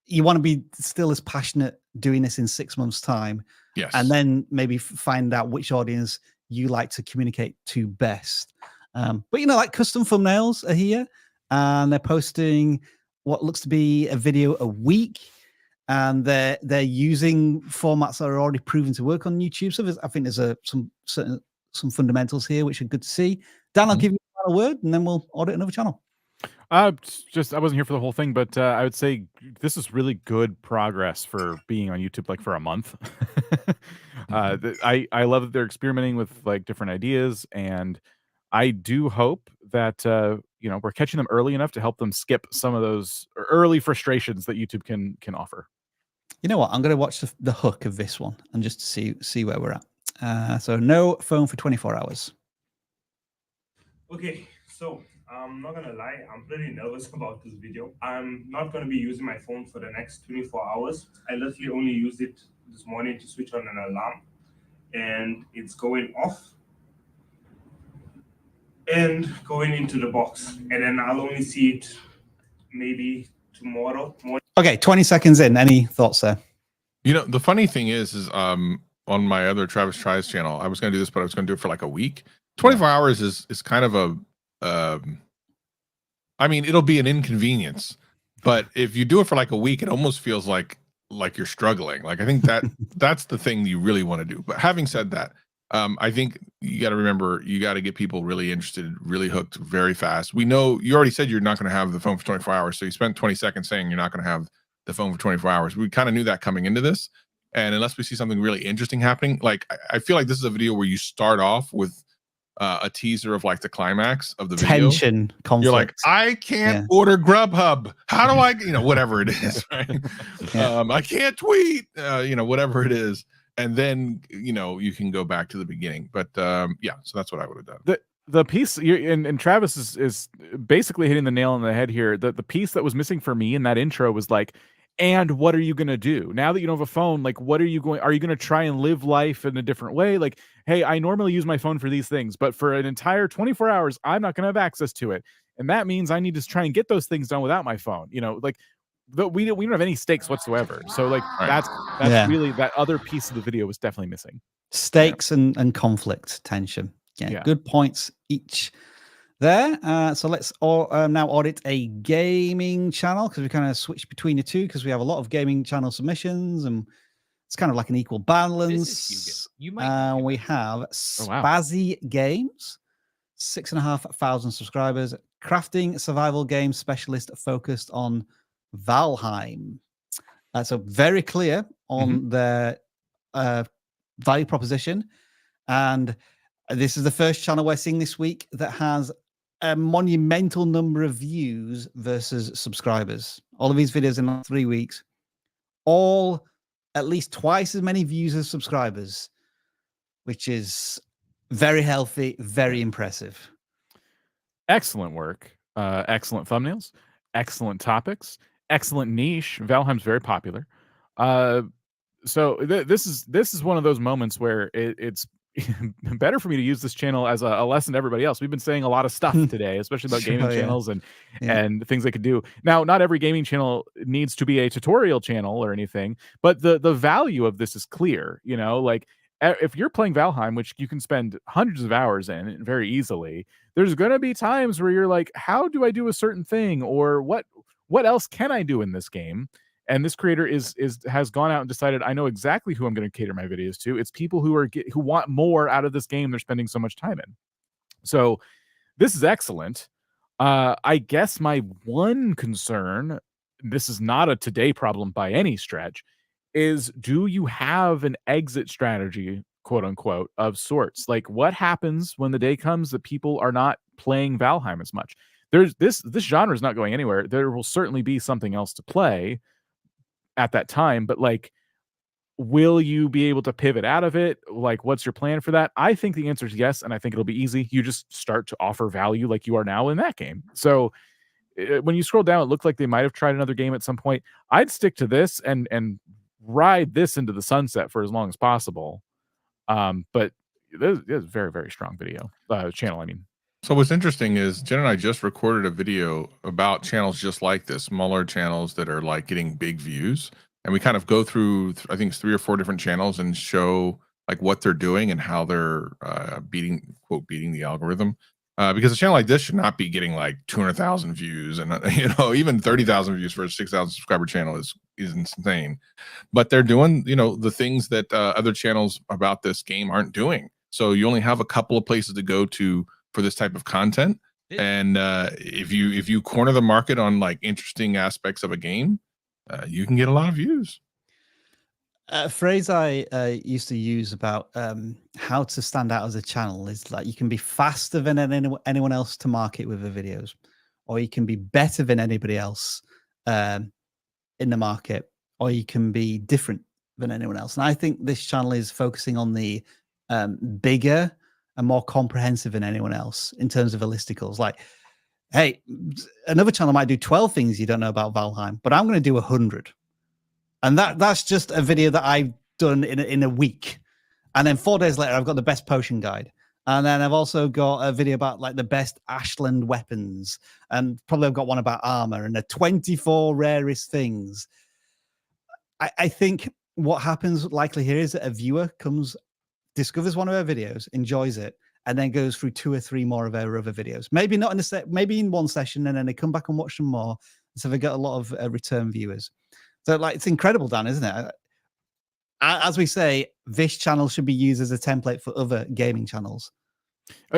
You want to be still as passionate doing this in 6 months' time. Yes. And then maybe find out which audience you like to communicate to best. But like custom thumbnails are here, and they're posting what looks to be a video a week, and they're using formats that are already proven to work on YouTube. So I think there's some fundamentals here which are good to see. Dan, I'll give you a word, and then we'll audit another channel. I wasn't here for the whole thing, but I would say this is really good progress for being on YouTube like for a month. I love that they're experimenting with like different ideas, and I do hope that we're catching them early enough to help them skip some of those early frustrations that YouTube can offer. You know what? I'm going to watch the hook of this one and just see where we're at. So no phone for 24 hours. Okay, so I'm not gonna lie, I'm pretty nervous about this video. I'm not gonna be using my phone for the next 24 hours. I literally only used it this morning to switch on an alarm, and it's going off and going into the box, and then I'll only see it maybe tomorrow morning. Okay, 20 seconds in. Any thoughts there? The funny thing is on my other Travis Tries channel, I was gonna do this, but I was gonna do it for like a week. 24 hours is kind of a I mean, it'll be an inconvenience, but if you do it for like a week, it almost feels like you're struggling. Like, I think that's the thing you really want to do. But having said that, I think you got to remember, you got to get people really interested, really hooked very fast. We know you already said you're not going to have the phone for 24 hours. So you spent 20 seconds saying you're not going to have the phone for 24 hours. We kind of knew that coming into this. And unless we see something really interesting happening, like I feel like this is a video where you start off with a teaser of like the climax of the video. Tension, conflict. You're like, I can't order Grubhub. How do I, whatever it is, right? I can't tweet, whatever it is. And then, you can go back to the beginning. But so that's what I would have done. The piece and Travis is basically hitting the nail on the head here. The piece that was missing for me in that intro was like, and what are you going to do now that you don't have a phone? Like, are you going to try and live life in a different way? Like, hey, I normally use my phone for these things, but for an entire 24 hours, I'm not going to have access to it. And that means I need to try and get those things done without my phone. We don't have any stakes whatsoever. So like, that's really, that other piece of the video was definitely missing. Stakes and conflict, tension. Yeah, good points each. there. So let's now audit a gaming channel, because we kind of switched between the two, because we have a lot of gaming channel submissions and it's kind of like an equal balance. You might. We have Oh, wow. SpazzyGames, 6,500 subscribers, crafting survival game specialist focused on Valheim. So very clear on their value proposition. And this is the first channel we're seeing this week that has a monumental number of views versus subscribers. All of these videos in 3 weeks, all at least twice as many views as subscribers, which is very healthy, very impressive. Excellent work. Excellent thumbnails. Excellent topics. Excellent niche. Valheim's very popular. So this is one of those moments where it's better for me to use this channel as a lesson to everybody else. We've been saying a lot of stuff today, especially about gaming channels and things they could do. Now, not every gaming channel needs to be a tutorial channel or anything, but the value of this is clear. You know, like if you're playing Valheim, which you can spend hundreds of hours in very easily, there's going to be times where you're like, how do I do a certain thing, or what else can I do in this game? And this creator has gone out and decided, I know exactly who I'm going to cater my videos to. It's people who want more out of this game they're spending so much time in. So this is excellent. I guess my one concern, this is not a today problem by any stretch, is do you have an exit strategy, quote unquote, of sorts? Like, what happens when the day comes that people are not playing Valheim as much? There's this genre is not going anywhere. There will certainly be something else to play at that time, but like, will you be able to pivot out of it? Like, what's your plan for that? I think the answer is yes, and I think it'll be easy. You just start to offer value like you are now in that game. So when you scroll down, it looked like they might have tried another game at some point. I'd stick to this and ride this into the sunset for as long as possible. But this is a very, very strong video channel. I mean, so what's interesting is Jen and I just recorded a video about channels just like this, smaller channels that are like getting big views. And we kind of go through, I think, 3 or 4 different channels and show like what they're doing and how they're beating the algorithm. Because a channel like this should not be getting like 200,000 views, and even 30,000 views for a 6,000 subscriber channel is insane. But they're doing the things that other channels about this game aren't doing. So you only have a couple of places to go to for this type of content, and if you corner the market on like interesting aspects of a game, you can get a lot of views. A phrase I used to use about how to stand out as a channel is like, you can be faster than anyone else to market with the videos, or you can be better than anybody else in the market, or you can be different than anyone else. And I think this channel is focusing on the bigger and more comprehensive than anyone else in terms of listicles. Like, hey, another channel might do 12 things you don't know about Valheim, but I'm going to do 100. And that's just a video that I've done in a week. And then 4 days later, I've got the best potion guide. And then I've also got a video about like the best Ashland weapons. And probably I've got one about armor and the 24 rarest things. I think what happens likely here is that a viewer discovers one of our videos, enjoys it, and then goes through 2 or 3 more of our other videos. Maybe not maybe in one session, and then they come back and watch them more. So they get a lot of return viewers. So like, it's incredible, Dan, isn't it? As we say, this channel should be used as a template for other gaming channels.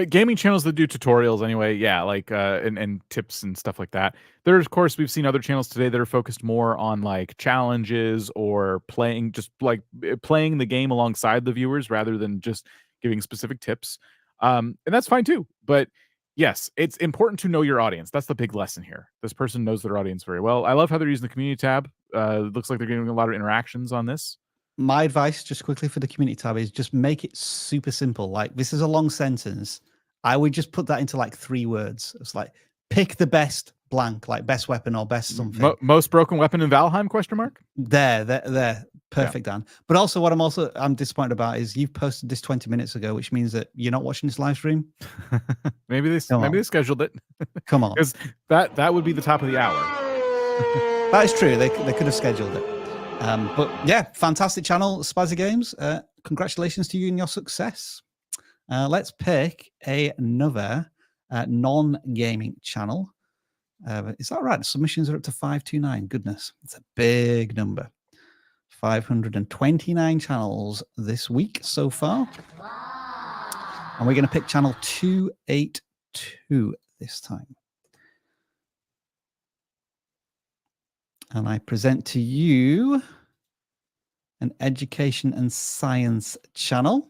Gaming channels that do tutorials anyway, yeah, like and tips and stuff like that. There's, of course, we've seen other channels today that are focused more on like challenges or playing the game alongside the viewers rather than just giving specific tips. And that's fine too. But yes, it's important to know your audience. That's the big lesson here. This person knows their audience very well. I love how they're using the community tab. It looks like they're getting a lot of interactions on this. My advice, just quickly for the community tab, is just make it super simple. Like, this is a long sentence. I would just put that into like 3 words. It's like, pick the best blank, like best weapon or best something. Most broken weapon in Valheim, question mark? There. Perfect, yeah. Dan. But also what I'm disappointed about is you've posted this 20 minutes ago, which means that you're not watching this live stream. maybe they scheduled it. Come on. Because that would be the top of the hour. That is true. They could have scheduled it. But yeah, fantastic channel, SpazzyGames. Congratulations to you and your success. Let's pick another non-gaming channel. Is that right? Submissions are up to 529. Goodness, it's a big number. 529 channels this week so far. And we're going to pick channel 282 this time. And I present to you an education and science channel.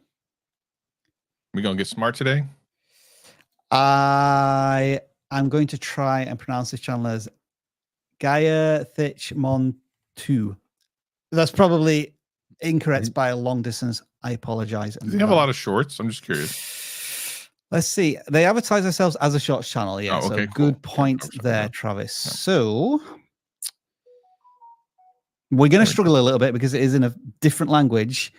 We gonna get smart today? I am going to try and pronounce this channel as Gaia Thich Mon 2. That's probably incorrect by a long distance. I apologize. Do they have a lot of shorts? I'm just curious. Let's see. They advertise themselves as a shorts channel. Yeah. Oh, okay, so cool. good point Yeah, there, yeah. Travis. Yeah. So we're going to struggle a little bit because it is in a different language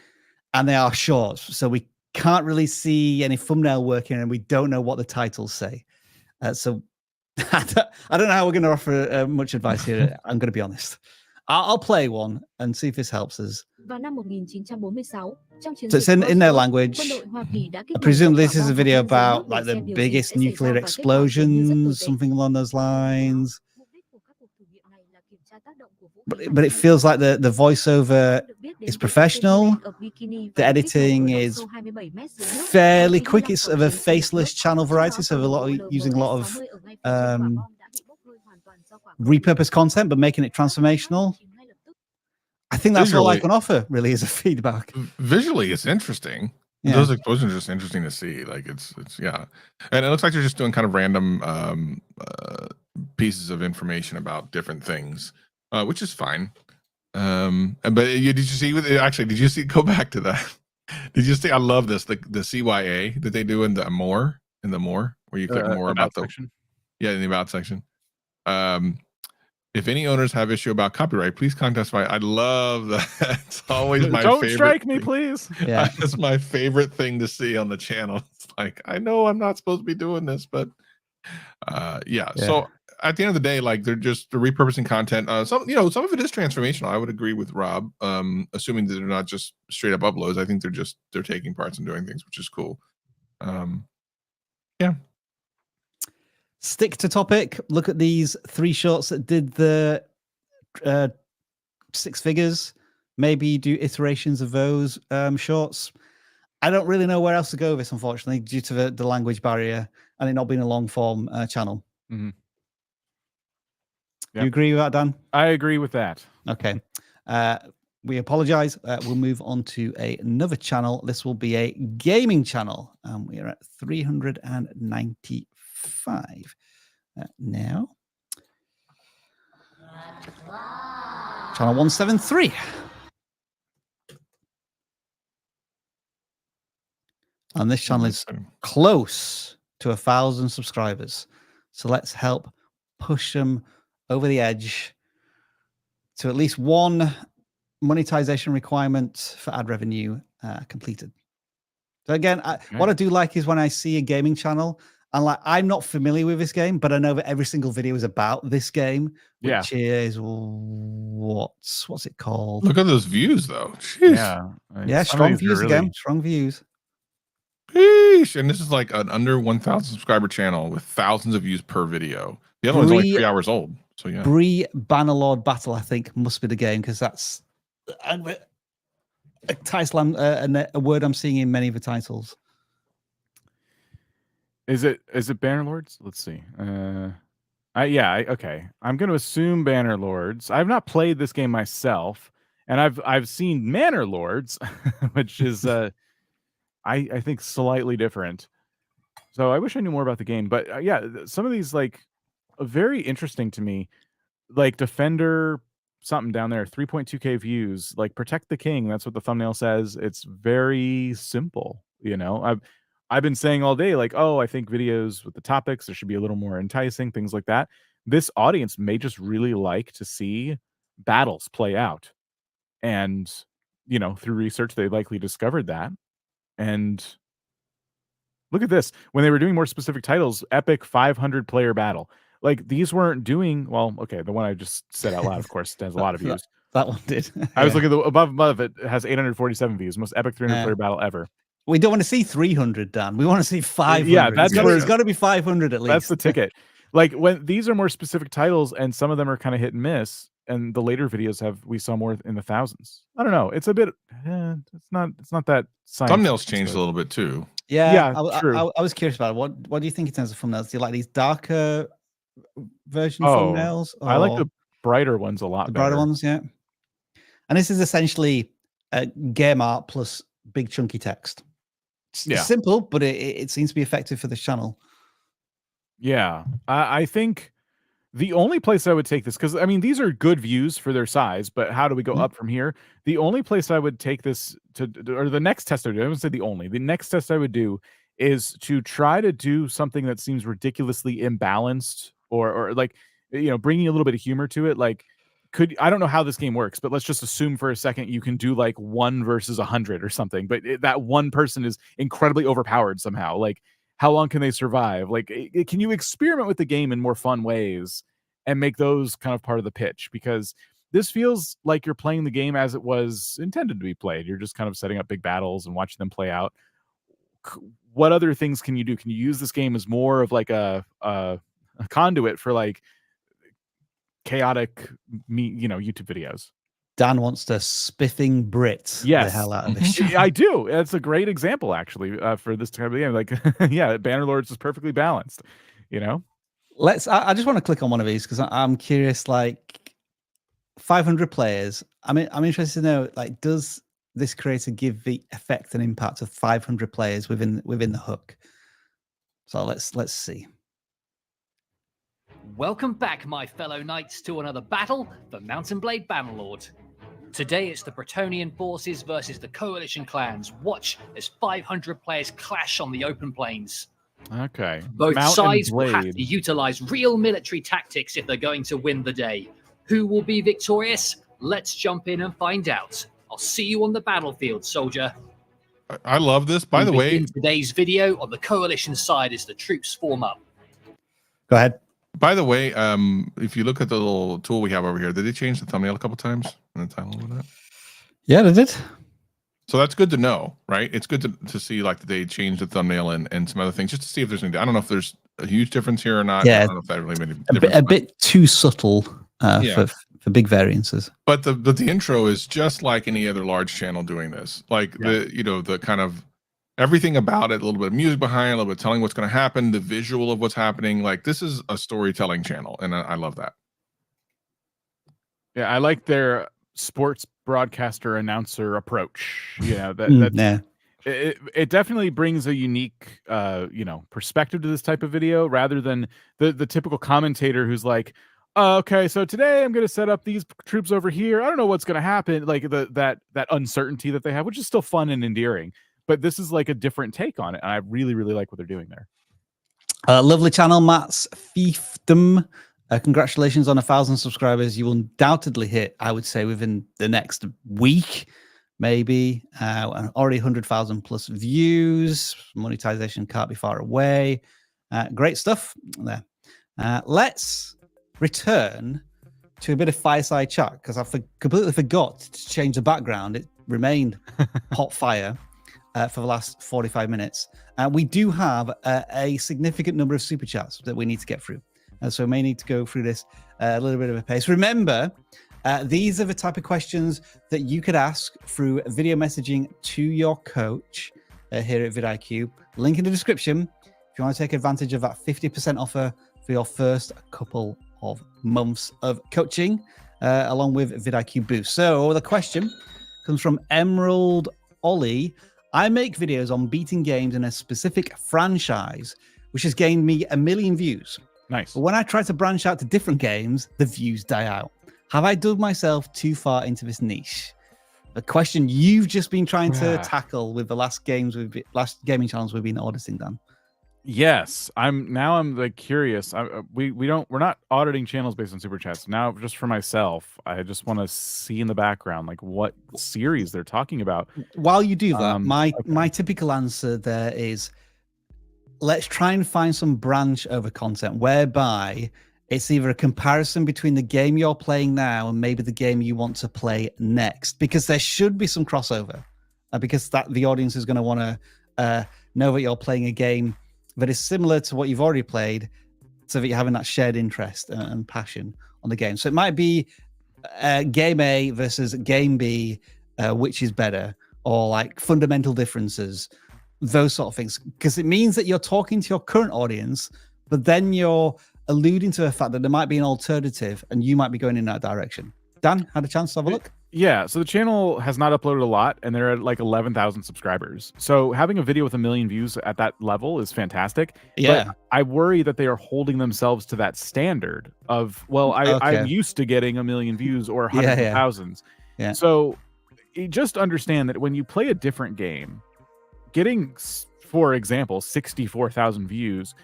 and they are shorts. So we can't really see any thumbnail working and we don't know what the titles say. So I don't know how we're going to offer much advice here. I'm going to be honest. I'll play one and see if this helps us. So it's in their language. I presume this is a video about like the biggest nuclear explosions, something along those lines. But it feels like the voiceover is professional. The editing is fairly quick. It's of a faceless channel variety, so using a lot of repurposed content, but making it transformational. I think that's all I can offer, really, as a feedback. Visually, it's interesting. Yeah. Those explosions are just interesting to see. Like it's yeah, and it looks like they're just doing kind of random pieces of information about different things, which is fine. But did you see? Actually, did you see? Go back to that. Did you see? I love this. The CYA that they do in the more where you click more about the section. Yeah, in the about section. If any owners have issue about copyright, please contact us. I love that. It's always my Don't favorite. strike me, thing. please. Yeah, It's my favorite thing to see on the channel. It's like, I know I'm not supposed to be doing this, but yeah. So at the end of the day, like they're repurposing content. Some of it is transformational. I would agree with Rob. Assuming that they're not just straight up uploads. I think they're taking parts and doing things, which is cool. Yeah. Stick to topic. Look at these 3 shorts that did the 6 figures. Maybe do iterations of those shorts. I don't really know where else to go with this, unfortunately, due to the language barrier and it not being a long form channel. Mm-hmm. Do you agree with that, Dan? I agree with that. Okay. We apologize. We'll move on to another channel. This will be a gaming channel. We are at 395 now. Channel 173. And this channel is close to 1,000 subscribers. So let's help push them over the edge to at least one monetization requirement for ad revenue completed. So again, what I do like is when I see a gaming channel, and like I'm not familiar with this game, but I know that every single video is about this game, which is what's it called? Look at those views, though. Jeez. Yeah, strong views again. Strong views. Sheesh. And this is like an under 1,000 subscriber channel with thousands of views per video. The other one's only 3 hours old. So yeah. Bree Bannerlord Battle, I think, must be the game because that's a title a word I'm seeing in many of the titles. Is it Bannerlords? Let's see. Okay. I'm going to assume Bannerlords. I've not played this game myself, and I've seen Manor Lords, which is I think slightly different. So I wish I knew more about the game, but yeah, some of these like very interesting to me, like Defender something down there, 3.2K views, like Protect the King. That's what the thumbnail says. It's very simple. I've been saying all day, like, oh, I think videos with the topics, there should be a little more enticing, things like that. This audience may just really like to see battles play out. And, through research, they likely discovered that. And look at this. When they were doing more specific titles, epic 500 player battle. Like these weren't doing, well, okay, the one I just said out loud, of course, has a lot of views. That one did. I was looking at above it has 847 views, most epic 300 player battle ever. We don't want to see 300, Dan. We want to see 500. Yeah, that's it's got to be 500 at least. That's the ticket. Like when these are more specific titles, and some of them are kind of hit and miss, and the later videos we saw more in the thousands. I don't know. It's a bit. It's not that. Thumbnails changed a little bit too. Yeah, true. I was curious about it. What do you think in terms of thumbnails? Do you like these darker version thumbnails? I like the brighter ones a lot. The brighter ones, yeah. And this is essentially game art plus big chunky text. It's simple, but it seems to be effective for this channel. Yeah, I think the only place I would take this, because I mean these are good views for their size, but how do we go up from here? The only place I would take this to, or the next test I wouldn't say the next test I would do is to try to do something that seems ridiculously imbalanced, or like, you know, bringing a little bit of humor to it. Like, I don't know how this game works, but let's just assume for a second you can do like 1 versus 100 or something, but that one person is incredibly overpowered somehow. Like, how long can they survive? Like, can you experiment with the game in more fun ways and make those kind of part of the pitch? Because this feels like you're playing the game as it was intended to be played. You're just kind of setting up big battles and watching them play out. What other things can you do? Can you use this game as more of like a conduit for like chaotic, YouTube videos? Dan wants to spiffing Brit the hell out of this. I do. It's a great example, actually, for this type of game. Like, yeah, Bannerlords is perfectly balanced. You know, I just want to click on one of these because I'm curious. Like, 500 players. I'm interested to know, like, does this creator give the effect and impact of 500 players within the hook? So let's see. Welcome back, my fellow knights, to another battle for Mountain Blade Bannerlord. Today it's the Bretonnian forces versus the Coalition clans. Watch as 500 players clash on the open plains. Okay. Both sides will have to utilize real military tactics if they're going to win the day. Who will be victorious? Let's jump in and find out. I'll see you on the battlefield, soldier. I love this. By the way, in today's video on the Coalition side as the troops form up. Go ahead. By the way, if you look at the little tool we have over here, did they change the thumbnail a couple times in the title of that? Yeah, they did. So that's good to know, right? It's good to see like that they changed the thumbnail and some other things, just to see if there's anything. I don't know if there's a huge difference here or not. Yeah, I don't know if that really made a difference. A bit too subtle for big variances. But the intro is just like any other large channel doing this. Like the kind of everything about it, a little bit of music behind, a little bit telling what's going to happen, the visual of what's happening. Like, this is a storytelling channel, and I love that. Yeah, I like their sports broadcaster announcer approach. Yeah, it definitely brings a unique perspective to this type of video, rather than the typical commentator who's like, okay, so today I'm going to set up these troops over here. I don't know what's going to happen. Like that uncertainty that they have, which is still fun and endearing. But this is like a different take on it, and I really, really like what they're doing there. Lovely channel, Matt's Fiefdom. Congratulations on 1,000 subscribers. You will undoubtedly hit, I would say, within the next week, maybe. Already 100,000 plus views. Monetization can't be far away. Great stuff there. Let's return to a bit of fireside chat, because I completely forgot to change the background. It remained hot fire for the last 45 minutes. We do have a significant number of super chats that we need to get through. So we may need to go through this a little bit of a pace. Remember, these are the type of questions that you could ask through video messaging to your coach here at vidIQ. Link in the description if you want to take advantage of that 50% offer for your first couple of months of coaching, along with vidIQ Boost. So the question comes from Emerald Ollie. I make videos on beating games in a specific franchise, which has gained me 1 million views. Nice. But when I try to branch out to different games, the views die out. Have I dug myself too far into this niche? The question you've just been trying to tackle with the last gaming channels we've been auditing, Dan. Yes, I'm like curious. We're not auditing channels based on super chats now. Just for myself, I just want to see in the background like what series they're talking about. While you do that, my typical answer there is, let's try and find some branch over content whereby it's either a comparison between the game you're playing now and maybe the game you want to play next, because there should be some crossover, because the audience is going to want to know that you're playing a game that is similar to what you've already played, so that you're having that shared interest and passion on the game. So it might be game A versus game B, which is better, or like fundamental differences, those sort of things, because it means that you're talking to your current audience, but then you're alluding to the fact that there might be an alternative and you might be going in that direction. Dan, had a chance to have a look? Yeah, so the channel has not uploaded a lot, and they're at like 11,000 subscribers. So having a video with 1 million views at that level is fantastic. Yeah. But I worry that they are holding themselves to that standard of, well, I'm used to getting 1 million views or hundreds of thousands. Yeah. So you just understand that when you play a different game, getting, for example, 64,000 views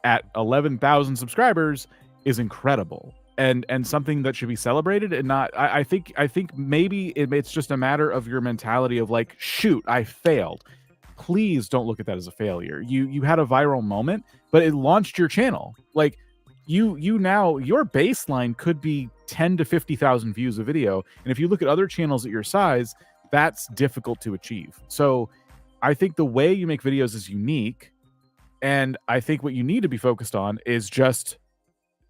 at 11,000 subscribers is incredible. And something that should be celebrated, and not. I think maybe it's just a matter of your mentality of like, shoot, I failed. Please don't look at that as a failure. You had a viral moment, but it launched your channel. Like you now, your baseline could be 10 to 50,000 views a video, and if you look at other channels at your size, that's difficult to achieve. So I think the way you make videos is unique, and I think what you need to be focused on is just,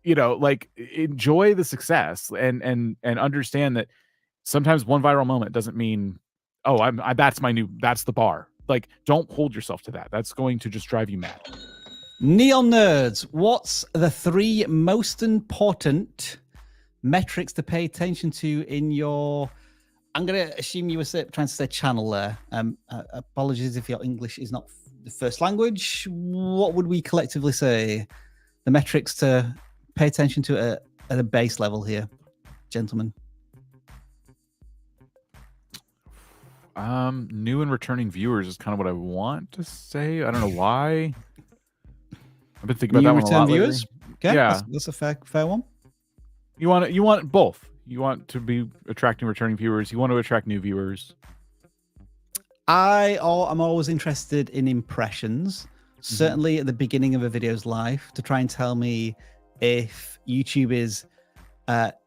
like, enjoy the success and understand that sometimes one viral moment doesn't mean, oh, that's the bar. Like, don't hold yourself to that. That's going to just drive you mad. Neon Nerds, what's the 3 most important metrics to pay attention to in your, I'm going to assume you were trying to say channel there. Apologies if your English is not the first language. What would we collectively say? The metrics to pay attention to at a base level here, gentlemen. New and returning viewers is kind of what I want to say. I don't know why. I've been thinking about that one a lot viewers lately. Okay, yeah, that's a fair one. You want both. You want to be attracting returning viewers. You want to attract new viewers. I'm always interested in impressions. Certainly at the beginning of a video's life, to try and tell me if YouTube is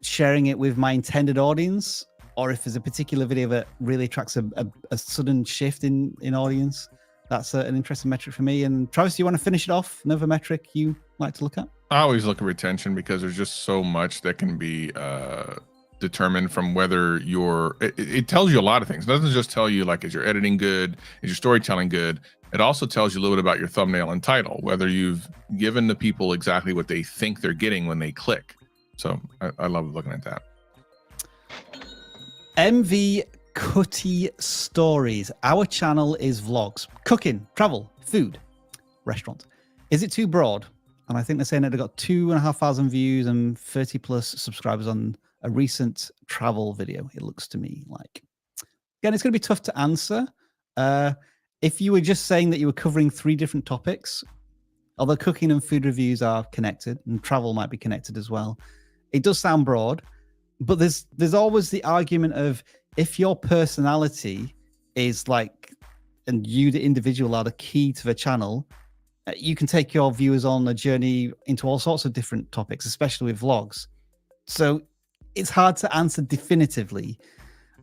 sharing it with my intended audience, or if there's a particular video that really attracts a sudden shift in audience. That's an interesting metric for me. And Travis, do you want to finish it off? Another metric you like to look at? I always look at retention, because there's just so much that can be determined from whether it tells you a lot of things. It doesn't just tell you, like, is your editing good? Is your storytelling good? It also tells you a little bit about your thumbnail and title, whether you've given the people exactly what they think they're getting when they click. So I love looking at that. MV Cutty Stories. Our channel is vlogs, cooking, travel, food, restaurants. Is it too broad? And I think they're saying that they've got 2,500 views and 30 plus subscribers on a recent travel video, it looks to me like. Again, it's going to be tough to answer. If you were just saying that you were covering 3 different topics, although cooking and food reviews are connected, and travel might be connected as well, it does sound broad. But there's always the argument of, if your personality is like, and you, the individual, are the key to the channel, you can take your viewers on a journey into all sorts of different topics, especially with vlogs. So it's hard to answer definitively.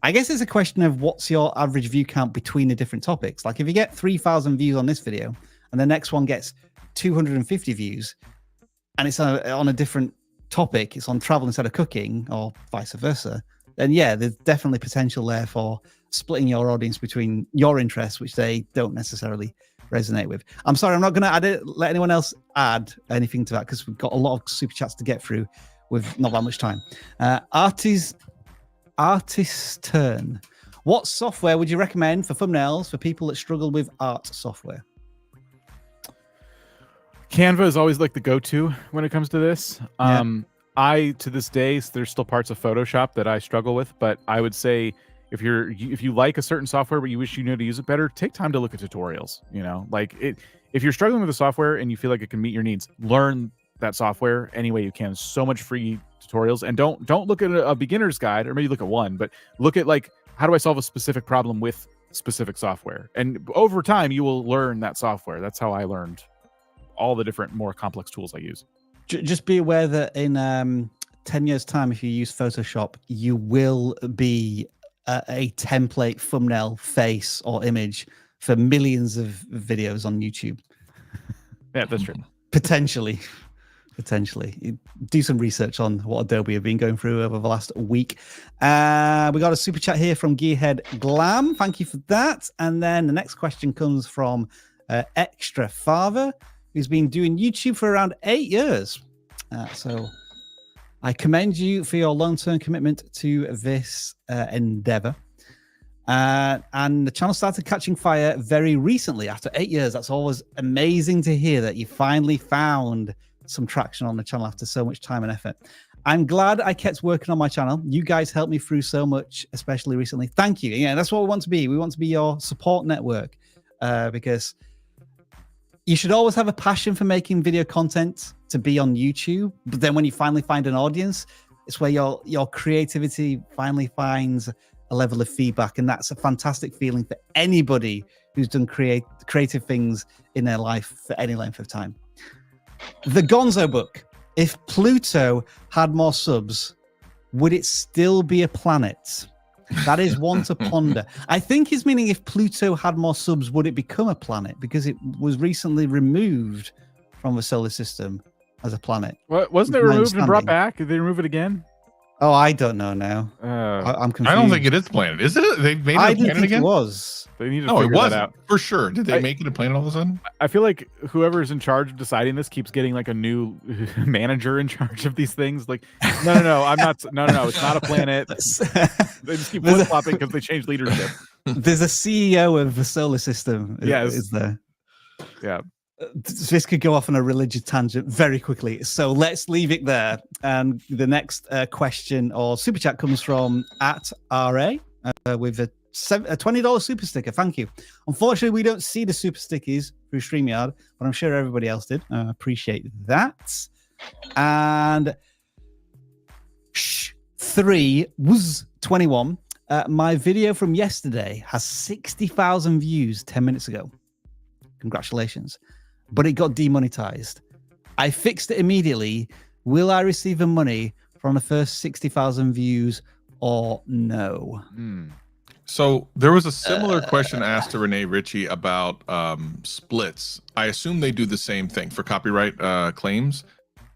I guess it's a question of what's your average view count between the different topics. Like, if you get 3,000 views on this video and the next one gets 250 views and it's on a different topic, it's on travel instead of cooking, or vice versa, then yeah, there's definitely potential there for splitting your audience between your interests, which they don't necessarily resonate with. I'm sorry, I'm not going to let anyone else add anything to that, because we've got a lot of super chats to get through with not that much time. Artist Turn. What software would you recommend for thumbnails for people that struggle with art software? Canva is always like the go-to when it comes to this. To this day, there's still parts of Photoshop that I struggle with, but I would say if you like a certain software but you wish you knew how to use it better, take time to look at tutorials. If you're struggling with a software and you feel like it can meet your needs, learn that software any way you can. So much free tutorials, and don't look at a beginner's guide, or maybe look at one, but look at, like, how do I solve a specific problem with specific software? And over time, you will learn that software. That's how I learned all the different more complex tools I use. Just be aware that in 10 years' time, if you use Photoshop, you will be a template thumbnail face or image for millions of videos on YouTube. Yeah, that's true. Potentially. You do some research on what Adobe have been going through over the last week. We got a super chat here from Gearhead Glam. Thank you for that. And then the next question comes from Extra Father, who's been doing YouTube for around 8 years. So I commend you for your long-term commitment to this endeavor. And the channel started catching fire very recently after 8 years. That's always amazing to hear that you finally found some traction on the channel after so much time and effort. I'm glad I kept working on my channel. You guys helped me through so much, especially recently. Thank you. Yeah, that's what we want to be. We want to be your support network, because you should always have a passion for making video content to be on YouTube. But then when you finally find an audience, it's where your creativity finally finds a level of feedback. And that's a fantastic feeling for anybody who's done creative things in their life for any length of time. The Gonzo book. If Pluto had more subs, would it still be a planet? That is one to ponder. I think he's meaning if Pluto had more subs, would it become a planet? Because it was recently removed from the solar system as a planet. What, wasn't it removed and brought back? Did they remove it again? Oh, I don't know now. I'm confused. I don't think it is planet. Is it? They made it a planet again? It was. They need to figure that out. For sure. Did they make it a planet all of a sudden? I feel like whoever's in charge of deciding this keeps getting like a new manager in charge of these things. Like, no, I'm not. No, it's not a planet. They just keep flip-flopping because they change leadership. There's a CEO of the solar system. Yes. Is there? Yeah. This could go off on a religious tangent very quickly, so let's leave it there. And the next question or super chat comes from @RA with a $20 super sticker. Thank you. Unfortunately, we don't see the super stickies through StreamYard, but I'm sure everybody else did. Appreciate that. And 3 was 21. My video from yesterday has 60,000 views 10 minutes ago. Congratulations. But it got demonetized. I fixed it immediately. Will I receive the money from the first 60,000 views or no? So there was a similar question asked to Renee Ritchie about splits. I assume they do the same thing for copyright claims.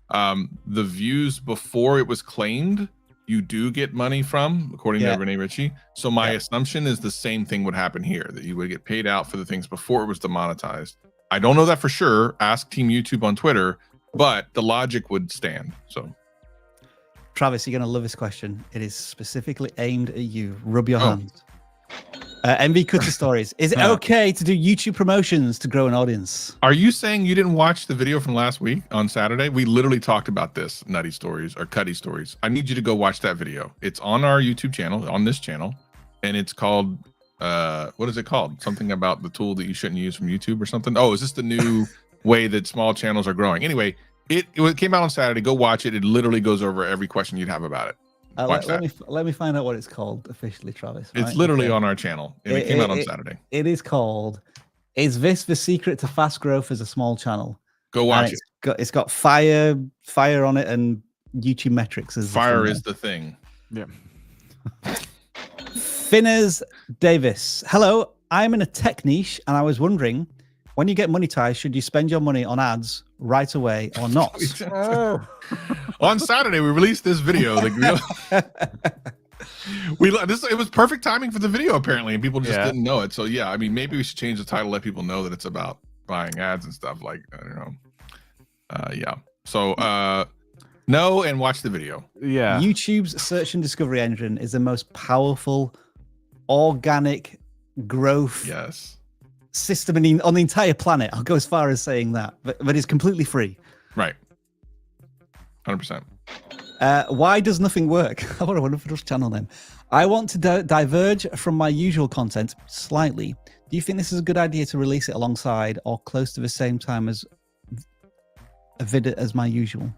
The views before it was claimed, you do get money from, according to Renee Ritchie. So my assumption is the same thing would happen here, that you would get paid out for the things before it was demonetized. I don't know that for sure. Ask Team YouTube on Twitter, but the logic would stand. So, Travis, you're going to love this question. It is specifically aimed at you. Rub your hands. MV Cutter Stories. Is it okay to do YouTube promotions to grow an audience? Are you saying you didn't watch the video from last week on Saturday? We literally talked about this, Nutty Stories or Cuddy Stories. I need you to go watch that video. It's on our YouTube channel, on this channel, and it's called... what is it called? Something about the tool that you shouldn't use from YouTube or something. Oh, is this the new way that small channels are growing? Anyway, it came out on Saturday. Go watch it. It literally goes over every question you'd have about it. Let me find out what it's called officially, Travis. It's literally on our channel, and it came out on Saturday. It is called "Is This the Secret to Fast Growth as a Small Channel?" Go watch it. It's got fire on it and YouTube metrics. Fire is the thing. Yeah. Finners Davis. Hello, I'm in a tech niche and I was wondering, when you get monetized, should you spend your money on ads right away or not? On Saturday, we released this video. It was perfect timing for the video, apparently, and people just didn't know it. So yeah, I mean, maybe we should change the title, let people know that it's about buying ads and stuff. Like, I don't know. Yeah. So no, and watch the video. Yeah. YouTube's search and discovery engine is the most powerful organic growth system on the entire planet. I'll go as far as saying that, but it's completely free. Right. 100%. Why does nothing work? I want a wonderful channel then. I want to diverge from my usual content slightly. Do you think this is a good idea to release it alongside or close to the same time as a vid as my usual?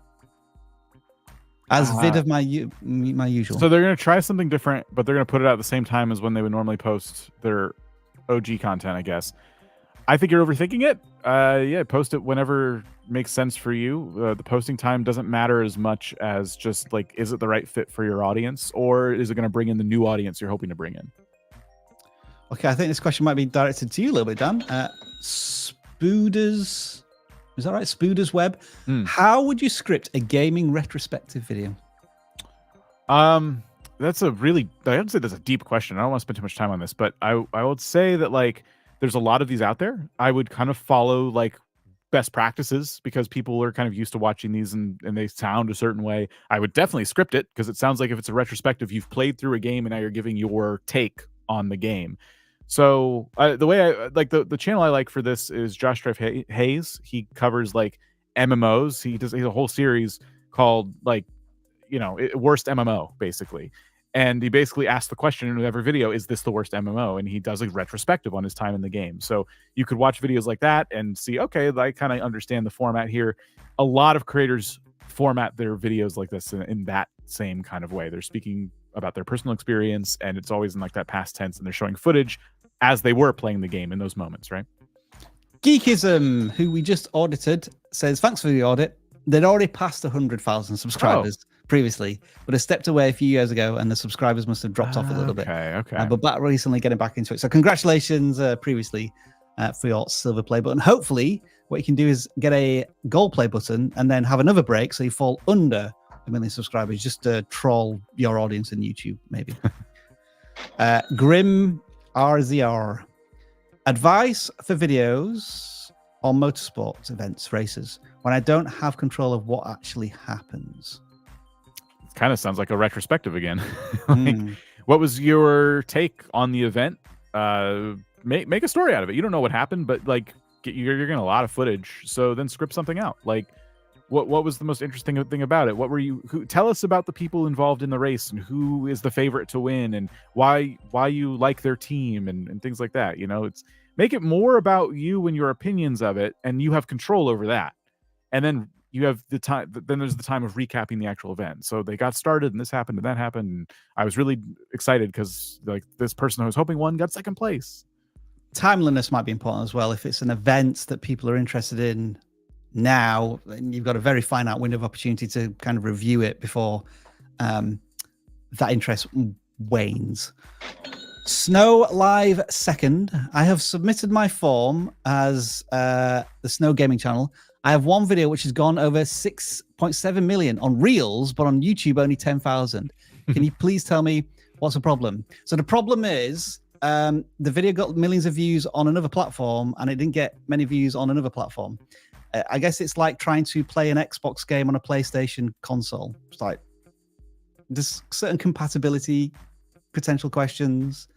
Vid of my usual. So they're going to try something different, but they're going to put it out at the same time as when they would normally post their OG content, I guess. I think you're overthinking it. Yeah, post it whenever makes sense for you. The posting time doesn't matter as much as just like, is it the right fit for your audience, or is it going to bring in the new audience you're hoping to bring in? Okay, I think this question might be directed to you a little bit, Dan. Spooders, is that right? Spooders Web. How would you script a gaming retrospective video? That's a really, I would say that's a deep question. I don't want to spend too much time on this, but I would say that like there's a lot of these out there. I would kind of follow like best practices because people are kind of used to watching these and they sound a certain way. I would definitely script it because it sounds like if it's a retrospective, you've played through a game and now you're giving your take on the game. So the way I like the channel I like for this is Josh Drive Hayes. He covers like MMOs. He does a whole series called like, worst MMO basically. And he basically asks the question in every video, is this the worst MMO? And he does a retrospective on his time in the game. So you could watch videos like that and see, okay, I kind of understand the format here. A lot of creators format their videos like this in that same kind of way. They're speaking about their personal experience and it's always in like that past tense and they're showing footage as they were playing the game in those moments, right? Geekism, who we just audited, says, thanks for the audit. They'd already passed 100,000 subscribers previously, but have stepped away a few years ago and the subscribers must have dropped off a little bit. Okay. But back recently getting back into it. So congratulations previously for your silver play button. Hopefully what you can do is get a gold play button and then have another break so you fall under 1 million subscribers just to troll your audience in YouTube, maybe. Grim RZR. Advice for videos on motorsports events, races, when I don't have control of what actually happens. It kind of sounds like a retrospective again. What was your take on the event? Make a story out of it. You don't know what happened, but like you're getting a lot of footage. So then script something out. Like what was the most interesting thing about it? What were you? Tell us about the people involved in the race and who is the favorite to win and why you like their team and things like that. It's make it more about you and your opinions of it, and you have control over that. And then you have the time. Then there's the time of recapping the actual event. So they got started, and this happened, and that happened. And I was really excited because like this person I was hoping won got second place. Timeliness might be important as well. If it's an event that people are interested in now, and you've got a very finite window of opportunity to kind of review it before that interest wanes. Snow Live Second. I have submitted my form as the Snow Gaming channel. I have one video which has gone over 6.7 million on Reels, but on YouTube only 10,000. Can you please tell me what's the problem? So the problem is the video got millions of views on another platform and it didn't get many views on another platform. I guess it's like trying to play an Xbox game on a PlayStation console. It's like there's certain compatibility potential questions.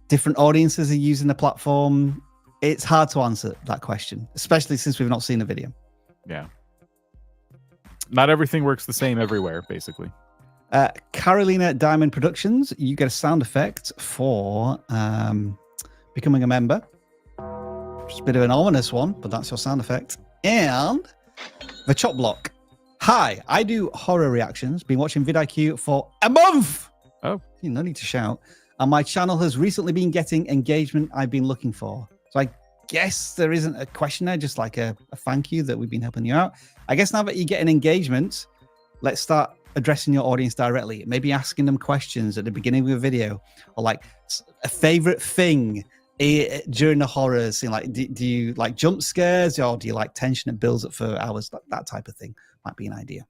Different audiences are using the platform. It's hard to answer that question, especially since we've not seen a video. Yeah. Not everything works the same everywhere, basically. Carolina Diamond Productions, you get a sound effect for becoming a member. Just a bit of an ominous one, but that's your sound effect. And the Chop Block. Hi, I do horror reactions. Been watching vidIQ for a month. Oh, no need to shout. And my channel has recently been getting engagement I've been looking for. So I guess there isn't a question there, just like a thank you that we've been helping you out. I guess now that you get an engagement, let's start addressing your audience directly. Maybe asking them questions at the beginning of a video, or like a favorite thing during the horror scene. Like, do you like jump scares, or do you like tension that builds up for hours? That type of thing might be an idea.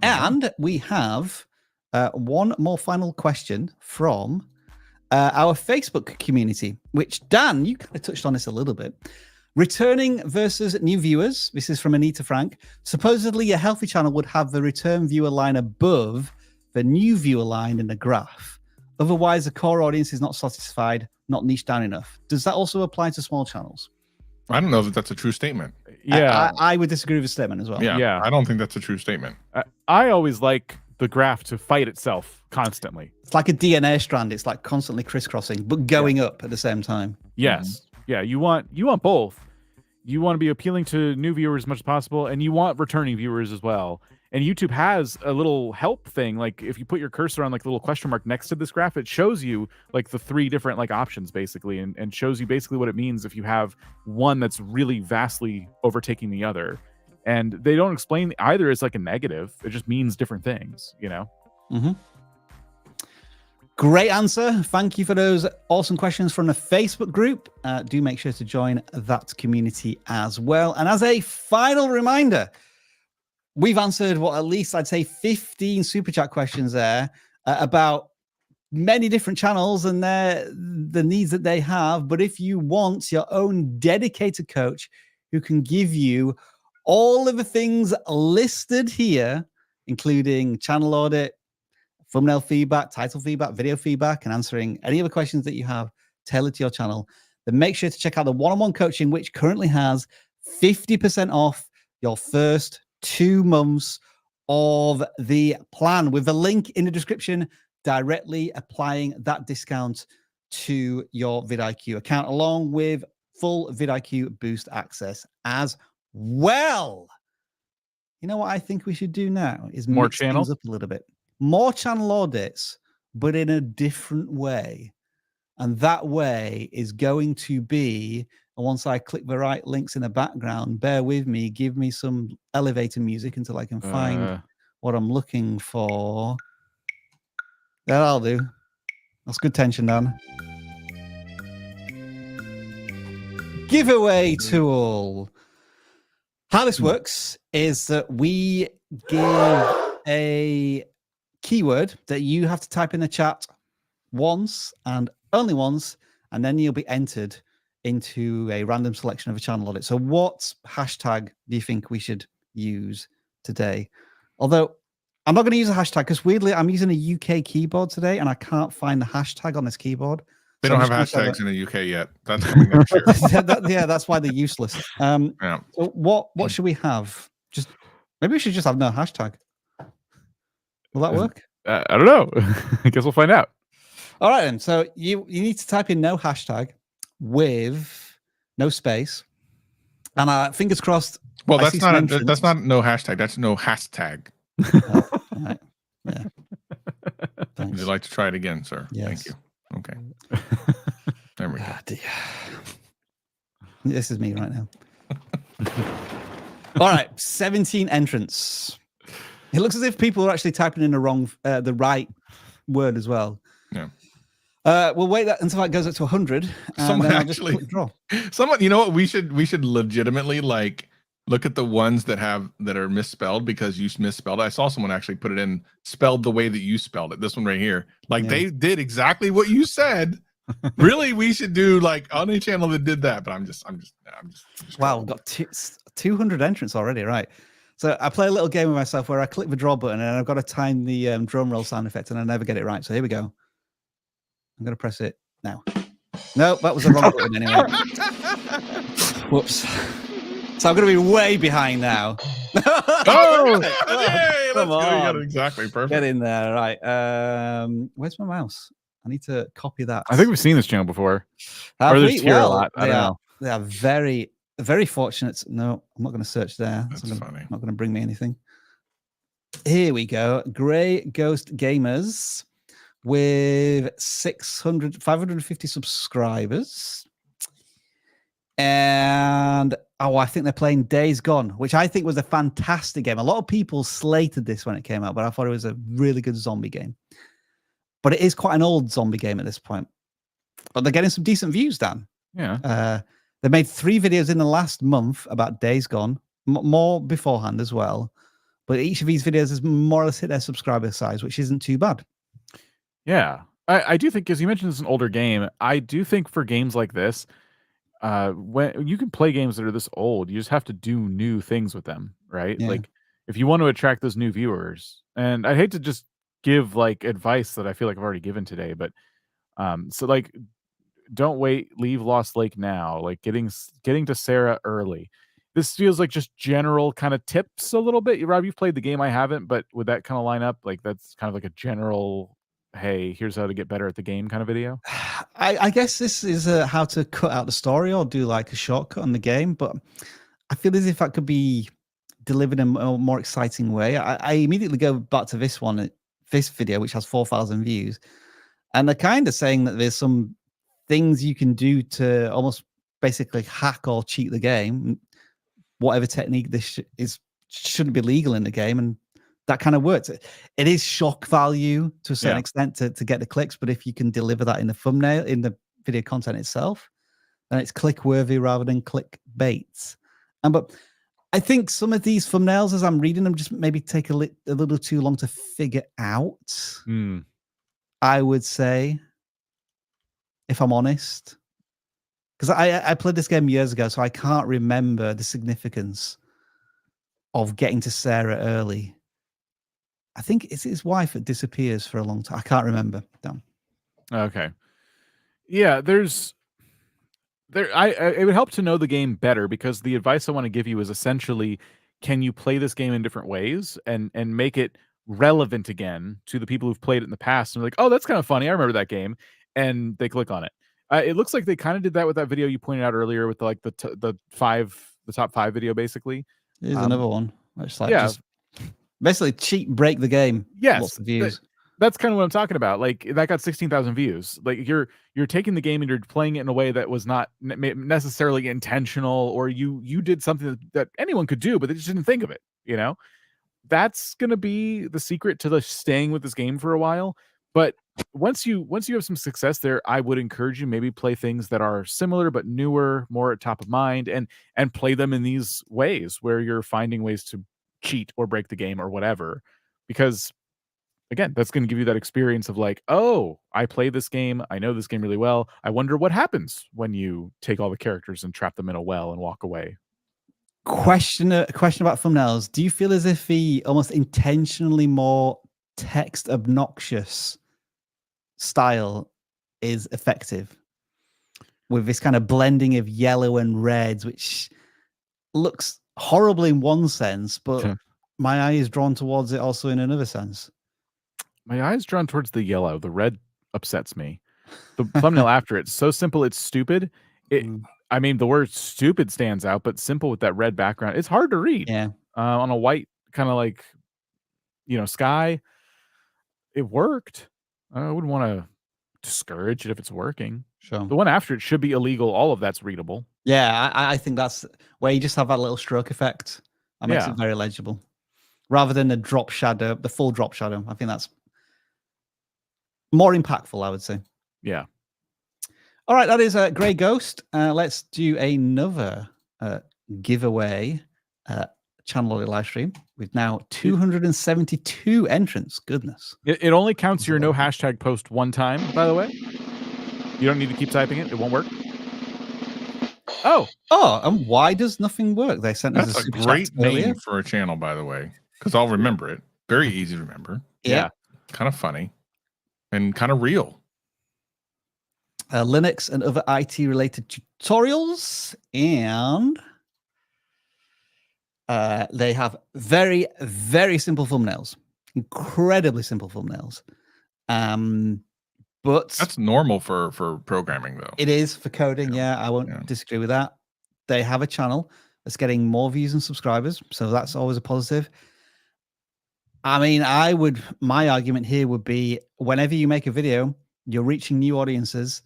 And we have one more final question from our Facebook community, which Dan, you kind of touched on this a little bit. Returning versus new viewers. This is from Anita Frank. Supposedly a healthy channel would have the return viewer line above the new viewer line in the graph. Otherwise, the core audience is not satisfied, not niched down enough. Does that also apply to small channels? I don't know that that's a true statement. Yeah. I would disagree with the statement as well. Yeah. I don't think that's a true statement. I always like the graph to fight itself constantly. It's like a DNA strand. It's like constantly crisscrossing, but going up at the same time. Yes. Yeah. You want both. You want to be appealing to new viewers as much as possible, and you want returning viewers as well. And YouTube has a little help thing. Like if you put your cursor on like the little question mark next to this graph, it shows you like the 3 different like options basically, and shows you basically what it means if you have one that's really vastly overtaking the other. And they don't explain either as like a negative. It just means different things, you know? Great answer. Thank you for those awesome questions from the Facebook group. Do make sure to join that community as well. And as a final reminder, we've answered what at least I'd say 15 super chat questions there about many different channels and the needs that they have. But if you want your own dedicated coach who can give you all of the things listed here, including channel audit, thumbnail feedback, title feedback, video feedback, and answering any other questions that you have tailored to your channel, then make sure to check out the one-on-one coaching, which currently has 50% off your first 2 months of the plan, with the link in the description directly applying that discount to your vidIQ account, along with full vidIQ boost access as well. You know what I think we should do now is more mix channels things up a little bit. More channel audits, but in a different way. And that way is going to be, and once I click the right links in the background, bear with me, give me some elevator music until I can find what I'm looking for. That'll do. That's good tension, Dan. Giveaway tool. How this works is that we give a keyword that you have to type in the chat once and only once, and then you'll be entered into a random selection of a channel audit. So what hashtag do you think we should use today? Although I'm not going to use a hashtag because weirdly I'm using a UK keyboard today and I can't find the hashtag on this keyboard. They So don't I'm have just gonna hashtags in the UK yet. That's coming next year. yeah, that's why they're useless. Yeah. So what should we have? Just maybe we should just have no hashtag. Will that work? I don't know. I guess we'll find out. All right, then. So you need to type in no hashtag with no space, and fingers crossed. Well, I that's see some not entrants. that's not no hashtag. That's no hashtag. Oh, all right. Yeah. Would Thanks. you like to try it again, sir? Yes. Thank you. Okay. There we go. Ah, dear. This is me right now. All right, 17 entrants. It looks as if people are actually typing in the right word as well. Yeah. We'll wait until that goes up to 100. Someone then I'll just actually click draw. Someone, you know what? We should legitimately like look at the ones that are misspelled because you misspelled it. I saw someone actually put it in spelled the way that you spelled it. This one right here. Like they did exactly what you said. Really, we should do like on a channel that did that. But I'm just Wow, we've got 200 entrants already, right? So I play a little game with myself where I click the draw button and I've got to time the drum roll sound effect and I never get it right. So here we go. I'm going to press it now. No, that was the wrong button anyway. Whoops. So I'm going to be way behind now. Oh, hey, come on. You got it exactly perfect. Get in there. Right. Where's my mouse? I need to copy that. I think we've seen this channel before. Have or we? there's here a lot. I don't know. They are very, very fortunate. No, I'm not going to search there. That's funny. Not going to bring me anything. Here we go. GreyGhost Gamerz with 550 subscribers. And I think they're playing Days Gone, which I think was a fantastic game. A lot of people slated this when it came out, but I thought it was a really good zombie game. But it is quite an old zombie game at this point. But they're getting some decent views, Dan. Yeah. They made 3 videos in the last month about Days Gone, more beforehand as well. But each of these videos has more or less hit their subscriber size, which isn't too bad. Yeah. I do think, as you mentioned, it's an older game. I do think for games like this, when you can play games that are this old, you just have to do new things with them, right? Yeah. Like if you want to attract those new viewers, and I hate to just give like advice that I feel like I've already given today, but so like don't wait, leave Lost Lake now, like getting to Sarah early. This feels like just general kind of tips a little bit. Rob, you've played the game, I haven't, but would that kind of line up? Like that's kind of like a general, hey, here's how to get better at the game kind of video? I guess this is how to cut out the story or do like a shortcut on the game, but I feel as if that could be delivered in a more exciting way. I immediately go back to this video, which has 4,000 views, and they're kind of saying that there's some things you can do to almost basically hack or cheat the game. Whatever technique this shouldn't be legal in the game, and that kind of works. It is shock value to a certain Yeah. extent to get the clicks, but if you can deliver that in the thumbnail, in the video content itself, then it's click worthy rather than clickbait. But I think some of these thumbnails, as I'm reading them, just maybe take a little too long to figure out. I would say, if I'm honest, because I played this game years ago, so I can't remember the significance of getting to Sarah early. I think it's his wife that disappears for a long time. I can't remember. Damn. Okay. Yeah, it would help to know the game better, because the advice I want to give you is essentially, can you play this game in different ways and make it relevant again to the people who've played it in the past and like, oh, that's kind of funny, I remember that game, and they click on it. It looks like they kind of did that with that video you pointed out earlier with like the top 5 video, basically. Here's another one. It's like, yeah, just basically cheat, break the game. Yes, lots of views. That's kind of what I'm talking about. Like, that got 16,000 views. Like, you're taking the game and you're playing it in a way that was not necessarily intentional, or you did something that anyone could do, but they just didn't think of it. You know, that's gonna be the secret to staying with this game for a while. But once you have some success there, I would encourage you maybe play things that are similar but newer, more at top of mind, and play them in these ways where you're finding ways to cheat or break the game or whatever, because again, that's going to give you that experience of like, oh, I play this game, I know this game really well, I wonder what happens when you take all the characters and trap them in a well and walk away. Question about thumbnails. Do you feel as if the almost intentionally more text obnoxious style is effective with this kind of blending of yellow and reds, which looks horrible in one sense, but my eye is drawn towards it also in another sense? My eye is drawn towards the yellow. The red upsets me. The thumbnail after it's so simple, it's stupid. I mean, the word stupid stands out, but simple with that red background, it's hard to read. Yeah. On a white kind of like, sky. It worked. I wouldn't want to discourage it if it's working. Sure. The one after it should be illegal. All of that's readable. Yeah, I think that's where you just have that little stroke effect. That makes it very legible. Rather than the drop shadow, the full drop shadow. I think that's more impactful, I would say. Yeah. All right, that is GreyGhost. Let's do another giveaway channel or live stream with now 272 entrants. Goodness. It only counts your no hashtag post one time, by the way. You don't need to keep typing it. It won't work. Oh, and why does nothing work? They sent us That's a a super great chat name earlier. for a channel, by the way, because I'll remember it. Very easy to remember. Yeah. Kind of funny and kind of real. Linux and other IT related tutorials, and they have very, very simple thumbnails, incredibly simple thumbnails. But that's normal for programming, though. It is for coding. Yeah, I won't disagree with that. They have a channel that's getting more views and subscribers, so that's always a positive. I mean, my argument here would be, whenever you make a video, you're reaching new audiences.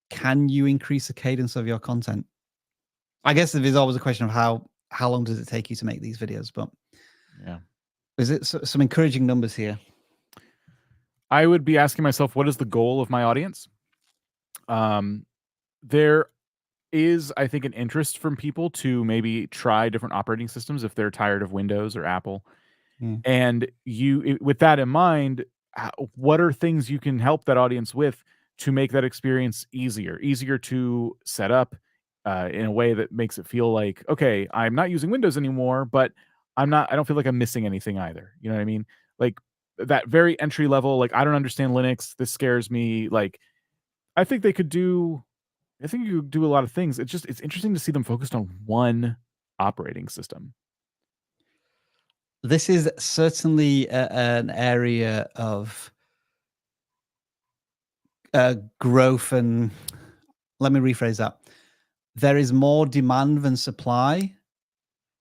Can you increase the cadence of your content? I guess there's always a question of how long does it take you to make these videos, but yeah, is it some encouraging numbers here? I would be asking myself, what is the goal of my audience? There is, I think, an interest from people to maybe try different operating systems if they're tired of Windows or Apple. And with that in mind, what are things you can help that audience with to make that experience easier to set up in a way that makes it feel like, okay, I'm not using Windows anymore, but I don't feel like I'm missing anything either. You know what I mean? Like that very entry level, like, I don't understand Linux, this scares me. Like, I think you could do a lot of things. It's interesting to see them focused on one operating system. This is certainly an area of growth, and let me rephrase that. There is more demand than supply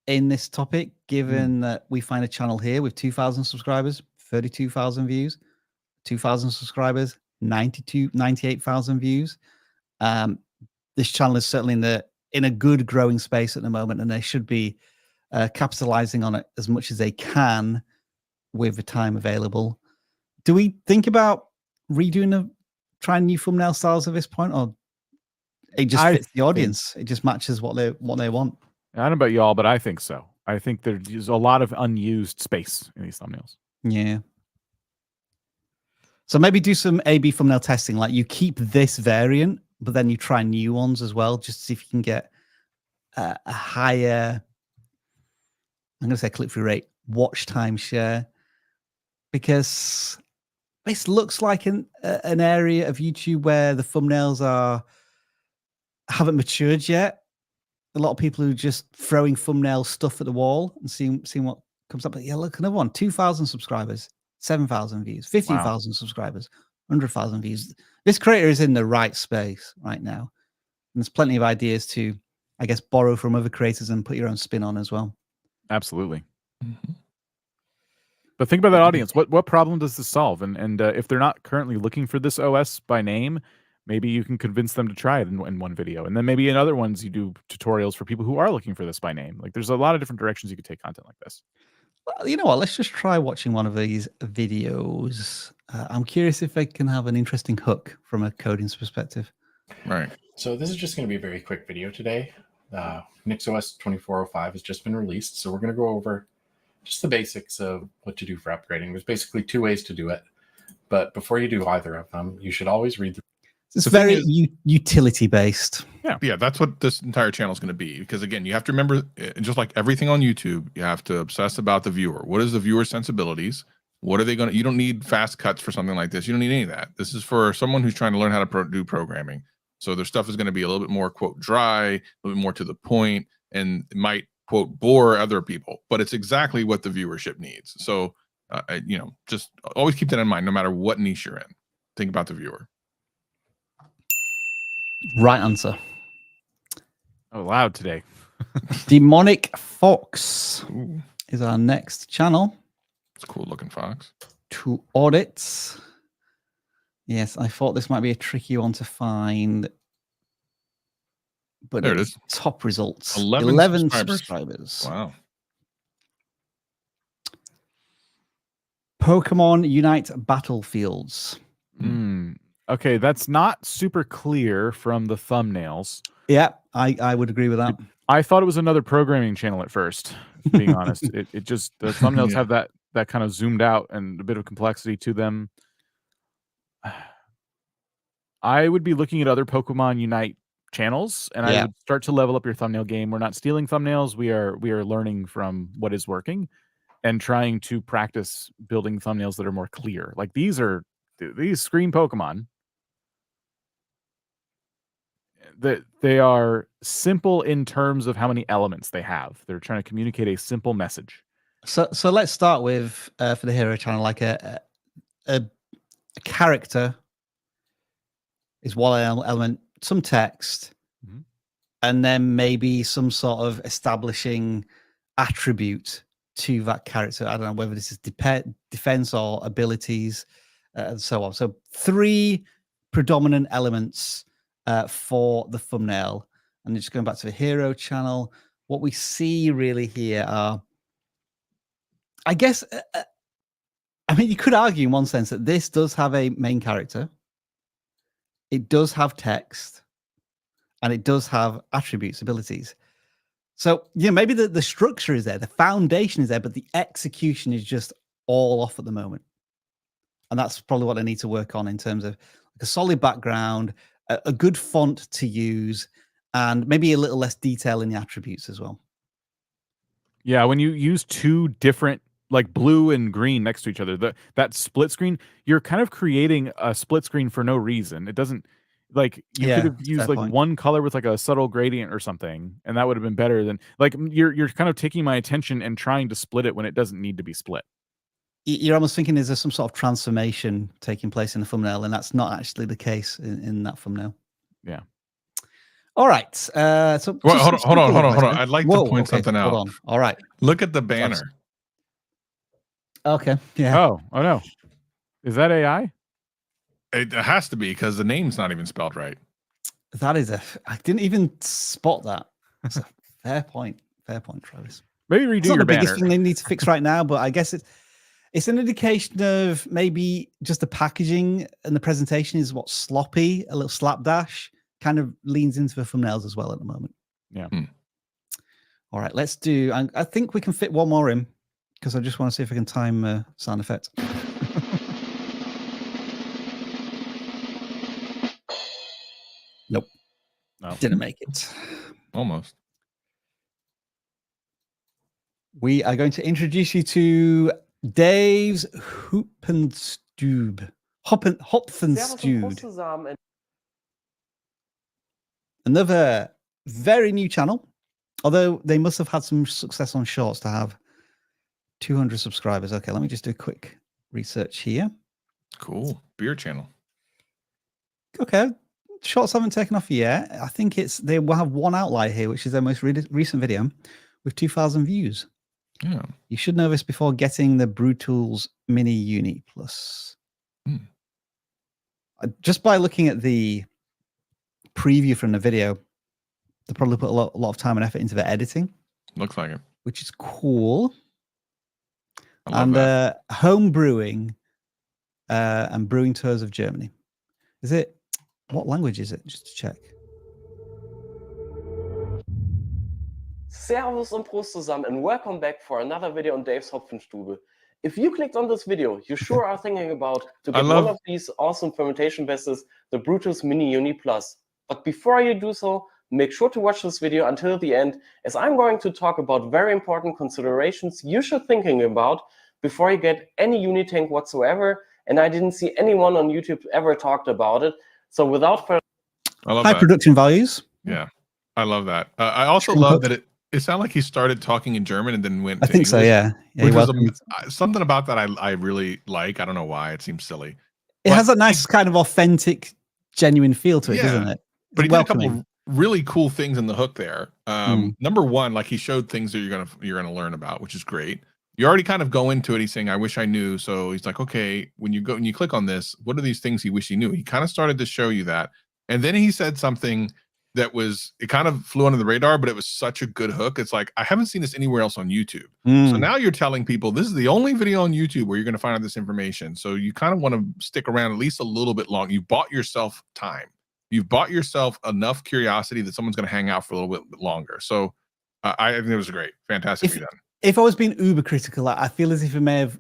in this topic, given that we find a channel here with 2,000 subscribers, 32,000 views, 2,000 subscribers, 98,000 views. This channel is certainly in a good growing space at the moment, and they should be capitalizing on it as much as they can with the time available. Do we think about trying new thumbnail styles at this point, or it just fits the audience? It just matches what they want. I don't know about y'all, but I think so. I think there's a lot of unused space in these thumbnails. Yeah. So maybe do some A/B thumbnail testing. Like you keep this variant, but then you try new ones as well, just to see if you can get a higher, I'm going to say click-through rate, watch time share, because this looks like an area of YouTube where the thumbnails haven't matured yet. A lot of people who are just throwing thumbnail stuff at the wall and seeing what comes up. But yeah, look, another one, 2,000 subscribers, 7,000 views, 15,000 subscribers, 100,000 views. This creator is in the right space right now. And there's plenty of ideas to, I guess, borrow from other creators and put your own spin on as well. Absolutely. But think about that audience. What problem does this solve? And if they're not currently looking for this OS by name, maybe you can convince them to try it in one video. And then maybe in other ones, you do tutorials for people who are looking for this by name. Like there's a lot of different directions you could take content like this. Well, you know what? Let's just try watching one of these videos. I'm curious if they can have an interesting hook from a coding perspective. Right. So this is just going to be a very quick video today. NixOS 2405 has just been released. So we're going to go over just the basics of what to do for upgrading. There's basically 2 ways to do it. But before you do either of them, you should always read the It's very utility based. Yeah, that's what this entire channel is going to be. Because again, you have to remember, just like everything on YouTube, you have to obsess about the viewer. What is the viewer's sensibilities? What are they going to? You don't need fast cuts for something like this. You don't need any of that. This is for someone who's trying to learn how to do programming. So their stuff is going to be a little bit more, quote, dry, a little bit more to the point, and it might, quote, bore other people. But it's exactly what the viewership needs. So, just always keep that in mind, no matter what niche you're in. Think about the viewer. Right answer. Oh, loud today. Demonic Fox is our next channel. It's a cool looking fox. To audit. Yes, I thought this might be a tricky one to find. But there it is. Top results. 11 subscribers. Wow. Pokemon Unite Battlefields. Okay, that's not super clear from the thumbnails. Yeah, I would agree with that. I thought it was another programming channel at first, being honest. It just, the thumbnails have that kind of zoomed out and a bit of complexity to them. I would be looking at other Pokemon Unite channels, and I would start to level up your thumbnail game. We're not stealing thumbnails. We are learning from what is working and trying to practice building thumbnails that are more clear. Like these screen Pokemon, that they are simple in terms of how many elements they have. They're trying to communicate a simple message. So let's start with for the hero channel, like a character is one element, some text, and then maybe some sort of establishing attribute to that character. I don't know whether this is defense or abilities, and so on. So 3 predominant elements for the thumbnail. And just going back to the hero channel, what we see really here are, I guess, I mean, you could argue in one sense that this does have a main character. It does have text, and it does have attributes, abilities. So, maybe the structure is there, the foundation is there, but the execution is just all off at the moment. And that's probably what I need to work on in terms of like a solid background, a good font to use, and maybe a little less detail in the attributes as well. Yeah, when you use 2 different, like blue and green next to each other, that split screen, you're kind of creating a split screen for no reason. It doesn't, like, you could have used like one color with like a subtle gradient or something, and that would have been better than, like, you're kind of taking my attention and trying to split it when it doesn't need to be split. You're almost thinking, is there some sort of transformation taking place in the thumbnail? And that's not actually the case in that thumbnail. Yeah. All right. So hold on. I'd like to point something out. Hold on. All right. Look at the banner. Okay. Yeah. Oh no. Is that AI? It has to be, because the name's not even spelled right. That is I didn't even spot that. That's a fair point. Fair point, Travis. Maybe redo it's not your the biggest banner. thing they need to fix right now, but I guess It's an indication of maybe just the packaging and the presentation is what sloppy, a little slapdash, kind of leans into the thumbnails as well at the moment. Yeah. All right, let's do. I think we can fit one more in because I just want to see if I can time sound effect. Nope. No. Didn't make it. Almost. We are going to introduce you to Dave's Hopfenstube. Hopfenstube. Another very new channel, although they must have had some success on Shorts to have 200 subscribers. Okay, let me just do a quick research here. Cool. Beer channel. Okay. Shorts haven't taken off yet. I think they will have one outlier here, which is their most recent video with 2,000 views. Yeah. You should know this before getting the Brutals Mini Uni Plus. Just by looking at the preview from the video, they probably put a lot of time and effort into the editing. Looks like it. Which is cool. I love that. Home brewing and brewing tours of Germany. Is it? What language is it? Just to check. Servus und Prost zusammen and welcome back for another video on Dave's Hopfenstube. If you clicked on this video, you sure are thinking about to get one of these awesome fermentation bases, the Brutus Mini Uni Plus. But before you do so, make sure to watch this video until the end, as I'm going to talk about very important considerations you should thinking about before you get any uni tank whatsoever, and I didn't see anyone on YouTube ever talked about it. So without further high production values. Yeah, I love that. I also love that it sounded like he started talking in German and then went. I think so. Yeah. Which was something about that I really like. I don't know why. It seems silly. It has a nice kind of authentic, genuine feel to it, doesn't it? But he did a couple of really cool things in the hook there. Number one, like he showed things that you're gonna learn about, which is great. You already kind of go into it. He's saying, I wish I knew. So he's like, okay, when you click on this, what are these things he wish he knew? He kind of started to show you that. And then he said something that it kind of flew under the radar, but it was such a good hook. It's like, I haven't seen this anywhere else on YouTube. So now you're telling people this is the only video on YouTube where you're going to find out this information. So you kind of want to stick around at least a little bit long. You bought yourself time. You've bought yourself enough curiosity that someone's going to hang out for a little bit longer. So I think it was great. Fantastic. If I was being uber critical, I feel as if I may have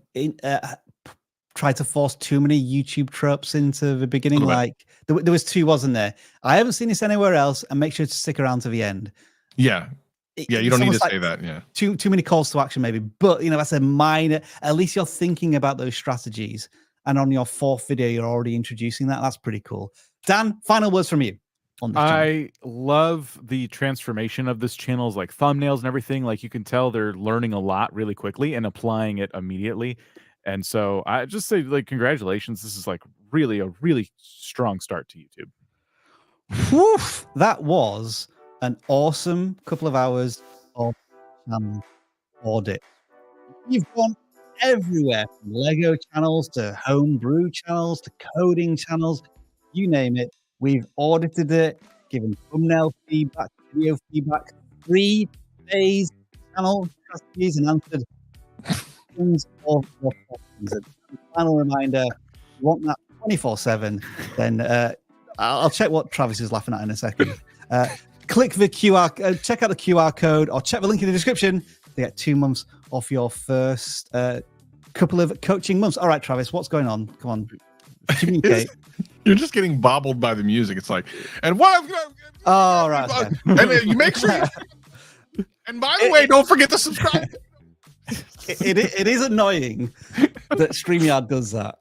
tried to force too many YouTube tropes into the beginning. Like there was two, wasn't there? I haven't seen this anywhere else, and make sure to stick around to the end. Yeah. Yeah, you don't need to say that. Yeah. Too many calls to action, maybe. But that's a minor. At least you're thinking about those strategies. And on your fourth video, you're already introducing that. That's pretty cool. Dan, final words from you. I love the transformation of this channel's like thumbnails and everything. Like you can tell they're learning a lot really quickly and applying it immediately. And so I just say like, congratulations. This is like really a really strong start to YouTube. Whew, that was an awesome couple of hours of audit. You've gone everywhere from Lego channels to homebrew channels to coding channels, you name it. We've audited it, given thumbnail feedback, video feedback, 3 days channel strategies, and answered questions of your questions. And final reminder, if you want that 24/7, then I'll check what Travis is laughing at in a second. Click the QR, check out the QR code, or check the link in the description to get 2 months off your first couple of coaching months. All right, Travis, what's going on? Come on, communicate. You're just getting bobbled by the music. It's like, and what? Oh, right. Okay. And you make sure. And by the way, don't forget to subscribe. It is annoying that StreamYard does that.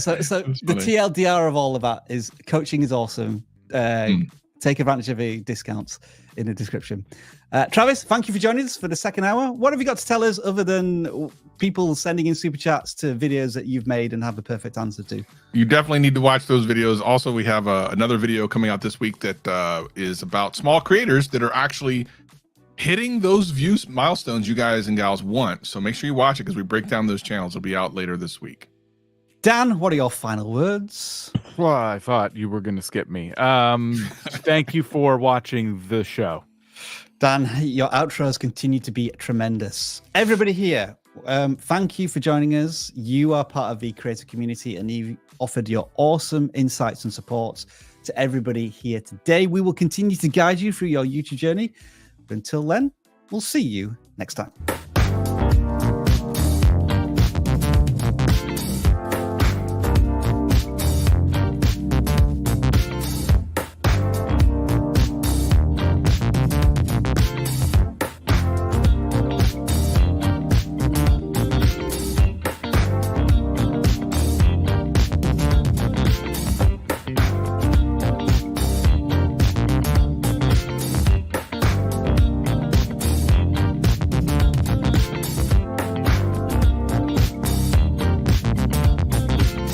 So the TLDR of all of that is coaching is awesome. Take advantage of the discounts in the description. Travis, thank you for joining us for the second hour. What have you got to tell us other than people sending in super chats to videos that you've made and have the perfect answer to? You definitely need to watch those videos. Also, we have another video coming out this week that is about small creators that are actually hitting those views milestones you guys and gals want. So make sure you watch it because we break down those channels. It'll be out later this week. Dan, what are your final words? Well, I thought you were going to skip me. Thank you for watching the show. Dan, your outros continue to be tremendous. Everybody here, Thank you for joining us. You are part of the creator community and you offered your awesome insights and support to everybody here today. We will continue to guide you through your YouTube journey. But until then, we'll see you next time.